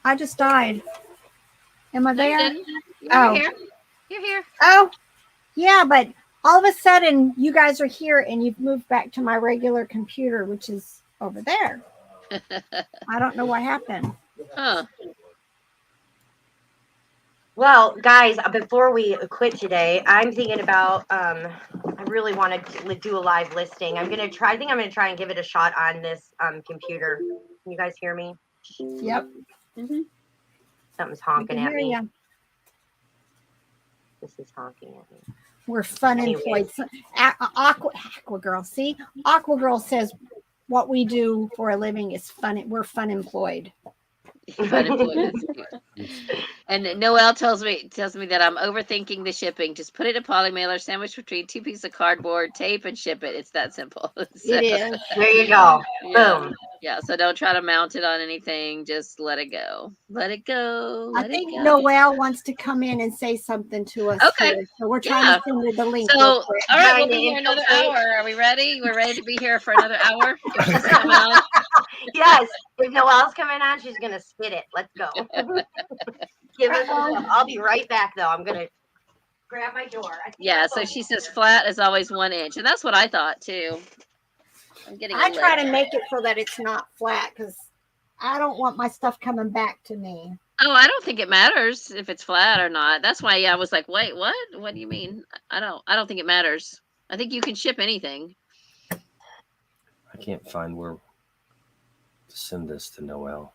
I just died. Am I there? You're here. You're here. Oh, yeah, but all of a sudden you guys are here and you've moved back to my regular computer, which is over there. I don't know what happened. Huh. Well, guys, before we quit today, I'm thinking about, I really want to do a live listing. I think I'm going to try and give it a shot on this computer. Can you guys hear me? Yep. Mm-hmm. Something's honking at me. You. This is honking at me. We're fun employed. Aqua Girl. See, Aqua Girl says what we do for a living is fun. We're fun employed. And Noelle tells me that I'm overthinking the shipping. Just put it in a poly mailer, sandwich between 2 pieces of cardboard, tape, and ship it. It's that simple. So, it is. There you go. Yeah. Boom. Yeah. So don't try to mount it on anything. Just let it go. Let it go. I think Noelle wants to come in and say something to us. Okay. Too, so we're trying to send her the link. So, all right, we'll be here another hour. Are we ready? We're ready to be here for another hour. If she's coming on. Yes. If Noelle's coming on, she's going to spit it. Let's go. I'll be right back, though. I'm going to grab my door. Yeah, so she says flat is always 1 inch. And that's what I thought, too. I try to make it so that it's not flat because I don't want my stuff coming back to me. Oh, I don't think it matters if it's flat or not. That's why I was like, wait, what? What do you mean? I don't think it matters. I think you can ship anything. I can't find where to send this to Noelle.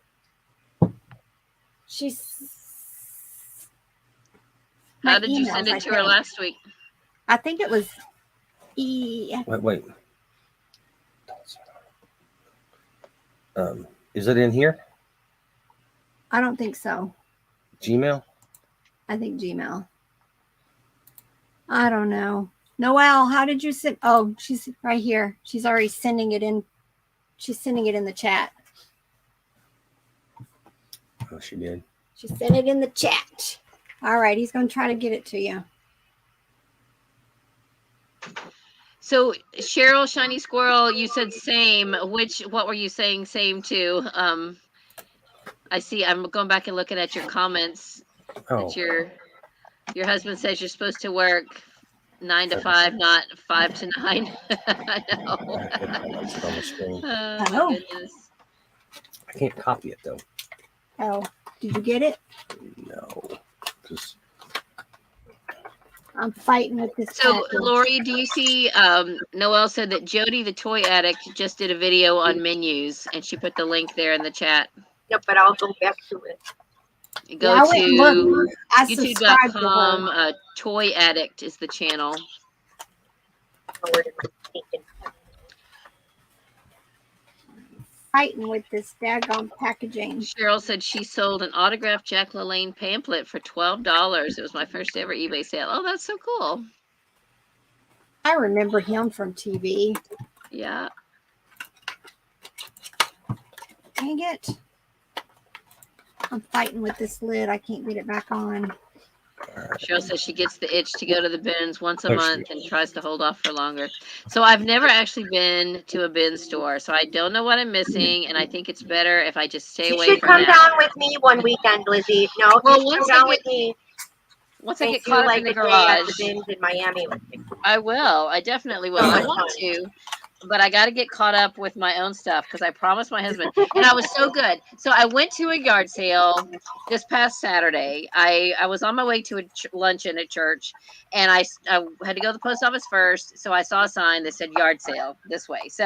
How did you send it to her last week? I think it was Wait. Is it in here? I don't think so. Gmail? I think Gmail. I don't know. Noelle, how did you send? Oh, she's right here. She's already sending it in. She's sending it in the chat. Oh, she did. She sent it in the chat. All right, he's going to try to get it to you. So Cheryl, Shiny Squirrel, you said same. What were you saying same to? I see. I'm going back and looking at your comments. Oh. Your husband says you're supposed to work 9 to 5, not 5 to 9. I know. On the screen. Oh, my goodness. I can't copy it though. Oh, did you get it? No. I'm fighting with this. So, Lori, do you see? Noelle said that Jody, the toy addict, just did a video on menus, and she put the link there in the chat. Yep, but I'll go back to it. Go to youtube.com. Toy Addict is the channel. Fighting with this daggone packaging. Cheryl said she sold an autographed Jack LaLanne pamphlet for $12. It was my first ever eBay sale. Oh, that's so cool. I remember him from TV. Yeah. Dang it. I'm fighting with this lid. I can't get it back on. Cheryl says she gets the itch to go to the bins once a month and tries to hold off for longer. So I've never actually been to a bin store, so I don't know what I'm missing, and I think it's better if I just stay away from that. You should come down with me one weekend, Lizzie. No, well, you come down with me. Once I get caught up in the garage, the bins in Miami with me. I will. I definitely will. I want to. But I got to get caught up with my own stuff because I promised my husband. And I was so good. So I went to a yard sale this past Saturday. I was on my way to a luncheon at church, and I had to go to the post office first. So I saw a sign that said yard sale this way. So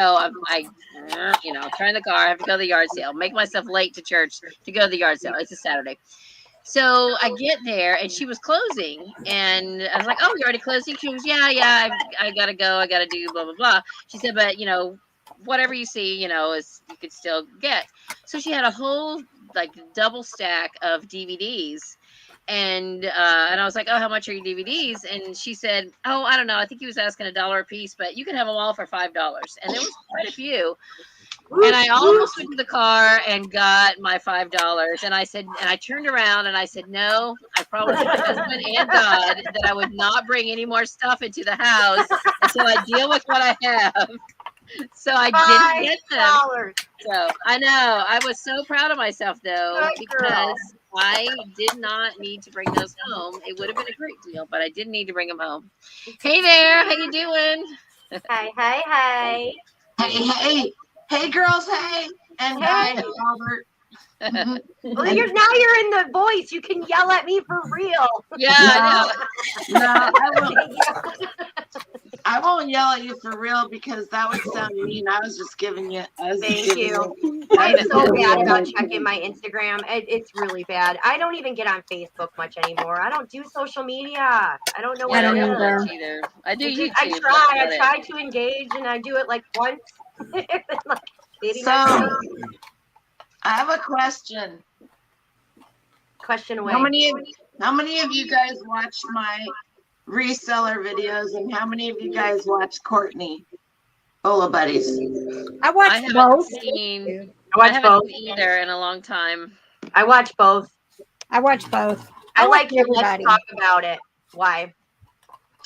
I turn in the car. I have to go to the yard sale. Make myself late to church to go to the yard sale. It's a Saturday. So I get there and she was closing, and I was like, "Oh, you're already closing?" She was, "Yeah, I gotta go. I gotta do blah blah blah." She said, "But whatever you see, is you could still get." So she had a whole double stack of DVDs, and I was like, "Oh, how much are your DVDs?" And she said, "Oh, I don't know. I think he was asking $1 a piece, but you can have them all for $5." And there was quite a few. And I almost went to the car and got my $5. And I said, and I turned around and I said, no, I promised my husband and God that I would not bring any more stuff into the house until I deal with what I have. So I didn't get them. So I know. I was so proud of myself though, because I did not need to bring those home. It would have been a great deal, but I didn't need to bring them home. Hey there, how you doing? Hi. Hey, girls, hey, and Hey. guys, Robert. Well, you're in the voice. You can yell at me for real. Yeah, I know. No, I won't yell at you for real because that would sound mean. I was just giving you. Thank you. I'm so bad about checking my Instagram. It's really bad. I don't even get on Facebook much anymore. I don't do social media. I don't know what I it don't is. either. I do YouTube. I try to engage, and I do it like once. So, I have a question. Question away. How many of you guys watch my reseller videos, and how many of you guys watch Courtney Ola Buddies? I watched both. I haven't both either in a long time. I watch both. I watch both. I like everybody. Let's talk about it. Why?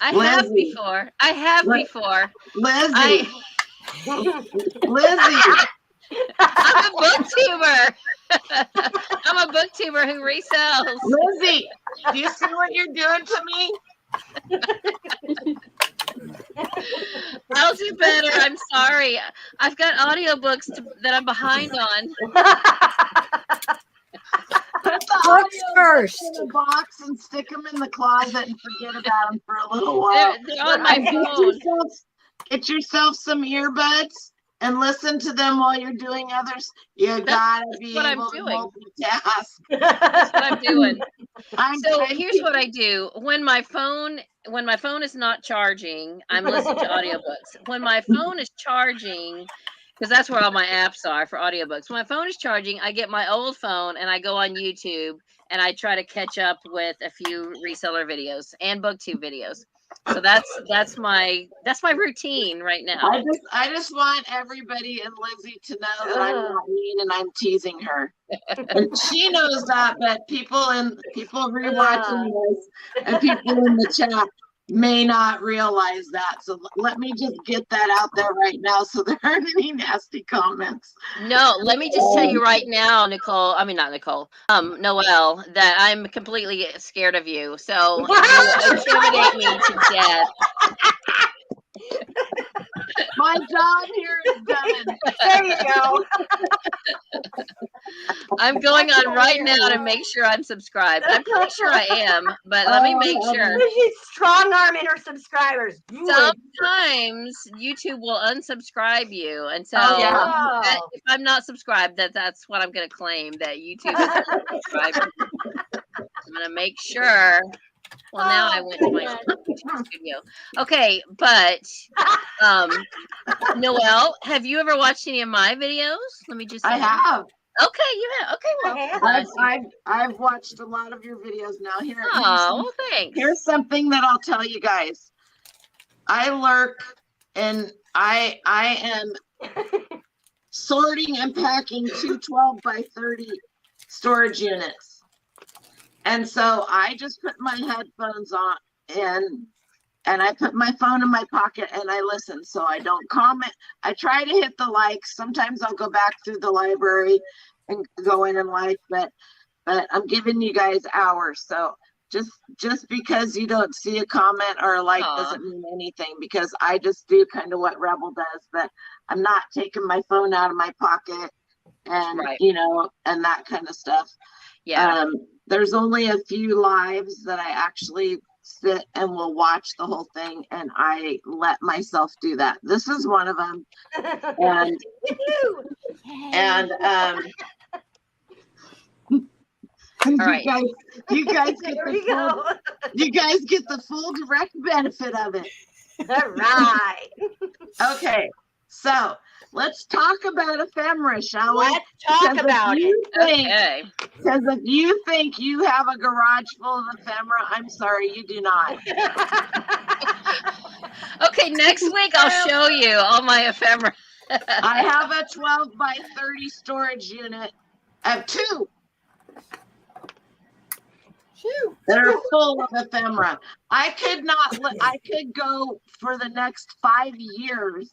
I have before. Lizzie. Lizzie. I'm a booktuber. I'm a booktuber who resells. Lizzie, do you see what you're doing to me? I'll do better. I'm sorry. I've got audiobooks that I'm behind on. Put the Books first in a box and stick them in the closet and forget about them for a little while. They're on my phone. Get yourself some earbuds and listen to them while you're doing others. You gotta be able to multitask. That's what I'm doing. So here's what I do. When my phone is not charging, I'm listening to audiobooks. When my phone is charging, because that's where all my apps are for audiobooks. When my phone is charging, I get my old phone and I go on YouTube and I try to catch up with a few reseller videos and booktube videos. So that's my routine right now. I just want everybody and Lizzie to know that I'm not mean and I'm teasing her. And she knows that, but people rewatching this and people in the chat may not realize that. So let me just get that out there right now so there aren't any nasty comments. No, let me just tell you right now, Noelle, that I'm completely scared of you. So you intimidate me to death. My job here is done. There you go. I'm going on right now to make sure I'm subscribed. I'm pretty sure I am, but let me make sure. She's strong arming her subscribers. Sometimes YouTube will unsubscribe you, and so if I'm not subscribed, that's what I'm going to claim, that YouTube is unsubscribed. I'm going to make sure. Well, now I went to my studio. Okay, but Noelle, have you ever watched any of my videos? Let me just say. I have. Okay, you have. Okay, well, I've watched a lot of your videos now. Thanks. Here's something that I'll tell you guys. I lurk and I am sorting and packing 2 12 by 30 storage units. And so I just put my headphones on and I put my phone in my pocket and I listen. So I don't comment. I try to hit the likes. Sometimes I'll go back through the library and go in and like, but I'm giving you guys hours. So just because you don't see a comment or a like doesn't mean anything, because I just do kind of what Rebel does, but I'm not taking my phone out of my pocket and, and that kind of stuff. Yeah. There's only a few lives that I actually sit and will watch the whole thing, and I let myself do that. This is one of them. And all right. You guys get the full direct benefit of it. All right. Okay, so let's talk about Ephemera, shall we? Let's talk about it. Because if you think you have a garage full of Ephemera, I'm sorry, you do not. Okay, next week I'll show you all my Ephemera. I have a 12 by 30 storage unit. I have 2 that are full of Ephemera. I could go for the next 5 years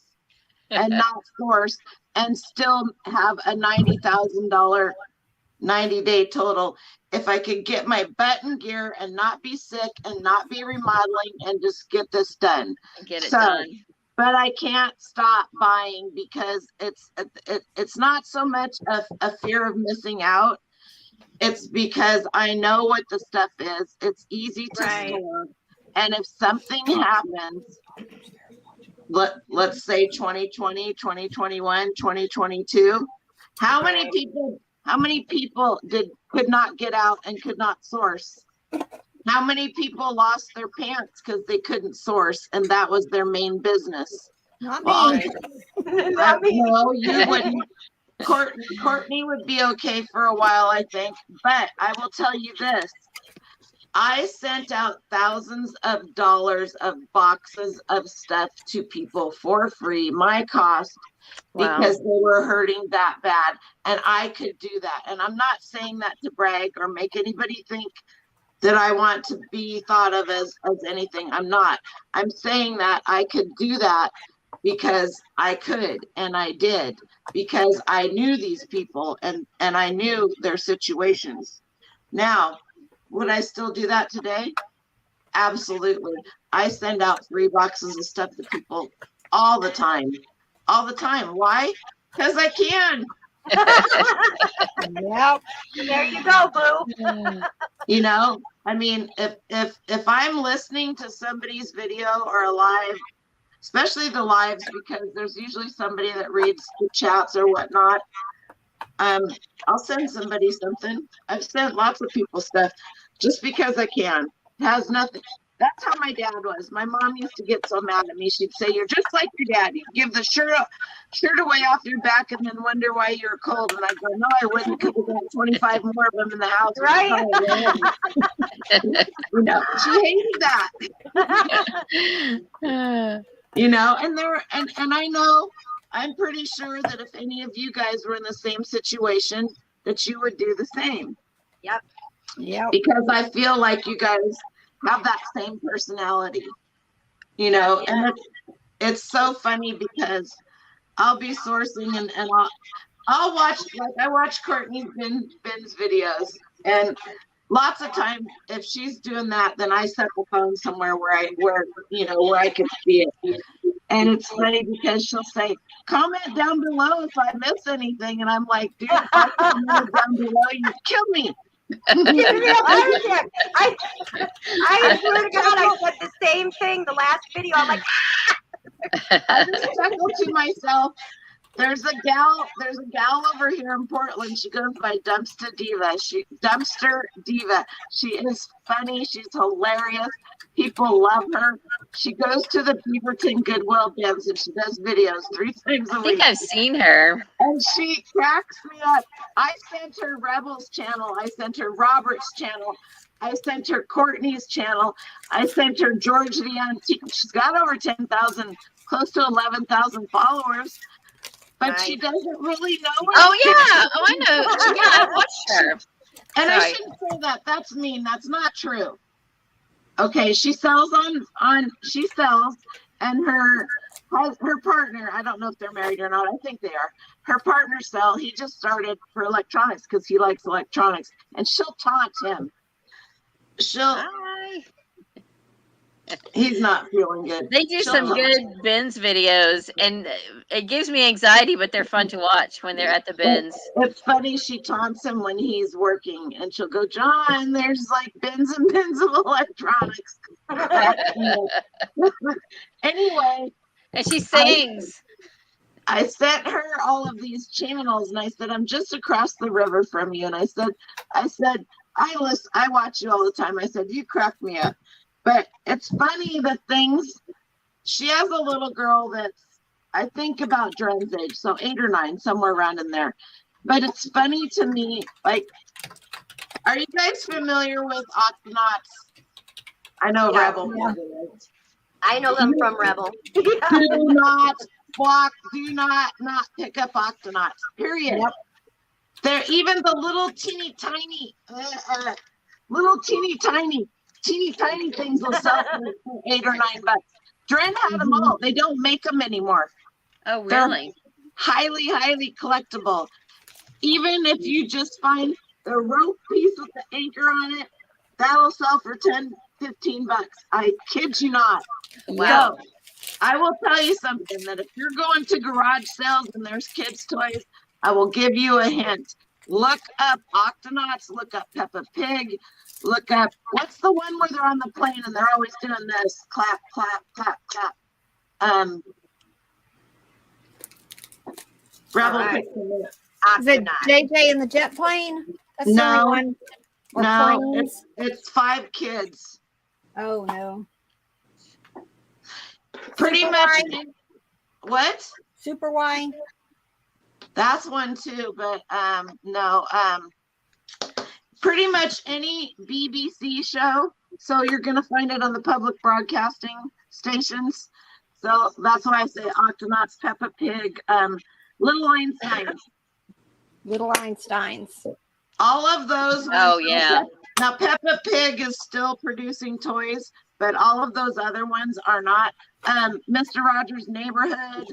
and not source and still have a $90,000 90-day total. If I could get my butt in gear and not be sick and not be remodeling and just get this done. Get it done. But I can't stop buying because it's not so much a fear of missing out. It's because I know what the stuff is. It's easy to store. And if something happens, let's say 2020, 2021, 2022, how many people could not get out and could not source? How many people lost their pants because they couldn't source and that was their main business? Not me. Not me. No, you wouldn't. Courtney would be okay for a while, I think. But I will tell you this. I sent out thousands of dollars of boxes of stuff to people for free, my cost, because they were hurting that bad. And I could do that. And I'm not saying that to brag or make anybody think that I want to be thought of as anything. I'm not. I'm saying that I could do that because I could, and I did, because I knew these people and I knew their situations. Now, would I still do that today? Absolutely. I send out 3 boxes of stuff to people all the time. All the time. Why? Because I can. Yep. There you go, boo. You know, I mean, if I'm listening to somebody's video or a live, especially the lives, because there's usually somebody that reads the chats or whatnot, I'll send somebody something. I've sent lots of people stuff just because I can. It has nothing. That's how my dad was. My mom used to get so mad at me. She'd say, "You're just like your dad. You give the shirt away off your back and then wonder why you're cold." And I go, "No, I wouldn't, because we got 25 more of them in the house." Right? You know, she hated that. You know, and I know, I'm pretty sure that if any of you guys were in the same situation, that you would do the same. Yep. Yep. Because I feel like you guys have that same personality, you know. And it's so funny because I'll be sourcing and I'll watch, like I watch Courtney Ben's videos, and lots of times if she's doing that, then I set the phone somewhere where I can see it. And it's funny because she'll say, "Comment down below if I miss anything," and I'm like, "Dude, if I comment down below, you kill me." I swear to God, I said the same thing the last video. I'm like, I just chuckle to myself. There's a gal over here in Portland. She goes by Dumpster Diva. She is funny. She's hilarious. People love her. She goes to the Beaverton Goodwill bins and she does videos 3 times a week. I think I've seen her. And she cracks me up. I sent her Rebel's channel. I sent her Robert's channel. I sent her Courtney's channel. I sent her George the Antique. She's got over 10,000, close to 11,000 followers. But she doesn't really know her. Oh, yeah. Oh, I know. Yeah, I watched her. And I shouldn't say that. That's mean. That's not true. Okay, she sells she sells, and her partner, I don't know if they're married or not. I think they are. Her partner he just started for electronics because he likes electronics, and she'll taunt him. He's not feeling good. They do some good bins videos, and it gives me anxiety, but they're fun to watch when they're at the bins. It's funny. She taunts him when he's working, and she'll go, "John, there's like bins and bins of electronics." Anyway. And she sings. I sent her all of these channels, and I said, "I'm just across the river from you." And I said, I watch you all the time. I said, "You crack me up." But it's funny the things. She has a little girl that's, I think, about Dren's age, so 8 or 9, somewhere around in there. But it's funny to me, like, are you guys familiar with Octonauts? I know Rebel. Yeah. I know them from Rebel. Do not pick up Octonauts, period. Yep. They're even the little teeny tiny things will sell for $8 or $9. Dren had them all. They don't make them anymore. Oh, really? They're highly collectible. Even if you just find the rope piece with the anchor on it, that'll sell for 10, 15 bucks. I kid you not. Wow. So I will tell you something, that if you're going to garage sales and there's kids' toys, I will give you a hint. Look up Octonauts, look up Peppa Pig, look up, what's the one where they're on the plane and they're always doing this, clap, clap, clap, clap. Rebel. Right. Is it Octonaut. JJ and the jet plane? That's the No. only one. Or No, planes? it's 5 kids. Oh no. Pretty Super much. Y? What? Super Y. That's one too, but no. Pretty much any BBC show. So you're gonna find it on the public broadcasting stations. So that's why I say Octonauts, Peppa Pig, Little Einstein. Little Einsteins. All of those. Oh, yeah. Now Peppa Pig is still producing toys, but all of those other ones are not. Mr. Rogers' Neighborhood.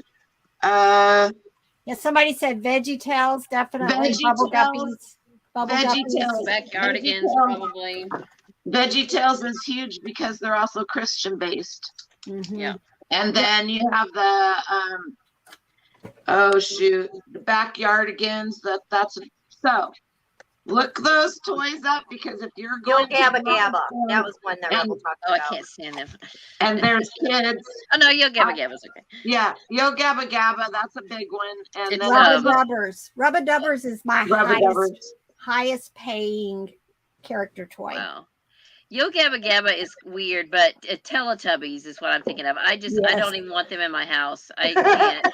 Yeah, somebody said Veggie Tales, definitely. Veggie Bubble Tales. Guppies. Bubble Veggie Guppies. Tales. Backyardigans, probably. VeggieTales is huge because they're also Christian based. Mhm. Yeah. And then you have the the Backyardigans. That's so look those toys up, because if you're Yo going Gabba to Gabba. That was one that Rebel talked Oh, I about. can't stand them. and there's kids. Oh, no, Yo Gabba Gabba's okay. Yeah, Yo Gabba Gabba, that's a big one. And It's, then Rubber um, Dubbers. Rubber Dubbers is my Rubber Dubbers. highest paying character toy. Wow. Yo Gabba Gabba is weird, but Teletubbies is what I'm thinking of. I Yes. don't even want them in my house. I can't.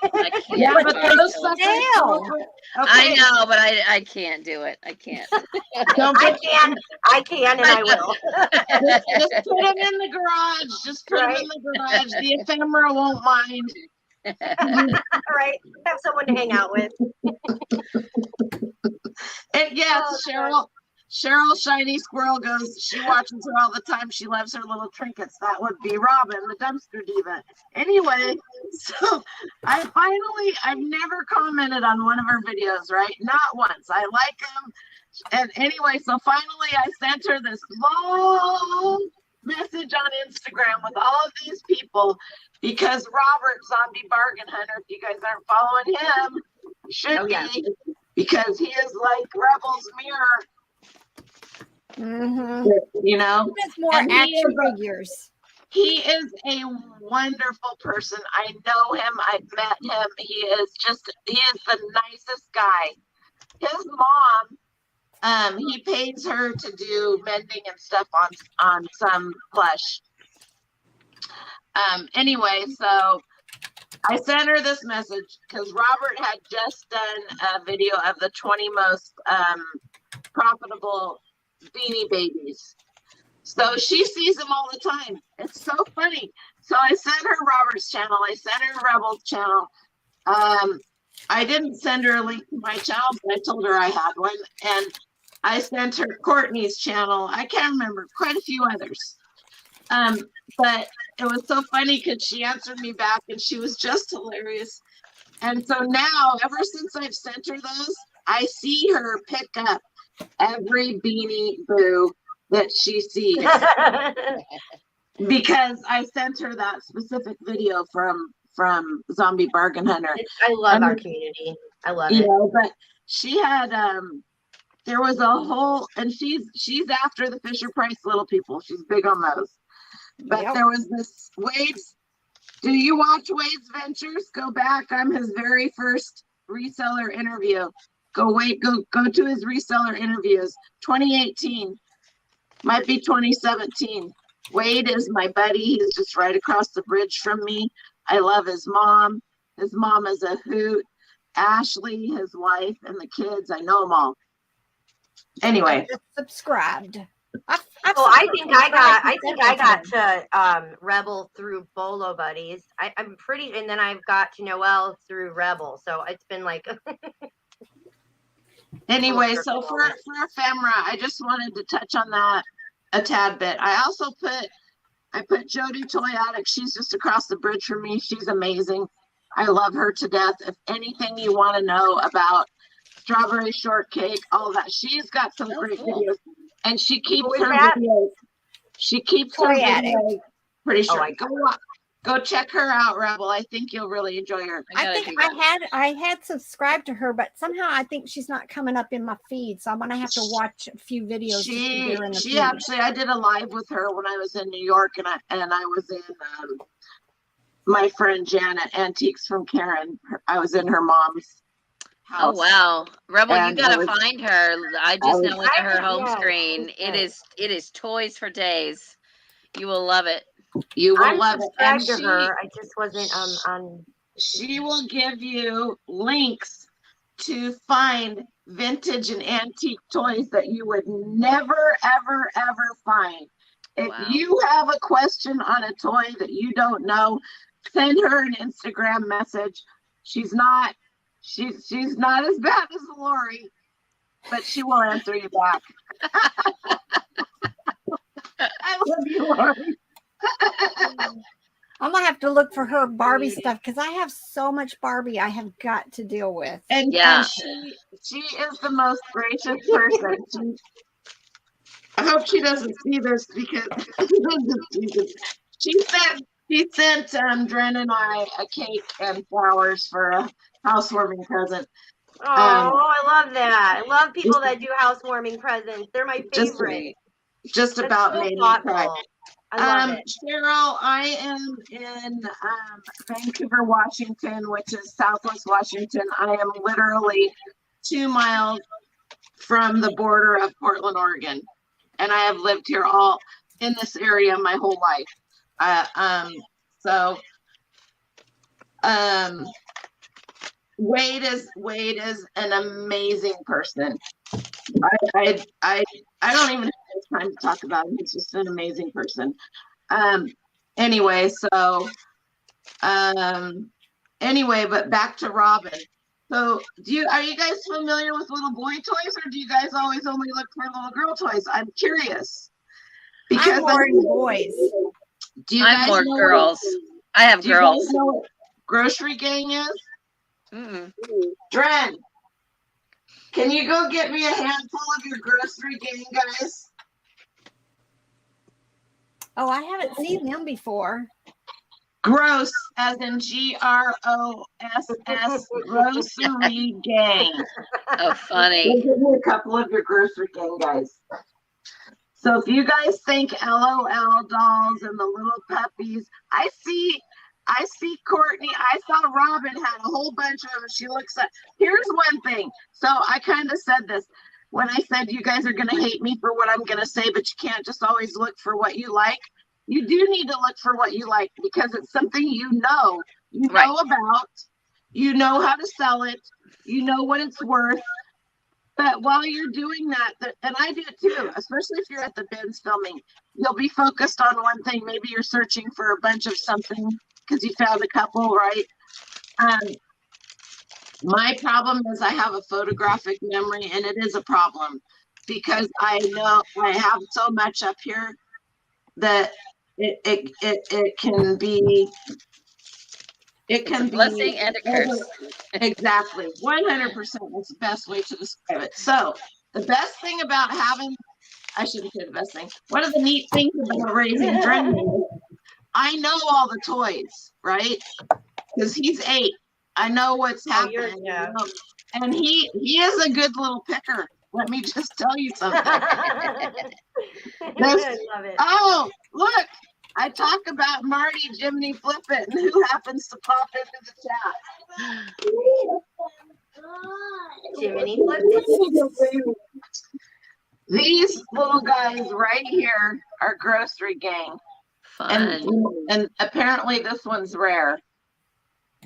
Yeah, but But those they suckers. sell. I know, but I can't do it. I can't. Don't I can, and I will. just put them in the garage. Just put them in the garage. The ephemera won't mind. All right. Have someone to hang out with. And yes, Oh, Cheryl Shiny Squirrel goes, she watches her all the time. She loves her little trinkets. That would be Robin, the dumpster diva. Anyway, so I've never commented on one of her videos, right? Not once. I like them. And anyway, so finally I sent her this long message on Instagram with all of these people, because Robert, Zombie Bargain Hunter, if you guys aren't following him, should be, because he is like Rebel's mirror. Mm-hmm. You know, He has more And he action is figures. he is a wonderful person. I know him. I've met him. He is the nicest guy. His mom, he pays her to do mending and stuff on some plush. Anyway, so I sent her this message because Robert had just done a video of the 20 most profitable Beanie Babies. So she sees them all the time. It's so funny. So I sent her Robert's channel. I sent her Rebel's channel. I didn't send her a link to my channel, but I told her I had one. And I sent her Courtney's channel. I can't remember, quite a few others. But it was so funny because she answered me back and she was just hilarious. And so now, ever since I've sent her those, I see her pick up every Beanie Boo that she sees, because I sent her that specific video from Zombie Bargain Hunter. I love our community. I love You it. know, but she had there was a whole, and she's after the Fisher Price little people. She's big on those. But Yep. there was this Wade's. Do you watch Wade's Ventures? Go back. I'm his very first reseller interview. Go to his reseller interviews. 2018. Might be 2017. Wade is my buddy. He's just right across the bridge from me. I love his mom. His mom is a hoot. Ashley, his wife, and the kids. I know them all. Anyway. Just subscribed. I think I got to Rebel through Bolo Buddies. I'm pretty, and then I've got to Noelle through Rebel. So it's been like. Anyway, so for Ephemera, I just wanted to touch on that a tad bit. I also put Jody Toy Addict. She's just across the bridge from me. She's amazing. I love her to death. If anything you want to know about strawberry shortcake, all that. She's got some great videos, and she keeps Who is her that? videos. She keeps her Toy Addict. videos. Pretty sure. I Go check her out, Rebel. I think you'll really enjoy her. I think I had subscribed to her, but somehow I think she's not coming up in my feed. So I'm gonna have to watch a few videos. She actually, I did a live with her when I was in New York, and I was in my friend Janet Antiques from Karen. I was in her mom's house. Oh wow, Rebel, And you gotta find her. I just now went to her home yeah, screen. It is toys for days. You will love it. You will I'm love it. And subscribed to her. I just wasn't on. She will give you links to find vintage and antique toys that you would never, ever, ever find. If you have a question on a toy that you don't know, send her an Instagram message. She's not as bad as Lori, but she will answer you back. I love you, Lori. I'm gonna have to look for her Barbie stuff because I have so much Barbie I have got to deal with. And she is the most gracious person. I hope she doesn't see this because she sent Dren and I a cake and flowers for a housewarming present. Oh, I love that. I love people that do housewarming presents. They're my favorite. Just about made me cry. I love it. Cheryl, I am in Vancouver, Washington, which is Southwest Washington. I am literally 2 miles from the border of Portland, Oregon. And I have lived here all in this area my whole life. Wade is an amazing person. I don't even have time to talk about him. He's just an amazing person. Anyway, but back to Robin. So are you guys familiar with little boy toys, or do you guys always only look for little girl toys? I'm curious. Because I'm more in boys. I'm more girls. I have girls. You guys know what grocery gang is? Mm-mm. Dren, can you go get me a handful of your grocery gang, guys? Oh, I haven't seen them before. Gross, as in GROSS, grocery gang. Oh, funny. Give me a couple of your grocery gang, guys. So if you guys think LOL dolls and the little puppies, I see Courtney. I saw Robin had a whole bunch of them. She looks at, here's one thing. So I kind of said this when I said you guys are going to hate me for what I'm going to say, but you can't just always look for what you like. You do need to look for what you like because it's something you know about, you know how to sell it, you know what it's worth. But while you're doing that, and I do it too, especially if you're at the bins filming, you'll be focused on one thing. Maybe you're searching for a bunch of something because you found a couple, right? My problem is I have a photographic memory, and it is a problem because I know I have so much up here that it can be a blessing and a curse. Exactly. 100% is the best way to describe it. So the best thing about I shouldn't say the best thing. One of the neat things about raising Dren, I know all the toys, right? Because he's 8. I know what's happening. And he is a good little picker. Let me just tell you something. I love it. Oh, look. I talk about Marty Jiminy Flippin, who happens to pop into the chat. Jiminy Flippin. These little guys right here are grocery gang. Fun. And apparently this one's rare.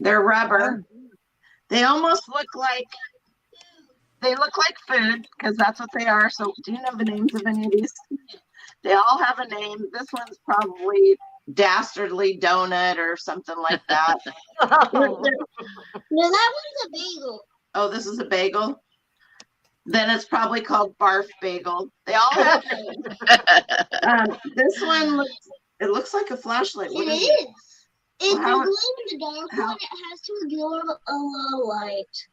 They're rubber. They almost look like food because that's what they are. So do you know the names of any of these? They all have a name. This one's probably Dastardly Donut or something like that. No, that one's a bagel. Oh, this is a bagel? Then it's probably called Barf Bagel. They all have names. This one looks like a flashlight. What is it? It's a glow in the dark one. It has to absorb a low light.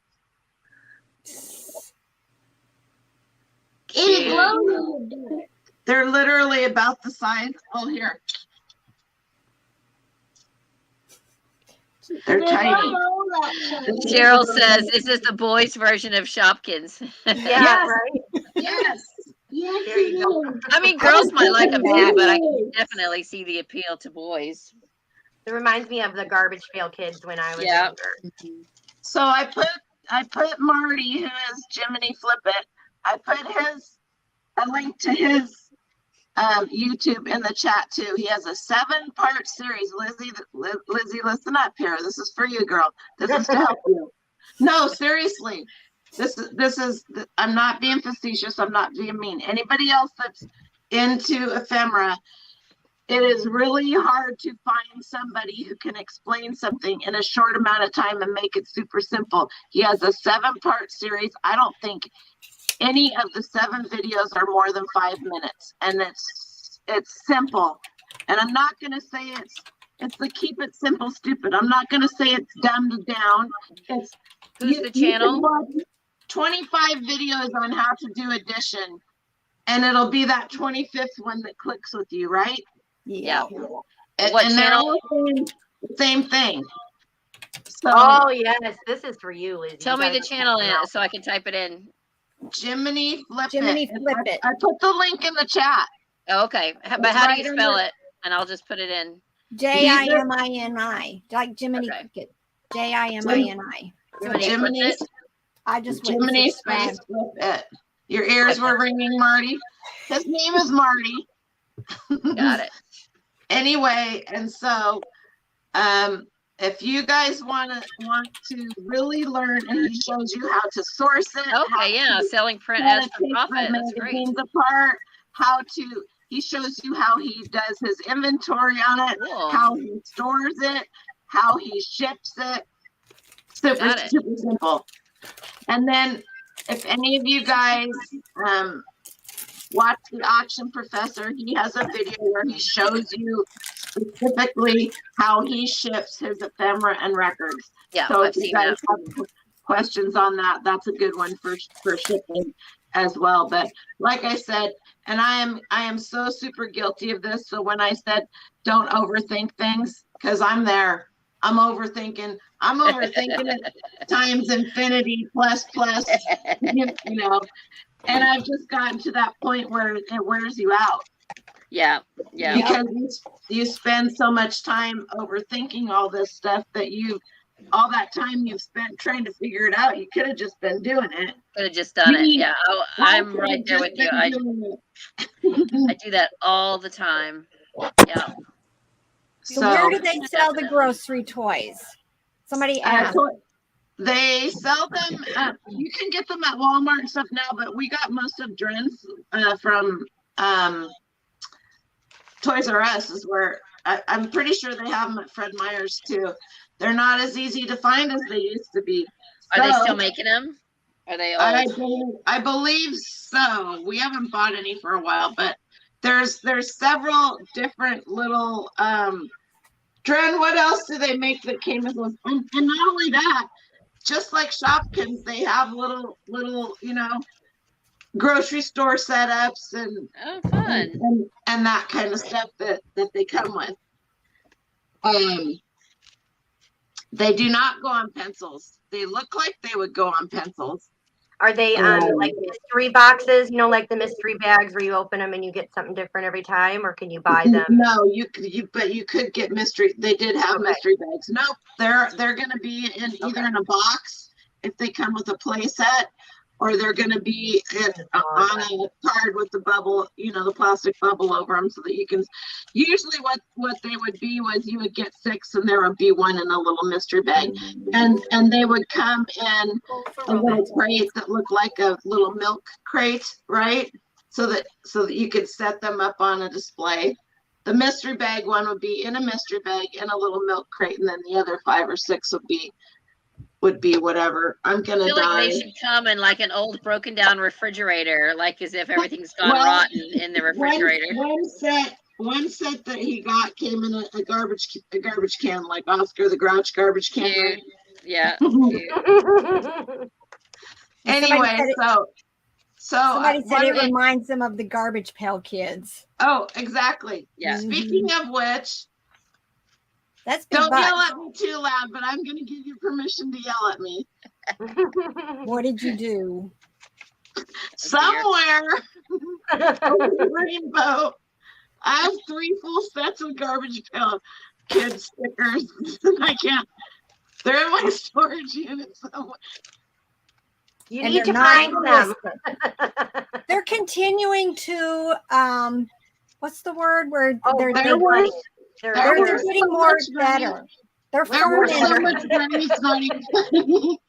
It glows. They're literally about the size. Oh, here. They're tiny. Cheryl says, "Is this the boys' version of Shopkins?" Yeah, Yes. right. Yes. Yes, There you go. it is. I mean, girls might like them too, but I can definitely see the appeal to boys. It reminds me of the garbage pail kids when I was Yeah. younger. So I put Marty, who is Jiminy Flip It. I put a link to his YouTube in the chat too. He has a 7-part series. Lizzie, listen up here. This is for you, girl. This is to help you. No, seriously. This is. I'm not being facetious. I'm not being mean. Anybody else that's into ephemera, it is really hard to find somebody who can explain something in a short amount of time and make it super simple. He has a 7-part series. I don't think any of the 7 videos are more than 5 minutes, and it's simple. And I'm not going to say it's the keep it simple stupid. I'm not going to say it's dumbed down. It's Who's the channel? You can watch 25 videos on how to do addition, and it'll be that 25th one that clicks with you, right? Yeah. And, What and they're channel? all saying the same thing. So Oh yes, this is for you, Lizzie. Tell You me the gotta channel check it out. so I can type it in. Jiminy Flip Jiminy It. Flip It. I put the link in the chat. Oh, okay. But It's how do right you spell under- it? And I'll just put it in. Jimini, like Jiminy Okay. Cricket. Jimini. Jiminy Flip It? I just went Jiminy and subscribed. Space Flip It. Your ears were ringing, Marty. His name is Marty. Got it. Anyway, and so if you guys want to really learn, and he shows you how to source it. how Okay, yeah. to Selling print how as to for take profit. the That's great. magazines apart, he shows you how he does his inventory on it, Cool. how he stores it, how he ships it. Got it. Super simple. And then if any of you guys watch The Auction Professor, he has a video where he shows you specifically how he ships his ephemera and records. Yeah, So I've if you seen guys that. have questions on that, that's a good one for shipping as well. But like I said, and I am so super guilty of this. So when I said don't overthink things, because I'm there, I'm overthinking it times infinity plus, you know, and I've just gotten to that point where it wears you out. Yeah, yeah. Because you spend so much time overthinking all this stuff that all that time you've spent trying to figure it out, you could have just been doing it. Could have just done it. Yeah. Oh, I'm could've right there just with you. been I doing it. do that all the time. Yeah. So where do they sell the grocery toys? Somebody asked. They sell them you can get them at Walmart and stuff now, but we got most of Dren's from Toys R Us is where I'm pretty sure they have them at Fred Meyer's too. They're not as easy to find as they used to be. Are they still making them? Are they old? I believe so. We haven't bought any for a while, but there's several different little Dren, what else do they make that came with those? And not only that, just like Shopkins, they have little, you know, grocery store setups and fun. And that kind of stuff that they come with. They do not go on pencils. They look like they would go on pencils. Are they like mystery boxes, you know, like the mystery bags where you open them and you get something different every time, or can you buy them? No, but you could get mystery. They did have mystery bags. Nope, they're going to be either in a box if they come with a play set, or they're going to be on a card with the bubble, you know, the plastic bubble over them, so that you can. Usually, what they would be was you would get 6, and there would be 1 in a little mystery bag, and they would come in a little crate that looked like a little milk crate, right? So that you could set them up on a display. The mystery bag one would be in a mystery bag in a little milk crate, and then the other 5 or 6 would be whatever. I'm gonna I feel die. like they should come in like an old broken down refrigerator, like as if everything's gone rotten in the refrigerator. One set that he got came in a garbage can, like Oscar the Grouch garbage can. Cute. Yeah. Anyway, somebody said it what reminds them of the Garbage Pail Kids. Oh, exactly. Yeah. Speaking of which, that's big don't bucks. yell at me too loud, but I'm going to give you permission to yell at me. What did you do? Somewhere over the rainbow, I have 3 full sets of Garbage Pail Kid stickers. I can't. They're in my storage unit somewhere. You And need to they're not find them. They're continuing to what's the word where Oh, they're There was they're there was getting so more much money. better. They're There was so fermenting. much money, it's not even funny.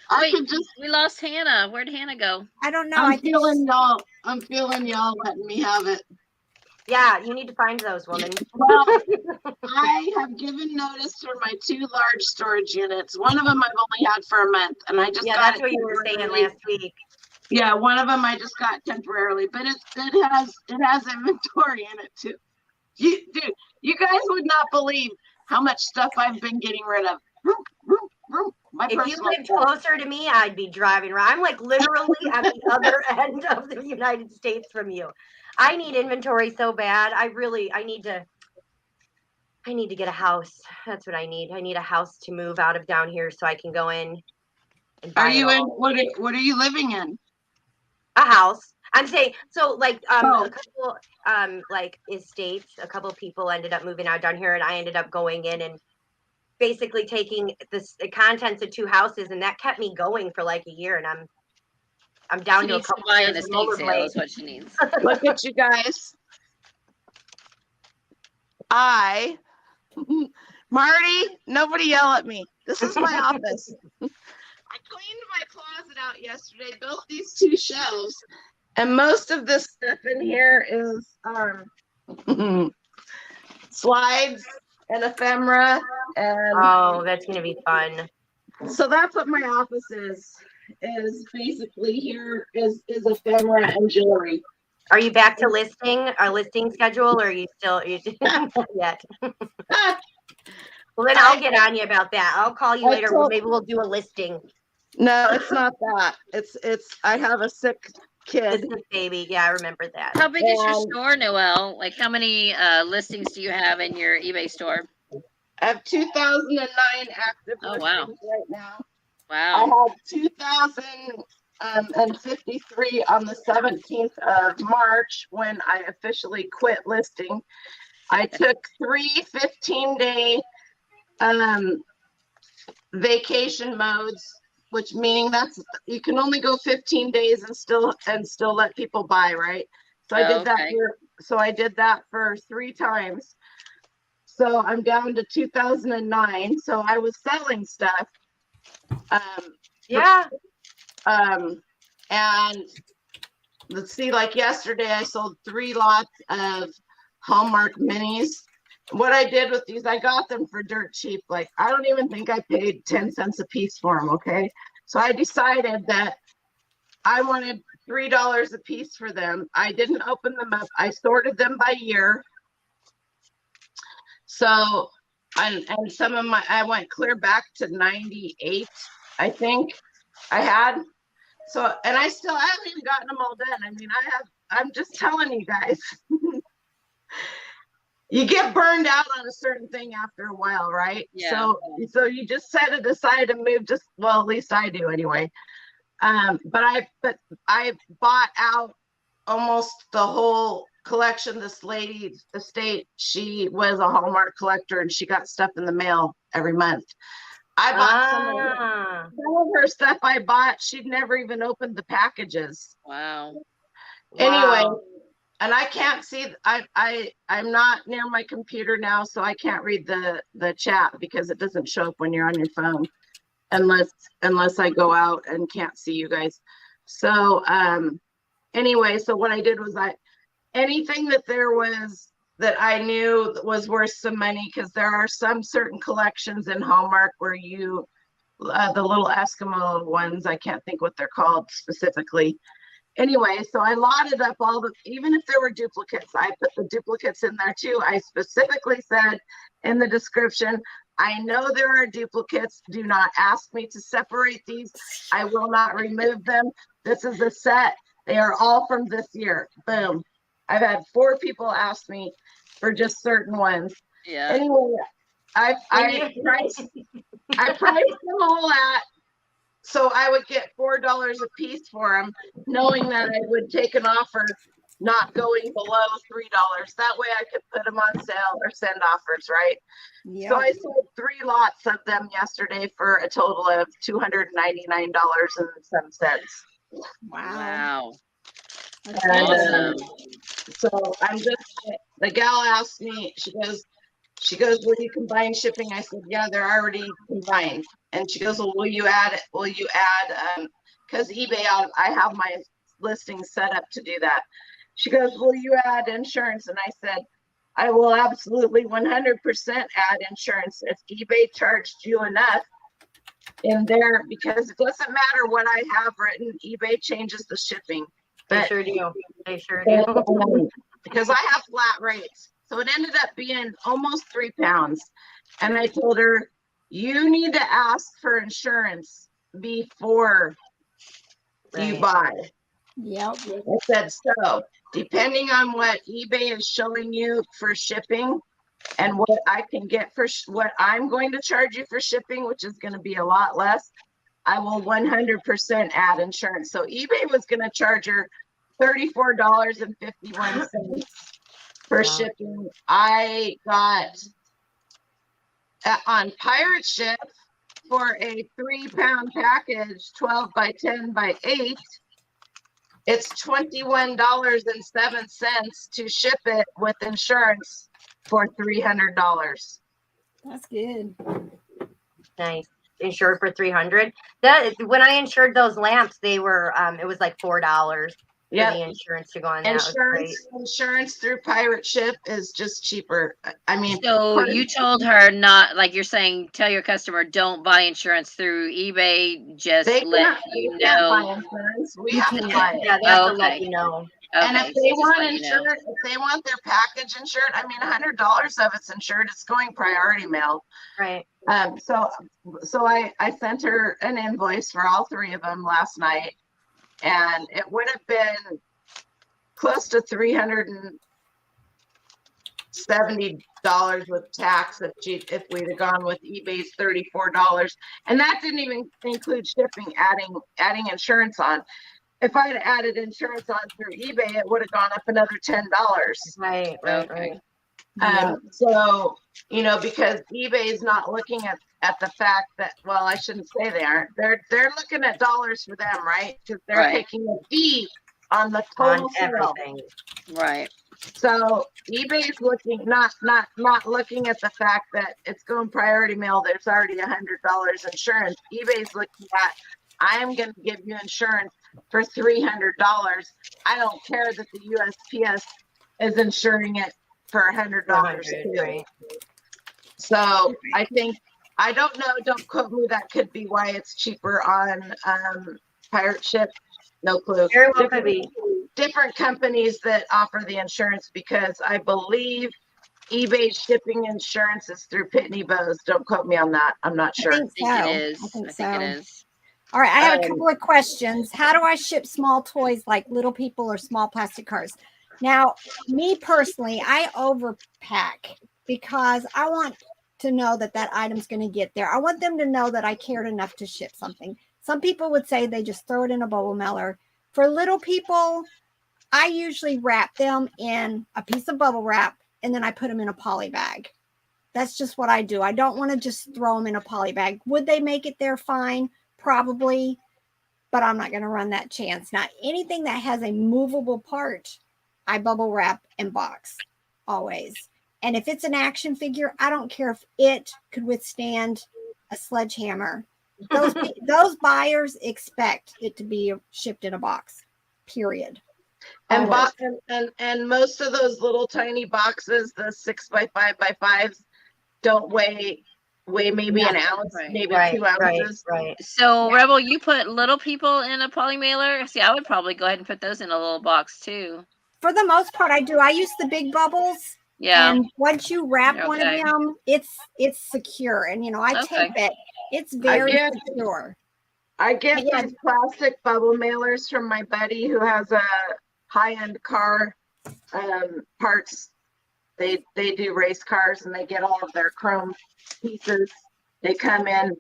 I Wait, could just. we lost Hannah. Where'd Hannah go? I don't know. I'm feeling y'all letting me have it. Yeah, you need to find those, woman. Well, I have given notice for my 2 large storage units. One of them I've only had for a month, and I just Yeah, got that's it what you were saying temporarily. last week. Yeah, one of them I just got temporarily, but it has inventory in it too. Dude, you guys would not believe how much stuff I've been getting rid of. My If you personal lived stuff. closer to me, I'd be driving around. I'm like literally at the other end of the United States from you. I need inventory so bad. I need to get a house. That's what I need. I need a house to move out of down here so I can go in and buy Are you it in all. what are you living in? A house. I'm saying so like Oh. a couple like estates, a couple people ended up moving out down here and I ended up going in and basically taking the contents of 2 houses, and that kept me going for like a year, and I'm down She to a needs to couple buy an pairs of estate sale rollerblades. is what she needs. Look at you guys. Marty, nobody yell at me. This is my office. I cleaned my closet out yesterday, built these 2 shelves, and most of this stuff in here is slides and ephemera, and Oh, that's gonna be fun. so that's what my office is basically here is ephemera and jewelry. Are you back to our listing schedule, or are you still not yet? Well, then I'll get on you about that. I'll call you later. Maybe we'll do a listing. No, it's not that. It's I have a sick kid. This is baby. Yeah, I remember that. How big is your store, Noelle? Like, how many listings do you have in your eBay store? I have 2009 active listings right now. Wow. I had 2,053 on the 17th of March when I officially quit listing. I took 3 15-day vacation modes, which meaning that's you can only go 15 days and still let people buy, right? So I did that I did that for 3 times. So I'm down to 2009. So I was selling stuff. And let's see, like yesterday I sold 3 lots of Hallmark minis. What I did with these, I got them for dirt cheap. Like, I don't even think I paid 10 cents a piece for them. Okay. So I decided that I wanted $3 a piece for them. I didn't open them up. I sorted them by year. So, and some of I went clear back to 98, I think I had. So, and I haven't even gotten them all done. I mean, I'm just telling you guys. You get burned out on a certain thing after a while, right? Yeah. So you just set it aside and move. Well, at least I do anyway. But I bought out almost the whole collection. This lady's estate, she was a Hallmark collector and she got stuff in the mail every month. I bought some of her stuff I bought. She'd never even opened the packages. Wow. Anyway. And I can't see, I'm not near my computer now, so I can't read the chat because it doesn't show up when you're on your phone unless I go out and can't see you guys. So anyway, so what I did was anything that there was that I knew was worth some money, because there are some certain collections in Hallmark where the little Eskimo ones, I can't think what they're called specifically. Anyway, so I lotted up even if there were duplicates, I put the duplicates in there too. I specifically said in the description, I know there are duplicates. Do not ask me to separate these. I will not remove them. This is a set. They are all from this year. Boom. I've had 4 people ask me for just certain ones. Yeah. Anyway, I priced them all at, so I would get $4 a piece for them, knowing that I would take an offer not going below $3. That way I could put them on sale or send offers, right? Yeah. So I sold 3 lots of them yesterday for a total of $299.07. Wow. That's And Awesome. so I'm just, the gal asked me, she goes, will you combine shipping? I said, yeah, they're already combined. And she goes, well, will you add, because eBay, I have my listing set up to do that. She goes, will you add insurance? And I said, I will absolutely 100% add insurance if eBay charged you enough in there, because it doesn't matter what I have written, eBay changes the shipping. They sure do. They sure do. Because I have flat rates. So it ended up being almost 3 pounds. And I told her, you need to ask for insurance before you buy. Yep. I said, so depending on what eBay is showing you for shipping and what I can get for what I'm going to charge you for shipping, which is going to be a lot less, I will 100% add insurance. So eBay was going to charge her $34.51 for shipping. I got on Pirate Ship for a 3-pound package, 12 by 10 by 8. It's $21.07 to ship it with insurance for $300. That's good. Nice. Insured for $300. That when I insured those lamps, they were it was like $4 for the insurance to go on that. Insurance through Pirate Ship is just cheaper. I mean, so you told her not, like you're saying, tell your customer don't buy insurance through eBay. Just let you know. We have to buy it. Yeah, they have to let you know. Okay, and if they want insured, if they want their package insured, I mean, $100 of it's insured. It's going priority mail. Right. So I sent her an invoice for all 3 of them last night, and it would have been close to $370 with tax if we'd have gone with eBay's $34, and that didn't even include shipping, adding insurance on. If I had added insurance on through eBay, it would have gone up another $10. Right. So, because eBay is not looking at the fact that, well, I shouldn't say they aren't. They're looking at dollars for them, right? Because they're taking a fee on the total sale. Right. So eBay is looking not looking at the fact that it's going priority mail. There's already $100 insurance. eBay's looking at, I am going to give you insurance for $300. I don't care that the USPS is insuring it for $100 too. Right. So I think, I don't know, don't quote me, that could be why it's cheaper on Pirate Ship. No clue. Very well could be. Different companies that offer the insurance, because I believe eBay shipping insurance is through Pitney Bowes. Don't quote me on that. I'm not sure. I think it is. I think it is. All right, I have a couple of questions. How do I ship small toys like little people or small plastic cars? Now, me personally, I overpack because I want to know that item's going to get there. I want them to know that I cared enough to ship something. Some people would say they just throw it in a bubble mailer. For little people, I usually wrap them in a piece of bubble wrap and then I put them in a poly bag. That's just what I do. I don't want to just throw them in a poly bag. Would they make it there fine? Probably, but I'm not going to run that chance. Now, anything that has a movable part, I bubble wrap and box always. And if it's an action figure, I don't care if it could withstand a sledgehammer. Those buyers expect it to be shipped in a box, period. And most of those little tiny boxes, the 6x5 by 5s, don't weigh maybe an ounce, maybe 2 ounces. Right. So Rebel, you put little people in a poly mailer? See, I would probably go ahead and put those in a little box too. For the most part, I do. I use the big bubbles. Yeah. And once you wrap one of Okay. them, it's secure. And I Okay. tape it. It's very secure. I get Yeah. these plastic bubble mailers from my buddy who has a high-end car parts. They do race cars, and they get all of their chrome pieces. They come in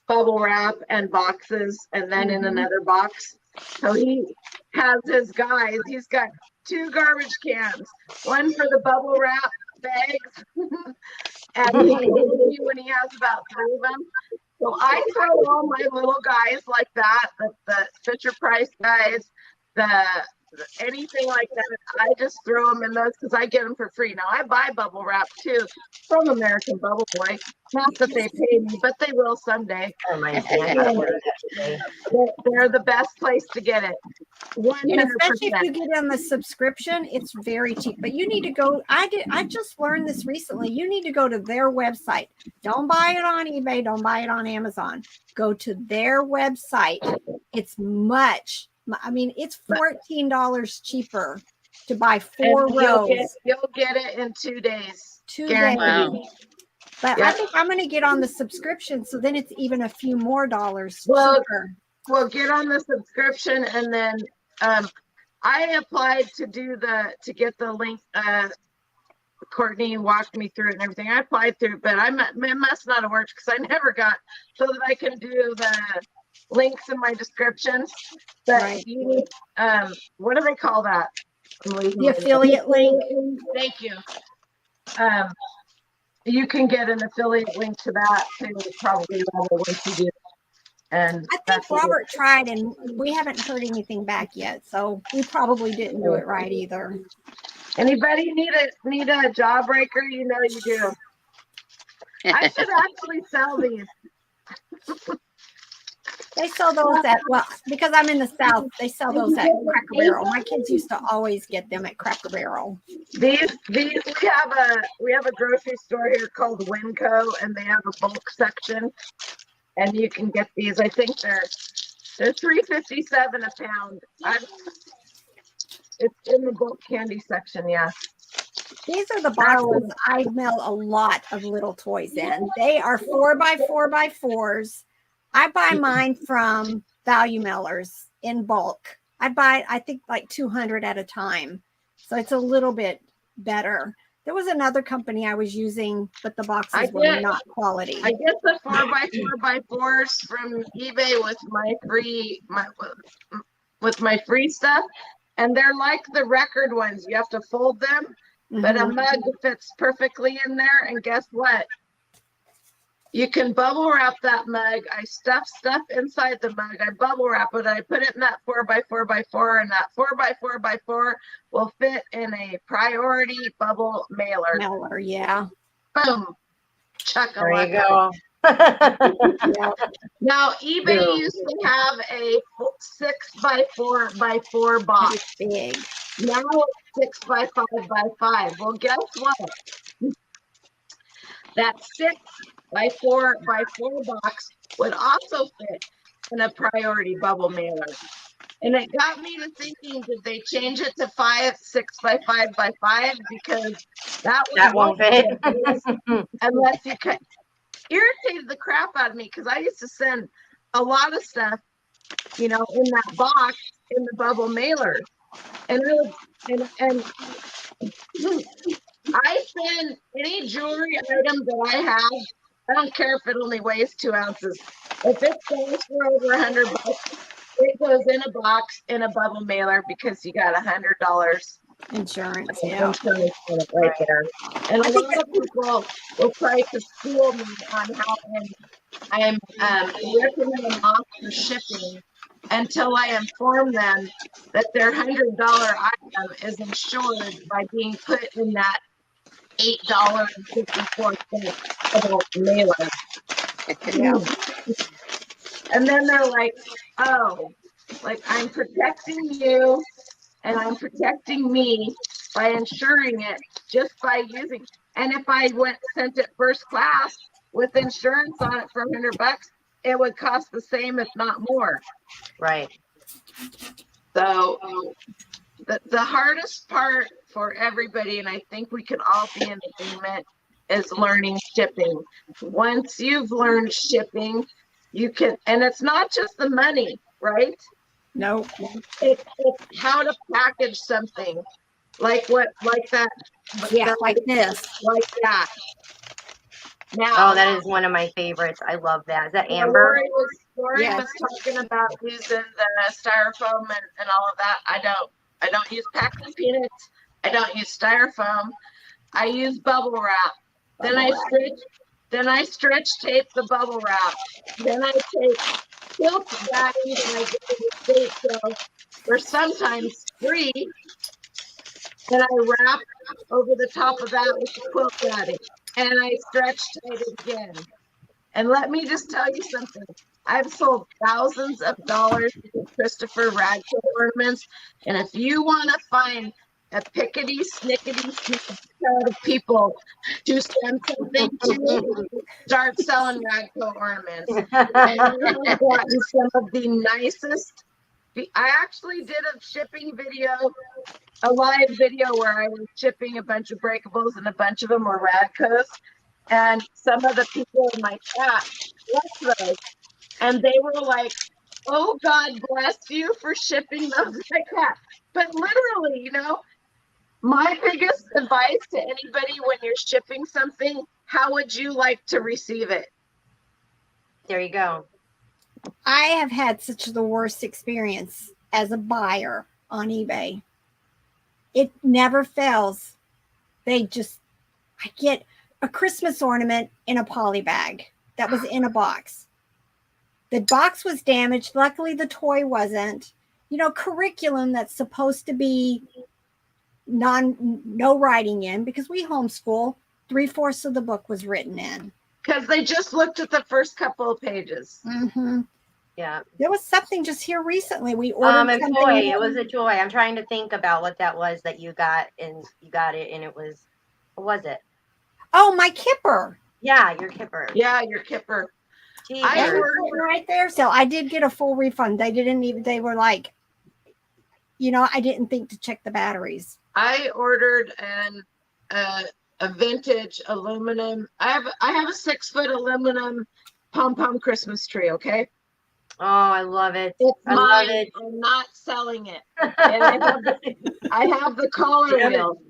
bubble wrap and boxes, and then in another box. So he has his guys. He's got 2 garbage cans, one for the bubble wrap bags, and he told me when he has about 3 of them. So I throw all my little guys like that, the Fisher Price guys, anything like that. I just throw them in those because I get them for free. Now I buy bubble wrap too from American Bubble Boy. Not that they pay me, but they will someday. They're the best place to get it. 100%. And especially if you get on the subscription, it's very cheap. But you need to go. I just learned this recently. You need to go to their website. Don't buy it on eBay. Don't buy it on Amazon. Go to their website. It's it's $14 cheaper to buy 4 rows. You'll get it in 2 days. 2 Guaranteed. days. Wow. But I think I'm going to get on the subscription, so then it's even a few more dollars cheaper. Well, get on the subscription, and then I applied to get the link. Courtney walked me through it and everything. I applied through it, but it must not have worked because I never got so that I can do the links in my descriptions. But Right. What do they call that? The affiliate link. Thank you. You can get an affiliate link to that too, probably once you do. And I think Robert tried, and we haven't heard anything back yet, so we probably didn't do it right either. Anybody need a jawbreaker? You know you do. I should actually sell these. They sell those because I'm in the South, they sell those at Cracker Barrel. My kids used to always get them at Cracker Barrel. These we have a grocery store here called Winco, and they have a bulk section, and you can get these. I think they're $3.57 a pound. It's in the bulk candy section, yeah. These are the boxes I mail a lot of little toys in. They are 4x4x4s. I buy mine from value mailers in bulk. I think like 200 at a time. So it's a little bit better. There was another company I was using, but the boxes were not quality. I get the 4x4x4s from eBay with my free stuff. And they're like the record ones. You have to fold them, but a mug fits perfectly in there. And guess what? You can bubble wrap that mug. I stuff stuff inside the mug. I bubble wrap it. I put it in that 4x4x4, and that 4x4x4 will fit in a priority bubble mailer. Yeah. Boom. Chuckey. There you go. Now, eBay used to have a 6x4x4 box. Big. Now it's 6x5x5. Well, guess what? That 6x4x4 box would also fit in a priority bubble mailer. And it got me to thinking, did they change it to 6x5x5? Because that won't fit. Unless you cut. Irritated the crap out of me because I used to send a lot of stuff, in that box in the bubble mailer, and I send any jewelry item that I have. I don't care if it only weighs 2 ounces. If it goes for over $100, it goes in a box in a bubble mailer because you got $100 insurance. Yeah, right there. And a lot of people will try to school me on how I'm ripping them off for shipping until I inform them that their $100 item is insured by being put in that $8.54 mailer. Yeah. And then they're like, oh, like I'm protecting you and I'm protecting me by insuring it just by using. And if I sent it first class with insurance on it for $100, it would cost the same, if not more. Right. So the hardest part for everybody, and I think we can all be in agreement, is learning shipping. Once you've learned shipping, you can, and it's not just the money, right? Nope. It's how to package something like that. Yeah, like this. Like that. Now, Oh, that is one of my favorites. I love that. Is that Amber? Lori Yes. was talking about using the styrofoam and all of that. I don't use packing peanuts. I don't use styrofoam. I use bubble wrap. Then I stretch tape the bubble wrap. Then I take silk batting that I get in the state sale for sometimes free. Then I wrap over the top of that with the quilt batting. And I stretch tight it again. And let me just tell you something. I've sold thousands of dollars of Christopher Radcliffe ornaments. And if you want to find a pickety, snickety, crowd of people to send something to, start selling Radcliffe ornaments. And I have gotten some of the nicest. I actually did a shipping video, a live video where I was shipping a bunch of breakables and a bunch of them were Radcliffes. And some of the people in my chat left those. And they were like, oh, God bless you for shipping those like that. But literally, you know, my biggest advice to anybody when you're shipping something, how would you like to receive it? There you go. I have had such the worst experience as a buyer on eBay. It never fails. I get a Christmas ornament in a poly bag that was in a box. The box was damaged. Luckily, the toy wasn't. You know, curriculum that's supposed to be no writing in, because we homeschool. 3/4 of the book was written in. Because they just looked at the first couple of pages. Mm-hmm. Yeah. There was something just here recently. We ordered a something. toy. It was a toy. I'm trying to think about what that was that you got, and you got it, and it was, what was it? Oh, my kipper. Yeah, your kipper. Yeah, your kipper. I ordered right there. So I did get a full refund. They were like, you know, I didn't think to check the batteries. I ordered a vintage aluminum. I have a 6-foot aluminum pom-pom Christmas tree, okay? Oh, I love it. It's I mine. love it. I'm not selling it. And I have the collar wheel,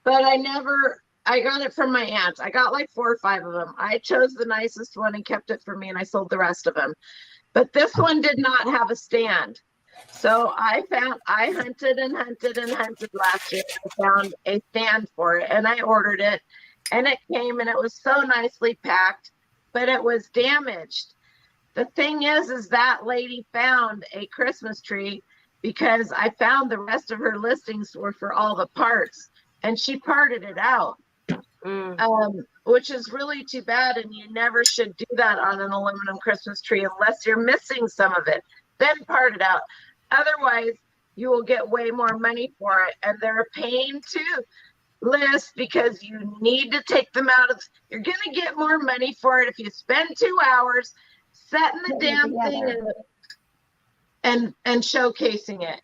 but I got it from my aunt. I got like 4 or 5 of them. I chose the nicest one and kept it for me, and I sold the rest of them. But this one did not have a stand. So I hunted and hunted and hunted last year. I found a stand for it, and I ordered it, and it came, and it was so nicely packed, but it was damaged. The thing is that lady found a Christmas tree because I found the rest of her listings were for all the parts, and she parted it out, which is really too bad. And you never should do that on an aluminum Christmas tree unless you're missing some of it. Then part it out. Otherwise, you will get way more money for it, and they're a pain to list because you need to take them out of. You're gonna get more money for it if you spend 2 hours setting the damn thing and showcasing it.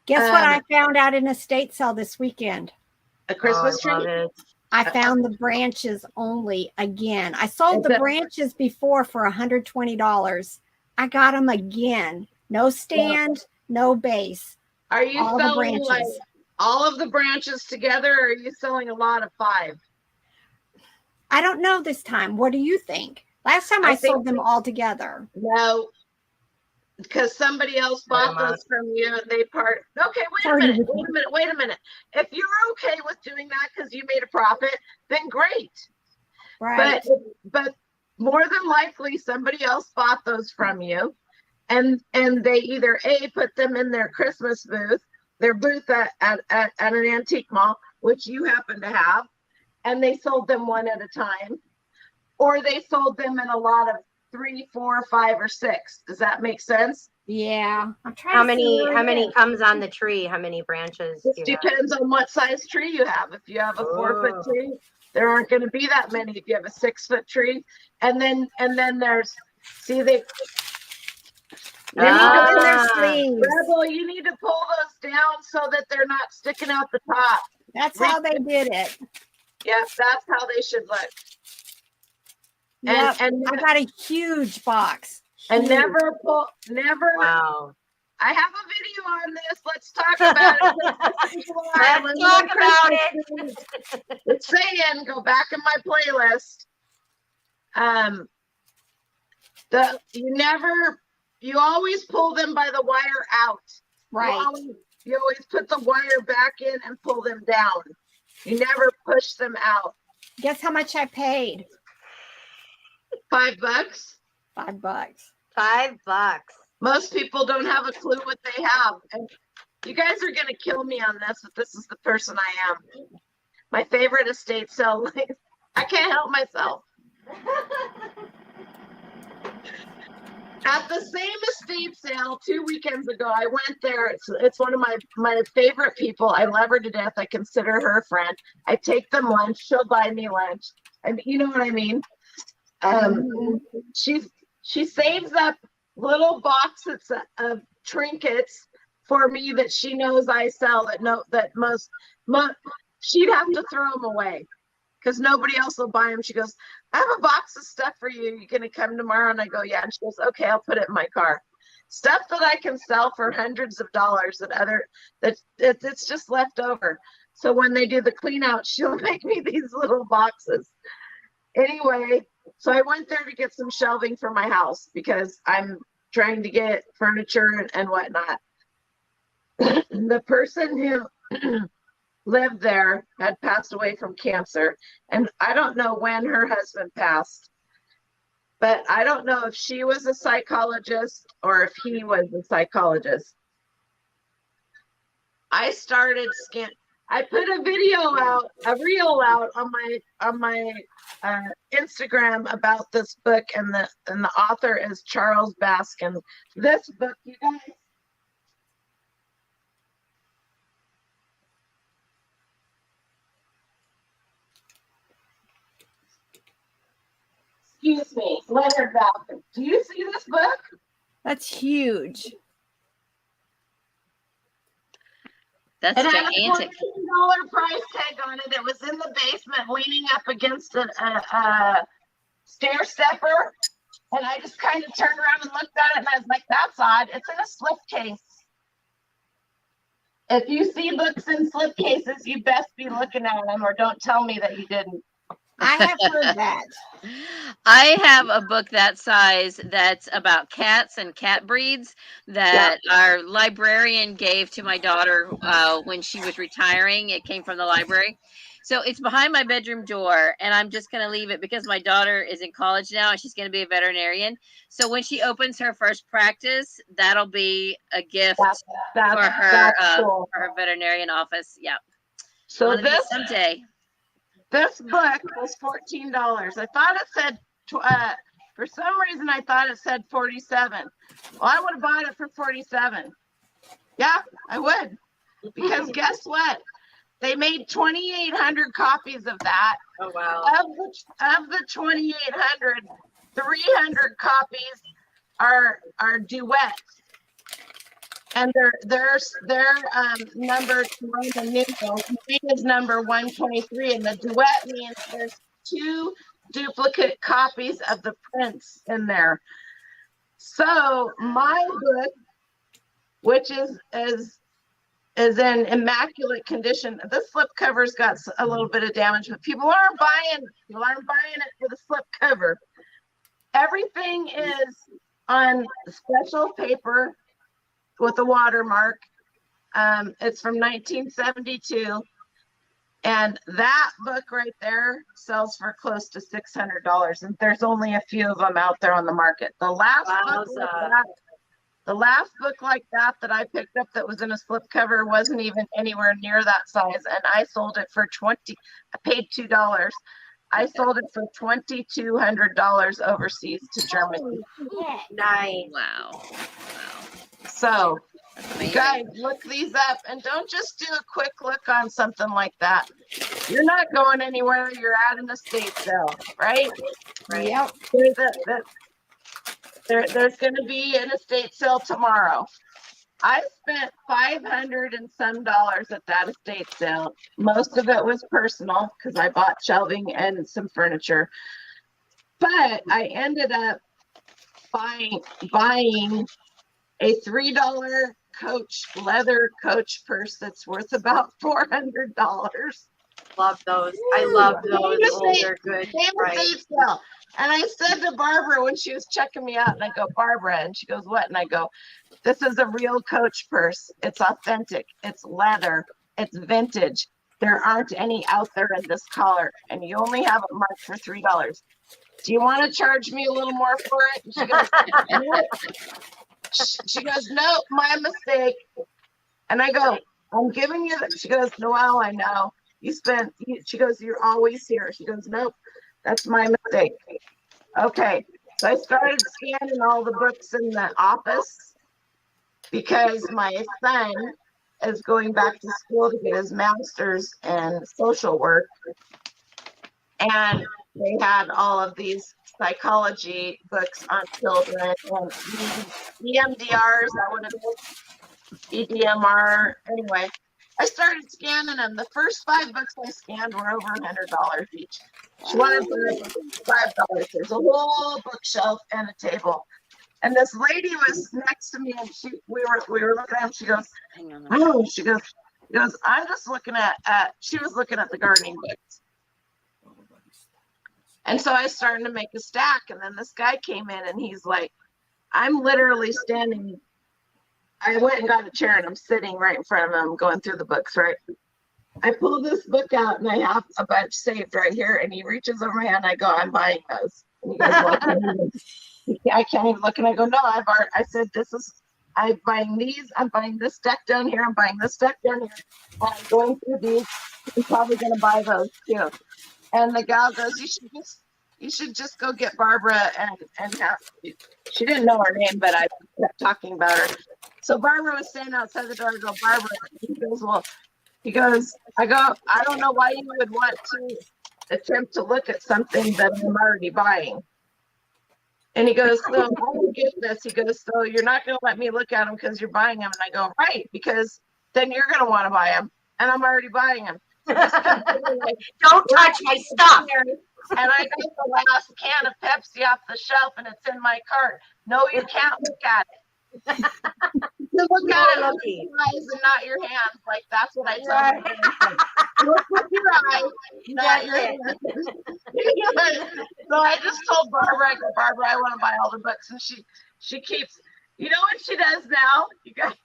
Guess what I found out in a estate sale this weekend? A Christmas tree. I found the branches only again. I sold the branches before for $120. I got them again. No stand, no base. Are you selling like all of the branches together, or are you selling a lot of 5? I don't know this time. What do you think? Last time I sold them all together. No, because somebody else bought those from you and they part. Okay, wait a minute. If you're okay with doing that because you made a profit, then great. Right. But more than likely somebody else bought those from you, and they either put them in their Christmas booth, their booth at an antique mall, which you happen to have, and they sold them one at a time, or they sold them in a lot of 3, 4, 5, or 6. Does that make sense? Yeah. I'm trying. How many comes on the tree? How many branches? It depends on what size tree you have. If you have a 4-foot tree, there aren't going to be that many. If you have a 6-foot tree, and then there's they Rebel, you need to pull those down so that they're not sticking out the top. That's how they did it. Yeah, that's how they should look. Yep. And I got a huge box. And Huge. never. Wow. I have a video on this. Let's talk about it. Let's talk about it. It's saying, go back in my playlist. You always pull them by the wire out. Right. You always put the wire back in and pull them down. You never push them out. Guess how much I paid? $5. $5. $5. Most people don't have a clue what they have. And you guys are going to kill me on this, but this is the person I am. My favorite estate sale. I can't help myself. At the same estate sale 2 weekends ago, I went there. It's one of my favorite people. I love her to death. I consider her a friend. I take them lunch. She'll buy me lunch. And you know what I mean? She saves up little boxes of trinkets for me that she knows I sell that most she'd have to throw them away because nobody else will buy them. She goes, I have a box of stuff for you. You gonna come tomorrow? And I go, yeah. And she goes, okay, I'll put it in my car. Stuff that I can sell for hundreds of dollars that it's just left over. So when they do the clean out, she'll make me these little boxes. Anyway, so I went there to get some shelving for my house because I'm trying to get furniture and whatnot. The person who lived there had passed away from cancer, and I don't know when her husband passed, but I don't know if she was a psychologist or if he was a psychologist. I put a reel out on my Instagram about this book, and the author is Charles Baskin. This book, you guys. Excuse me, Leonard Baskin. Do you see this book? That's huge. That's it gigantic. Had a $14 price tag on it. It was in the basement, leaning up against a stair stepper, and I just kind of turned around and looked at it, and I was like, "That's odd. It's in a slipcase." If you see books in slipcases, you best be looking at them, or don't tell me that you didn't. I have heard that. I have a book that size that's about cats and cat breeds that our librarian gave to my daughter when she was retiring. It came from the library. So it's behind my bedroom door, and I'm just going to leave it because my daughter is in college now and she's going to be a veterinarian. So when she opens her first practice, that'll be a gift for her cool. for her veterinarian office. Yeah. So someday. This book was $14. I thought it said, for some reason, I thought it said 47. Well, I would have bought it for 47. Yeah, I would. Because guess what? They made 2,800 copies of that. Oh, wow. Of the 2,800, 300 copies are duets. And they're numbered Roman numerals. Mine is number 123, and the duet means there's 2 duplicate copies of the prints in there. So my book, which is in immaculate condition, the slip cover's got a little bit of damage, but people aren't buying it for the slip cover. Everything is on special paper with a watermark. It's from 1972. And that book right there sells for close to $600. And there's only a few of them out there on the market. The last book like that I picked up that was in a slipcover wasn't even anywhere near that size. And I sold it for I paid $2. I sold it for $2,200 overseas to Germany. Nice. Wow. So, you guys, look these up, and don't just do a quick look on something like that. You're not going anywhere. You're at an estate sale, right? Right. Yep. There's going to be an estate sale tomorrow. I spent $500 and some at that estate sale. Most of it was personal because I bought shelving and some furniture. But I ended up buying a $3 leather Coach purse that's worth about $400. Love those. I love those. Oh, they're good. Right. And I said to Barbara when she was checking me out, and I go, Barbara, and she goes, what? And I go, this is a real Coach purse. It's authentic. It's leather. It's vintage. There aren't any out there in this color, and you only have it marked for $3. Do you want to charge me a little more for it? And she goes, no, my mistake. And I go, I'm giving you that. She goes, Noelle, I know. She goes, you're always here. She goes, nope, that's my mistake. Okay. So I started scanning all the books in the office because my son is going back to school to get his master's in social work. And they had all of these psychology books on children and EMDRs, that would have been EDMR. Anyway, I started scanning them. The first 5 books I scanned were over $100 each. She wanted $5. There's a whole bookshelf and a table. And this lady was next to me, and we were looking at them. She goes, oh, she goes, I'm just looking at she was looking at the gardening books. And so I started to make a stack, and then this guy came in, and he's like, I'm literally standing. I went and got a chair, and I'm sitting right in front of him, going through the books, right? I pull this book out, and I have a bunch saved right here, and he reaches over my hand, and I go, I'm buying those. And he goes, well, I can't even look, and I go, no, I said, I'm buying these, I'm buying this deck down here, I'm buying this deck down here, and I'm going through these, I'm probably going to buy those too. And the gal goes, you should just go get Barbara and have, she didn't know her name, but I kept talking about her. So Barbara was standing outside the door. I go, Barbara. He goes, I don't know why you would want to attempt to look at something that I'm already buying. And he goes, so I don't get this. He goes, so you're not going to let me look at them because you're buying them. And I go, right, because then you're going to want to buy them. And I'm already buying them. Don't touch my stuff. And I got the last can of Pepsi off the shelf, and it's in my cart. No, you can't look at it. You look at it with your eyes and not your hands. Like, that's what I tell you. Look with your eyes, not your hands. So I just told Barbara, I want to buy all the books. And she keeps, you know what she does now, you guys?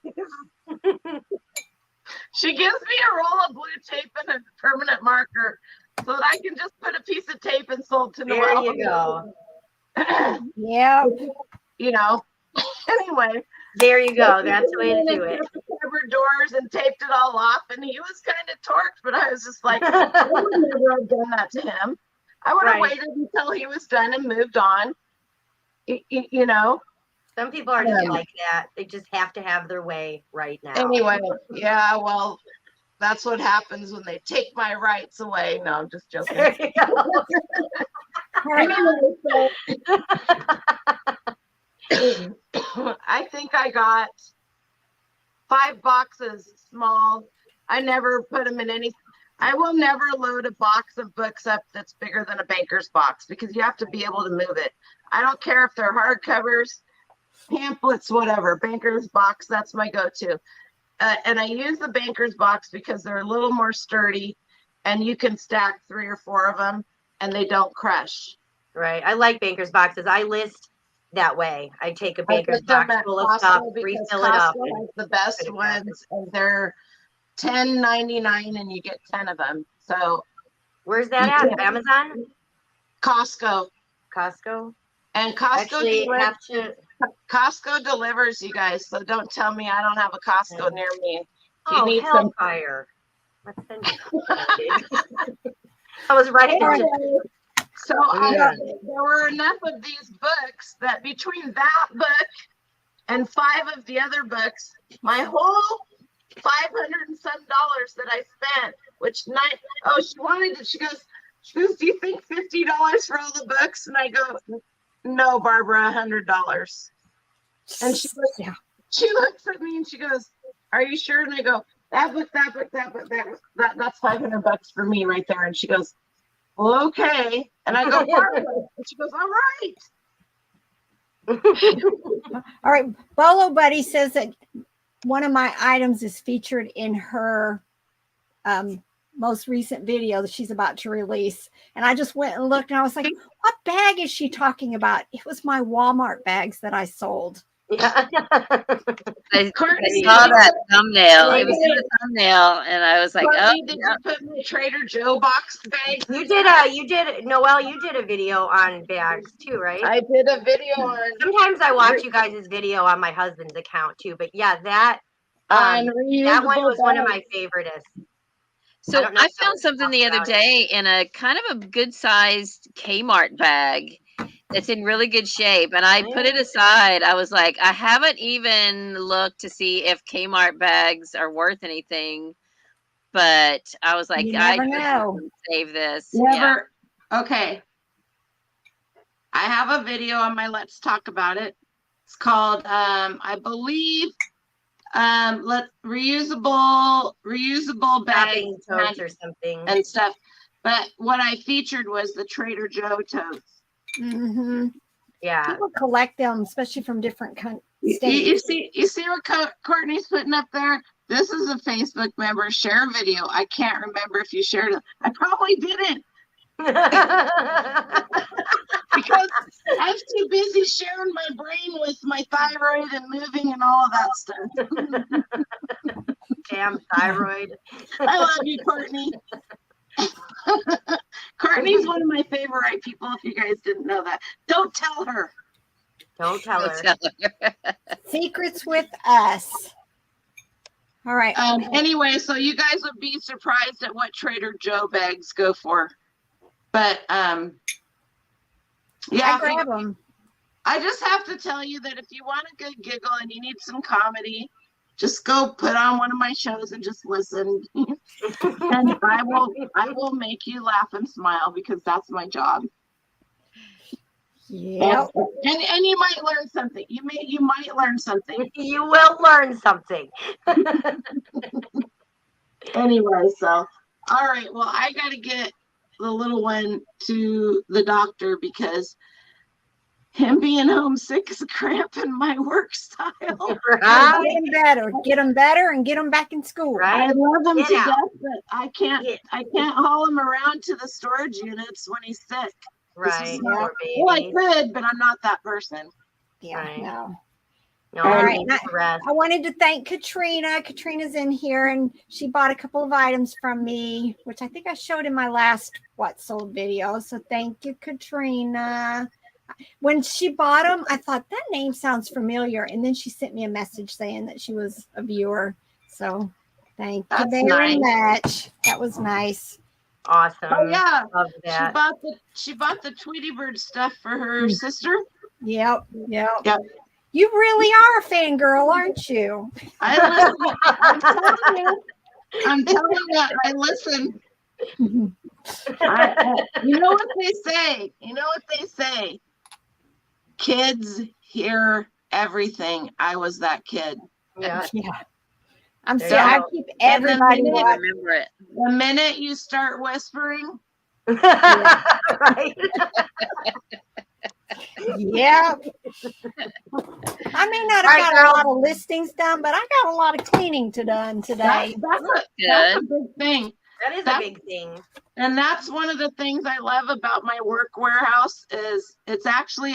She gives me a roll of blue tape and a permanent marker so that I can just put a piece of tape and sold to Noelle. There you go. Yeah. You know, anyway. There you go. That's the way to do it. Covered doors and taped it all off, and he was kind of torqued, but I was just like, I would never have done that to him. I would have waited until he was done and moved on. You know. Some people are just like that. They just have to have their way right now. Anyway, yeah, well, that's what happens when they take my rights away. No, I'm just joking. There you go. Anyway, so I think I got 5 boxes small. I never put them in any. I will never load a box of books up that's bigger than a banker's box because you have to be able to move it. I don't care if they're hardcovers, pamphlets, whatever. Banker's box, that's my go-to. And I use the banker's box because they're a little more sturdy and you can stack 3 or 4 of them and they don't crush. Right. I like banker's boxes. I list that way. I take a banker's box full of stuff, refill it up. Costco has the best ones, and they're $10.99 and you get 10 of them. So where's that at? Amazon? Costco. And Costco Actually, Costco delivers, you guys. So don't tell me I don't have a Costco near me. Oh, need hellfire. Let's send you. I was right. So there were enough of these books that between that book and 5 of the other books, my whole $500 and some that I spent, she goes, do you think $50 for all the books? And I go, no, Barbara, $100. And she She looks at me and she goes, "Are you sure?" And I go, "That book, that's $500 for me right there." And she goes, "Well, okay." And I go, and she goes, "All right." All right. Bolo Buddy says that one of my items is featured in her most recent video that she's about to release. And I just went and looked and I was like, what bag is she talking about? It was my Walmart bags that I sold. I saw that thumbnail. It was in the thumbnail, and I was like, Courtney, did you put my Trader Joe box bag? You did Noelle, you did a video on bags too, right? I did a video on. Sometimes I watch you guys' video on my husband's account too, but yeah, that On that reusable one was one of bags. my favorites. So don't know I if found something the other about it. day in a kind of a good sized Kmart bag. It's in really good shape, and I put it aside. I was like, I haven't even looked to see if Kmart bags are worth anything, but I was like, You I never just know. want to save this. Never. Okay. I have a video on my Let's Talk About It. It's called, I believe, reusable bags Shopping totes or something. and stuff. But what I featured was the Trader Joe totes. Mm-hmm. Yeah. People collect them, especially from different You states. see what Courtney's putting up there? This is a Facebook member. Share a video. I can't remember if you shared it. I probably didn't because I was too busy sharing my brain with my thyroid and moving and all of that stuff. Damn thyroid. I love you, Courtney. Courtney's one of my favorite people, if you guys didn't know that. Don't tell her. Don't tell her. Secrets with us. All right. Anyway, so you guys would be surprised at what Trader Joe bags go for. But I yeah, grab them. I just have to tell you that if you want a good giggle and you need some comedy, just go put on one of my shows and just listen. And I will make you laugh and smile because that's my job. Yeah. And you might learn something. You might learn something. You will learn something. Anyway, so all right. Well, I gotta get the little one to the doctor because him being homesick is cramping my work style. Right? Get them better. Get them better and get them back in school. Right? I love him Get to out. death, but I can't haul him around to the storage units when he's sick. Right. Well, Poor I baby. could, but I'm not that person. Yeah. Right. No. No, All I right. need to rest. I wanted to thank Katrina. Katrina's in here and she bought a couple of items from me, which I think I showed in my last What Sold video. So thank you, Katrina. When she bought them, I thought that name sounds familiar. And then she sent me a message saying that she was a viewer. So thank you That's very nice. much. That was nice. Awesome. Oh yeah, Love that. she bought the Tweety Bird stuff for her sister. Yep. Yep. You really are a fangirl, aren't you? I'm telling you, I listen. You know what they say. Kids hear everything. I was that kid. Yeah. Yeah. I'm There sorry. you I go. keep everybody minute- watching. Remember it. The minute you start whispering, Right. Yeah. I may not have All right, got girl. a lot of listings done, but I got a lot of cleaning done today. that's a big thing. That is a big thing. And that's one of the things I love about my work warehouse is it's actually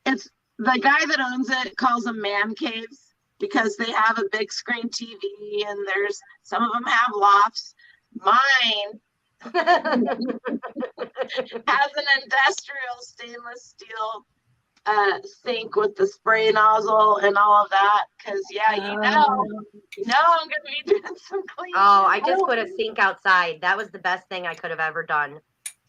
it's the guy that owns it calls them man caves because they have a big screen TV and there's some of them have lofts. Mine has an industrial stainless steel sink with the spray nozzle and all of that because I'm gonna be doing some cleaning. Oh, I just put a sink outside. That was the best thing I could have ever done.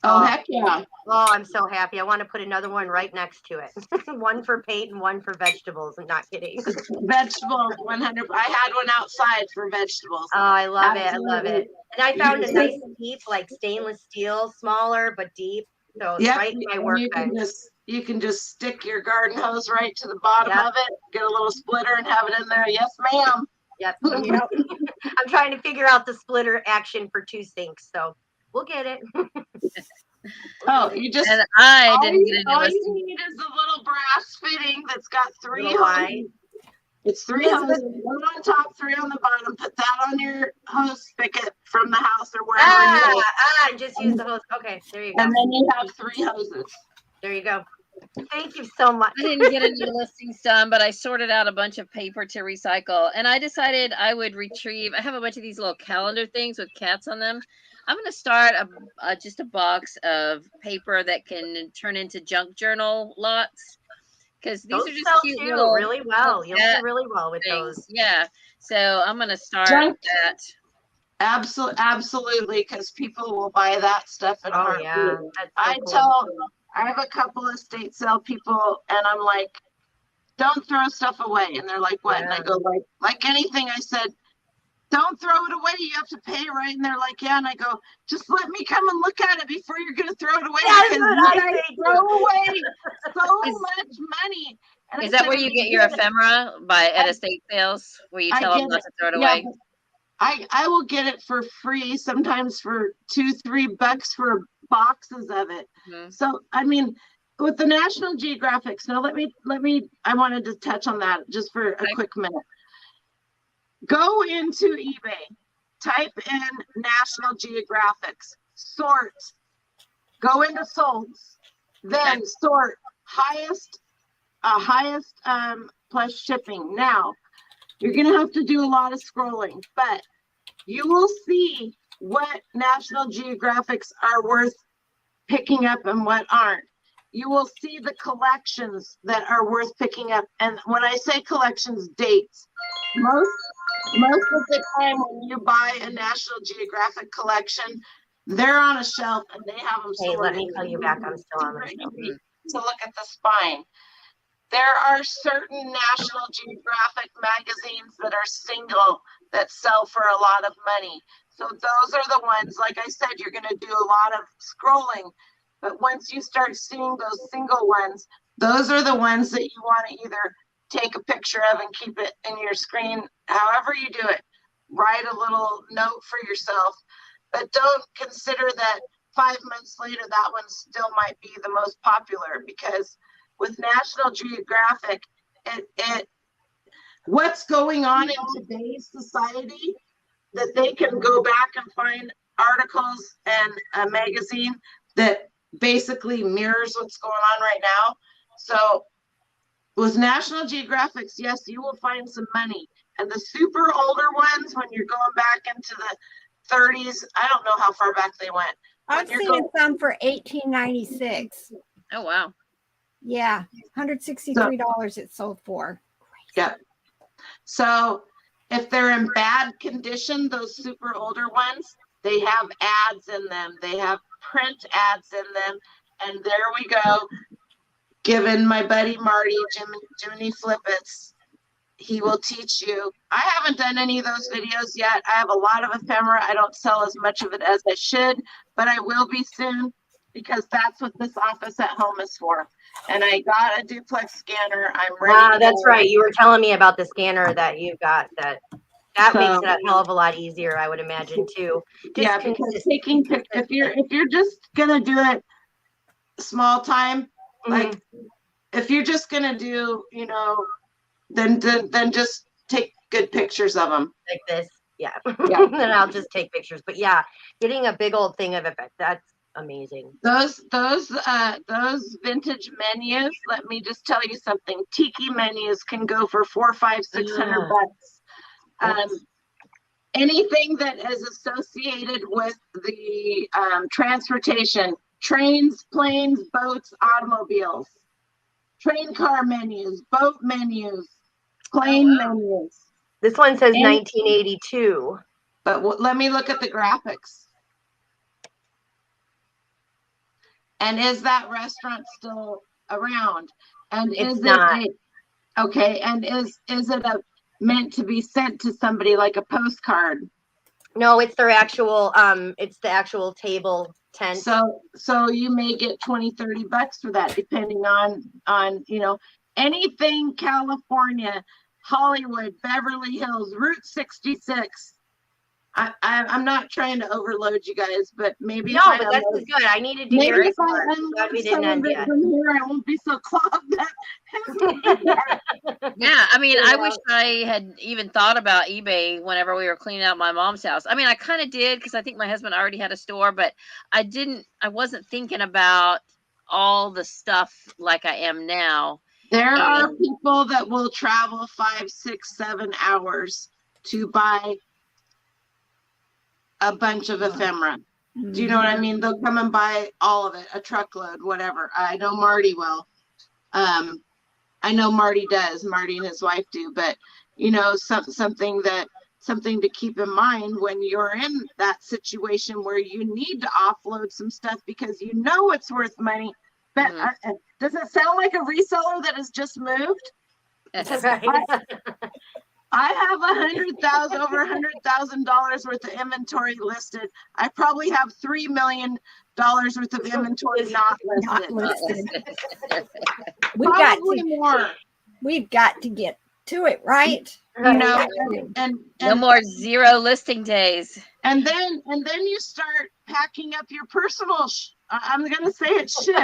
Oh, heck yeah. Oh, I'm so happy. I want to put another one right next to it. One for paint and one for vegetables. I'm not kidding. Vegetables, 100. I had one outside for vegetables. Oh, I love it. I Absolutely. love it. And I found a nice deep, like stainless steel, smaller but deep. So it's right in my workbench. You can just stick your garden hose right to the bottom of it, get a little splitter and have it in there. Yes, ma'am. Yep. I'm trying to figure out the splitter action for 2 sinks, so we'll get it. You just and I didn't get any all listing. you need is a little brass fitting that's got 3 Little wide. hoses. It's 3 hoses, 1 on top, 3 on the bottom. Put that on your hose spigot from the house or wherever you live. Just use the hose. Okay, there you go. And then you have 3 hoses. There you go. Thank you so much. I didn't get any listings done, but I sorted out a bunch of paper to recycle. And I decided I would retrieve, I have a bunch of these little calendar things with cats on them. I'm going to start just a box of paper that can turn into junk journal lots. Because these are just sell cute too, little, really well. You'll do really well with things. those. Yeah. So I'm going to start that. Absolutely, because people will buy that stuff at heartbeat. Yeah. I have a couple of estate sale people, and I'm like, don't throw stuff away. And they're like, what? Yeah. And I go, like anything. I said, don't throw it away. You have to pay, right? And they're like, yeah. And I go, just let me come and look at it before you're going to throw it away. Because I throw away so much money. And is that where you get your ephemera at estate sales, where you tell them not to throw it away? I will get it for free, sometimes for $2-3 for boxes of it. Mm-hmm. So, I mean, with the National Geographics, now I wanted to touch on that just for a quick minute. Go into eBay, type in National Geographics, sort, go into solds, then sort highest plus shipping. Now, you're going to have to do a lot of scrolling, but you will see what National Geographics are worth picking up and what aren't. You will see the collections that are worth picking up. And when I say collections, dates. Most of the time when you buy a National Geographic collection, they're on a shelf and they have them sorted. Hey, let me call you back. I'm still on the shelf. To look at the spine. There are certain National Geographic magazines that are single that sell for a lot of money. So those are the ones, like I said, you're going to do a lot of scrolling. But once you start seeing those single ones, those are the ones that you want to either take a picture of and keep it in your screen. However you do it, write a little note for yourself. But don't consider that 5 months later, that one still might be the most popular, because with National Geographic, what's going on in today's society, that they can go back and find articles and a magazine that basically mirrors what's going on right now. So with National Geographics, yes, you will find some money. And the super older ones, when you're going back into the 30s, I don't know how far back they went. I've seen some for $18.96. Oh, wow. Yeah, $163 it sold for. Yeah. So if they're in bad condition, those super older ones, they have ads in them. They have print ads in them. And there we go. Giving my buddy Marty, Jiminy Flippets, he will teach you. I haven't done any of those videos yet. I have a lot of ephemera. I don't sell as much of it as I should, but I will be soon, because that's what this office at home is for. And I got a duplex scanner. I'm ready. Wow, that's right. You were telling me about the scanner that you got. That makes it a hell of a lot easier, I would imagine, too. Yeah, because if you're just gonna do it small time, like if you're just gonna do, then just take good pictures of them. Like this, yeah. Then I'll just take pictures. But yeah, getting a big old thing of it, that's amazing. Those vintage menus, let me just tell you something. Tiki menus can go for $400, $500, $600. Anything that is associated with the transportation, trains, planes, boats, automobiles, train car menus, boat menus, plane menus. This one says 1982. But let me look at the graphics. And is that restaurant still around? And it's not. Okay, and is it meant to be sent to somebody like a postcard? No, it's their actual it's the actual table 10. So you may get 20, 30 bucks for that, depending on, anything California, Hollywood, Beverly Hills, Route 66. I'm not trying to overload you guys, but maybe no, but this is good. I needed to hear maybe it. if I unload some of it from here, I won't be so clogged up. Yeah, I mean, I wish I had even thought about eBay whenever we were cleaning out my mom's house. I mean, I kind of did because I think my husband already had a store, but I wasn't thinking about all the stuff like I am now. There are people that will travel 5, 6, 7 hours to buy a bunch of ephemera. Do you know what I mean? They'll come and buy all of it, a truckload, whatever. I know Marty will. I know Marty does. Marty and his wife do. But something to keep in mind when you're in that situation where you need to offload some stuff because it's worth money. But does it sound like a reseller that has just moved? I have over $100,000 worth of inventory listed. I probably have $3 million worth of inventory not listed. We've got to get to it, right? And no more 0 listing days. And then you start packing up your personal I'm gonna say it shit.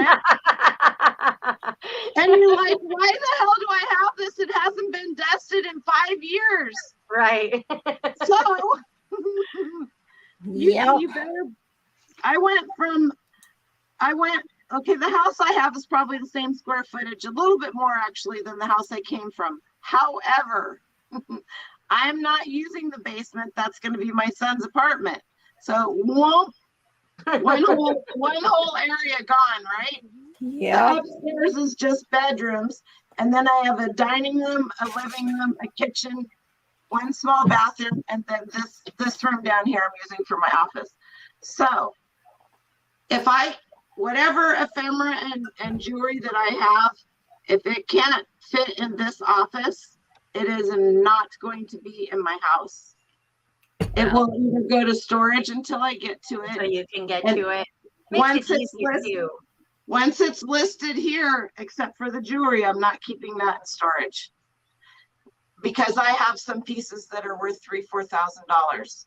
And you're like, why the hell do I have this? It hasn't been dusted in 5 years. Right. So you better. Okay, the house I have is probably the same square footage, a little bit more actually than the house I came from. However, I am not using the basement. That's going to be my son's apartment. So one whole area gone, right? Yeah. Upstairs is just bedrooms, and then I have a dining room, a living room, a kitchen, one small bathroom, and then this room down here I'm using for my office. So if whatever ephemera and jewelry that I have, if it can't fit in this office, it is not going to be in my house. It will either go to storage until I get to it. So you can get to it. Once it's listed here, except for the jewelry, I'm not keeping that in storage because I have some pieces that are worth $3,000-$4,000.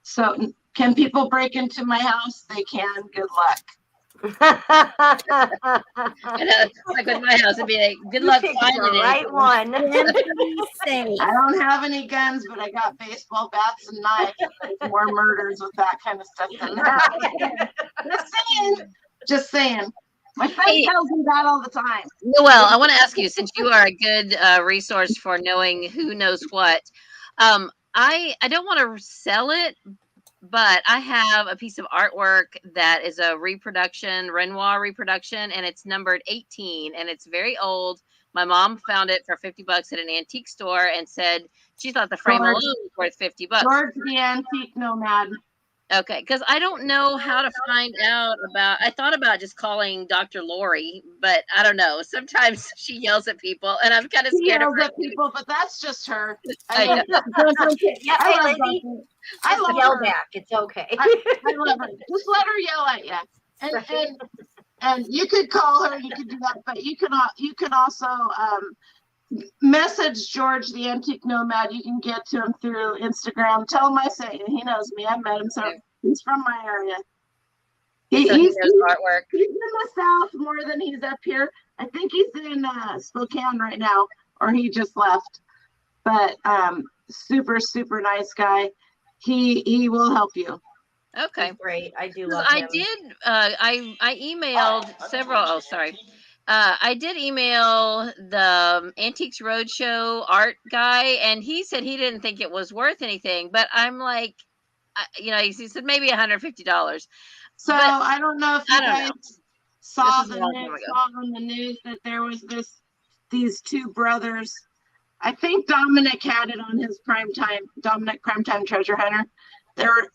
So can people break into my house? They can. Good luck. I know, like with my house, it'd be like, good luck finding the right one. I don't have any guns, but I got baseball bats and knives. There's more murders with that kind of stuff than that. Just saying. My friend tells me that all the time. Noelle, I want to ask you, since you are a good resource for knowing who knows what, I don't want to sell it, but I have a piece of artwork that is a reproduction, Renoir reproduction, and it's numbered 18, and it's very old. My mom found it for $50 at an antique store and said she thought the frame alone was worth $50. George the Antique Nomad. Okay, because I don't know how to find out about. I thought about just calling Dr. Lori, but I don't know. Sometimes she yells at people, and I'm kind of scared of her. People, but that's just her. I love yell her. back. It's okay. I love her. Just let her yell at you. And you could call her. You could do that, but you can also message George the Antique Nomad. You can get to him through Instagram. Tell him I sent you. He knows me. I met him, so he's from my area. He's artwork. He's in the South more than he's up here. I think he's in Spokane right now, or he just left. But super, super nice guy. He will help you. Okay, he's great. I do love him. I emailed several. Oh, sorry. I did email the Antiques Roadshow art guy, and he said he didn't think it was worth anything. But I'm like, he said maybe $150. So I don't know if you guys saw on the news that there was these two brothers. I think Dominic had it on his Dominic Primetime Treasure Hunter. I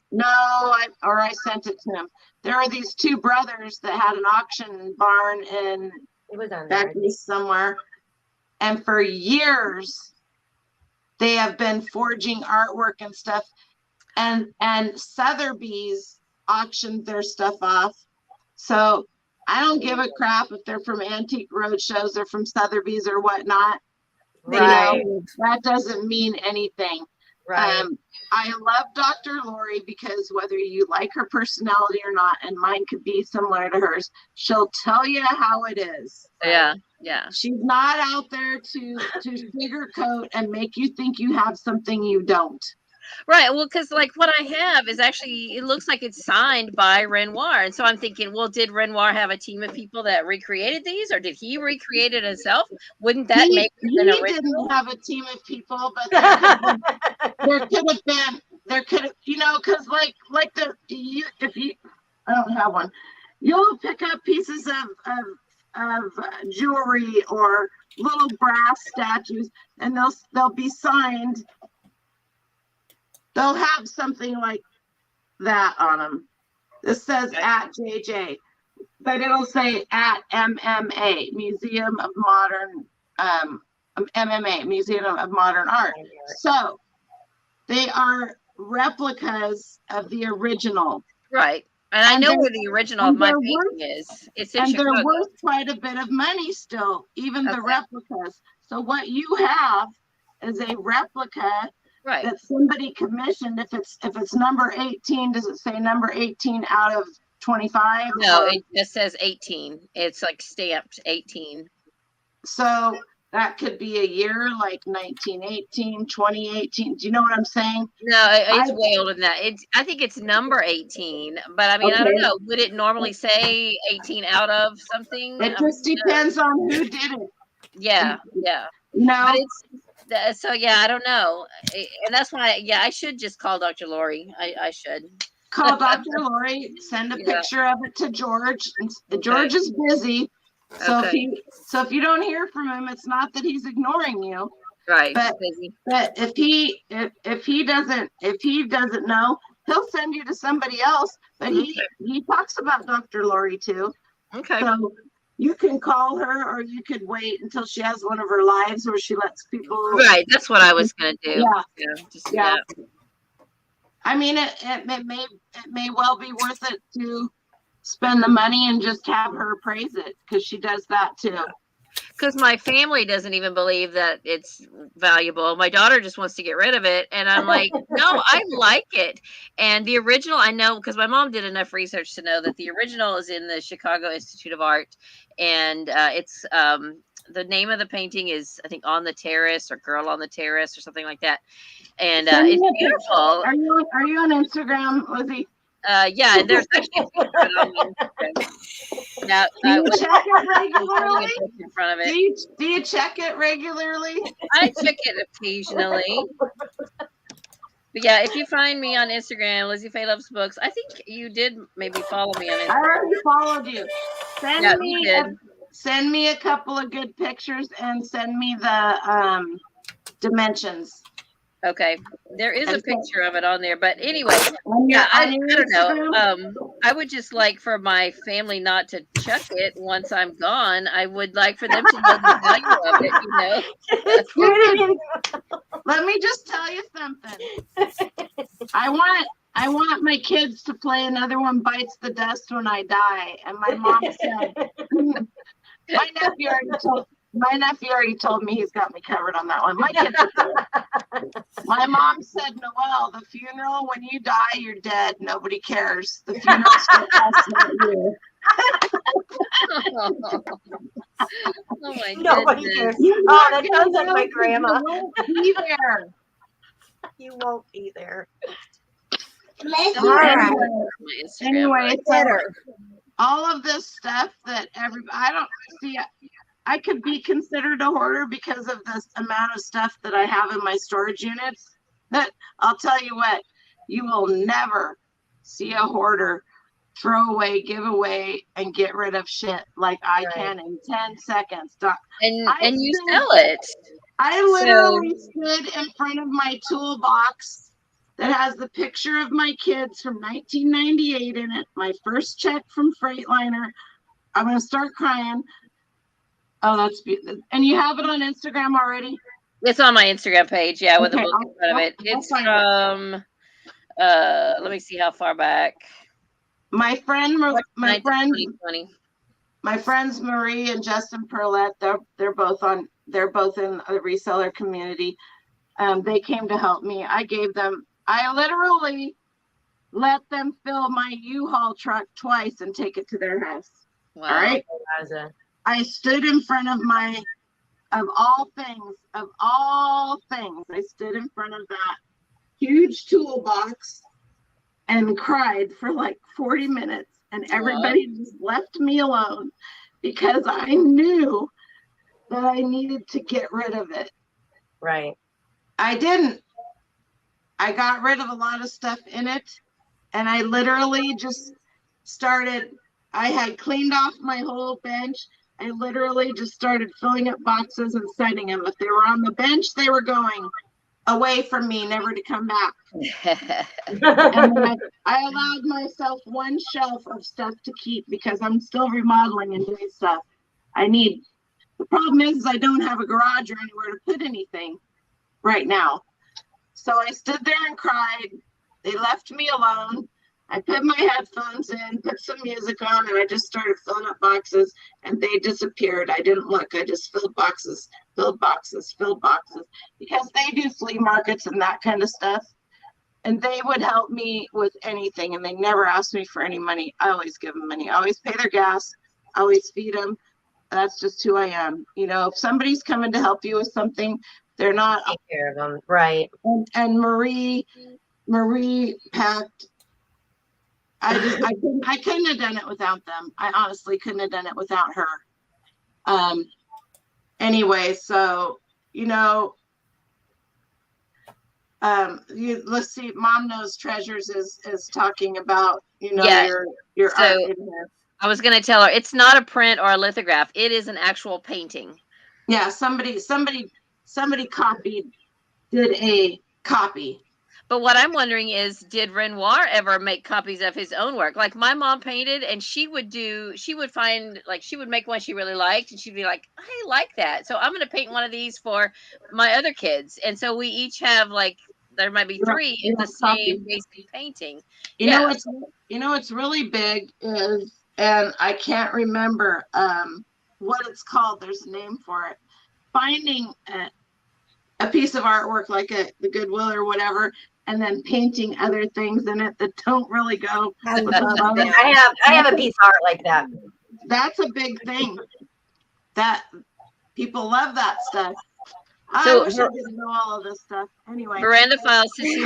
sent it to him. There are these two brothers that had an auction barn in back east somewhere, and for years they have been forging artwork and stuff. And Sotheby's auctioned their stuff off. So I don't give a crap if they're from Antique Roadshows, they're from Sotheby's or whatnot. Right. You know, that doesn't mean anything. Right. I love Dr. Lori because whether you like her personality or not, and mine could be similar to hers, she'll tell you how it is. Yeah. Yeah. She's not out there to sugarcoat and make you think you have something you don't. Right. Well, because like what I have is actually, it looks like it's signed by Renoir. And so I'm thinking, well, did Renoir have a team of people that recreated these, or did he recreate it himself? Wouldn't that make it an original? He didn't have a team of people, but there could have been, you know, because like if you, I don't have one, you'll pick up pieces of jewelry or little brass statues, and they'll be signed. They'll have something like that on them. This says at JJ, but it'll say at MMA, Museum of Modern, MMA, Museum of Modern Art. So they are replicas of the original. Right. And I know where the original of my painting is. It's in Chicago. They're worth quite a bit of money still, even the replicas. So what you have is a replica that somebody commissioned. If it's number 18, does it say number 18 out of 25? No, it just says 18. It's like stamped 18. So that could be a year like 1918, 2018. Do you know what I'm saying? No, it's way older than that. I think it's number 18, but I mean, I don't know. Would it normally say 18 out of something? It just depends on who did it. Yeah, yeah. No. But it's, so yeah, I don't know. And that's why, I should just call Dr. Lori. I should. Call Dr. Lori, send a picture of it to George. George is busy. So if you don't hear from him, it's not that he's ignoring you. Right. But if he doesn't know, he'll send you to somebody else. But he talks about Dr. Lori too. Okay. So you can call her, or you could wait until she has one of her lives where she lets people. Right. That's what I was gonna do. Yeah. I mean, it may well be worth it to spend the money and just have her appraise it, because she does that too. Because my family doesn't even believe that it's valuable. My daughter just wants to get rid of it. And I'm like, no, I like it. And the original, I know, because my mom did enough research to know that the original is in the Chicago Institute of Art. And it's the name of the painting is, I think, On the Terrace or Girl on the Terrace or something like that. And it's beautiful. Are you on Instagram, Lizzie? Yeah, and there's actually a picture on Instagram. Now, do you check it regularly? In front of it. Do you check it regularly? I check it occasionally. But yeah, if you find me on Instagram, Lizzie Faye Loves Books, I think you did maybe follow me on Instagram. I already followed you. Send me a couple of good pictures and send me the dimensions. Okay, there is a picture of it on there, but anyway, I don't know. I would just like for my family not to chuck it once I'm gone. I would like for them to know the value of it, you know. Let me just tell you something. I want my kids to play Another One Bites the Dust When I Die, and my mom said, my nephew already told me he's got me covered on that one. My mom said, Noelle, the funeral, when you die, you're dead. Nobody cares. The funeral's for us, not you. Oh my Nobody goodness. cares. Oh, that sounds like my grandma. You won't be there. You won't be there. All right. Anyway, it's better. All of this stuff that I don't see. I could be considered a hoarder because of this amount of stuff that I have in my storage units. That I'll tell you what, you will never see a hoarder throw away, give away, and get rid of shit like I can in 10 seconds. And you sell it. I literally stood in front of my toolbox that has the picture of my kids from 1998 in it. My first check from Freightliner. I'm going to start crying. Oh, that's beautiful. And you have it on Instagram already? It's on my Instagram page, with the book in front of it. It's from, let me see how far back. My friend, my friend, 2020. my friends Marie and Justin Perlette, they're both in the reseller community. They came to help me. I literally let them fill my U-Haul truck twice and take it to their house. Wow. All right. I stood in front of of all things, I stood in front of that huge toolbox and cried for like 40 minutes. And everybody just left me alone because I knew that I needed to get rid of it. Right. I didn't. I got rid of a lot of stuff in it. And I literally just I had cleaned off my whole bench. I literally just started filling up boxes and sending them. If they were on the bench, they were going away from me, never to come back. And then I allowed myself one shelf of stuff to keep because I'm still remodeling and doing stuff. The problem is I don't have a garage or anywhere to put anything right now. So I stood there and cried. They left me alone. I put my headphones in, put some music on, and I just started filling up boxes, and they disappeared. I didn't look. I just filled boxes, because they do flea markets and that kind of stuff. And they would help me with anything, and they never asked me for any money. I always give them money. I always pay their gas. I always feed them. That's just who I am. You know, if somebody's coming to help you with something, they're not. Take care of them. Right. And Marie packed. I couldn't have done it without them. I honestly couldn't have done it without her. Anyway, so, you know, let's see, Mom Knows Treasures is talking about, you know, your art in here. I was going to tell her it's not a print or a lithograph. It is an actual painting. Yeah. Somebody did a copy. But what I'm wondering is, did Renoir ever make copies of his own work? Like my mom painted, and she would make one she really liked, and she'd be like, I like that, so I'm going to paint one of these for my other kids. And so we each have, like, there might be three in the same basic painting. You know what's really big is, and I can't remember what it's called. There's a name for it. Finding a piece of artwork like the Goodwill or whatever, and then painting other things in it that don't really go. I have a piece of art like that. That's a big thing. That people love that stuff. So I wish I didn't know all of this stuff. Anyway, Miranda Files says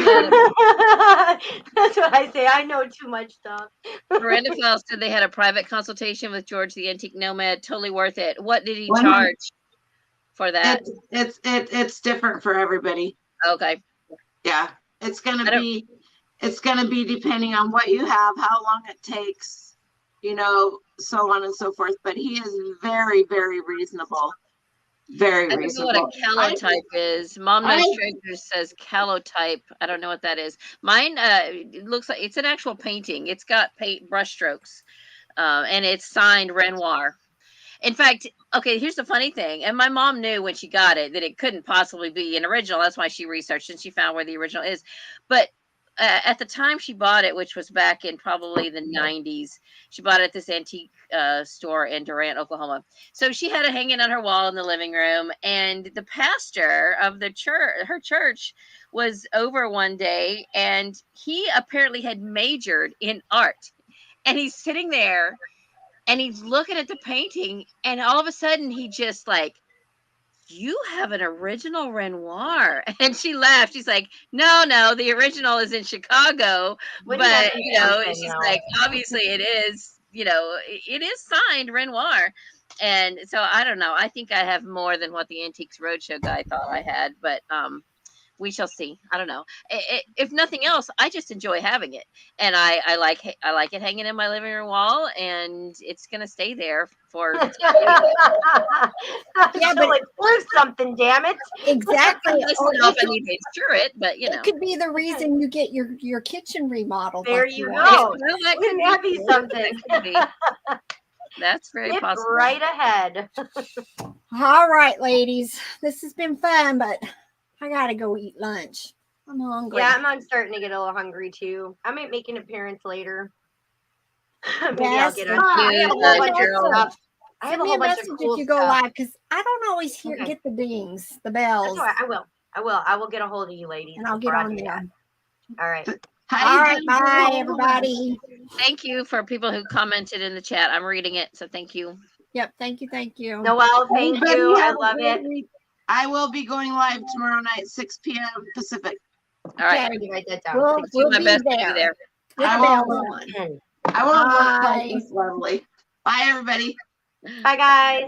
that's what I say. I know too much stuff. Miranda Files said they had a private consultation with George the Antique Nomad. Totally worth it. What did he charge for that? It's different for everybody. Okay. Yeah. It's gonna be depending on what you have, how long it takes, you know, so on and so forth. But he is very, very reasonable. Very reasonable. I don't know what a calotype is. Mom Knows Treasures says calotype. I don't know what that is. Mine looks like it's an actual painting. It's got brush strokes, and it's signed Renoir. In fact, okay, here's the funny thing. And my mom knew when she got it that it couldn't possibly be an original. That's why she researched and she found where the original is. But at the time she bought it, which was back in probably the 90s, she bought it at this antique store in Durant, Oklahoma. So she had it hanging on her wall in the living room. And the pastor of the church, her church, was over one day, and he apparently had majored in art. And he's sitting there, and he's looking at the painting, and all of a sudden he just like, you have an original Renoir. And she laughed. She's like, no, the original is in Chicago. But, you know, she's like, obviously it is, you know, it is signed Renoir. And so I don't know. I think I have more than what the Antiques Roadshow guy thought I had. But we shall see. I don't know. If nothing else, I just enjoy having it, and I like it hanging in my living room wall, and it's gonna stay there for. Yeah, but like prove something, damn it! Exactly. I need to insure it, but you know, it could be the reason you get your kitchen remodeled. There you go. Wouldn't that be something? That's very possible. Right ahead. All right, ladies, this has been fun, but I gotta go eat lunch. I'm hungry. Yeah, I'm starting to get a little hungry too. I might make an appearance later. Maybe I'll Yes. get Thank a. I have a you, whole bunch of Gerald. stuff. I have Send a me whole a bunch message of cool if you go stuff. live because I don't always Okay. get the dings, the That's bells, all right. I will. I will get a hold of you ladies. and I'll get before I on do there. that. All right. All right, bye everybody. Thank you for people who commented in the chat. I'm reading it, so thank you. Yep, thank you. Noelle, thank Everybody you. I have a love great it. week. I will be going live tomorrow night, 6 p.m. Pacific. All right. Okay. Let me write that down. We'll, Do we'll my be best to be there. there. With I the will bells work. on. I will work Bye. like this lovely. Bye, everybody. Bye, guys.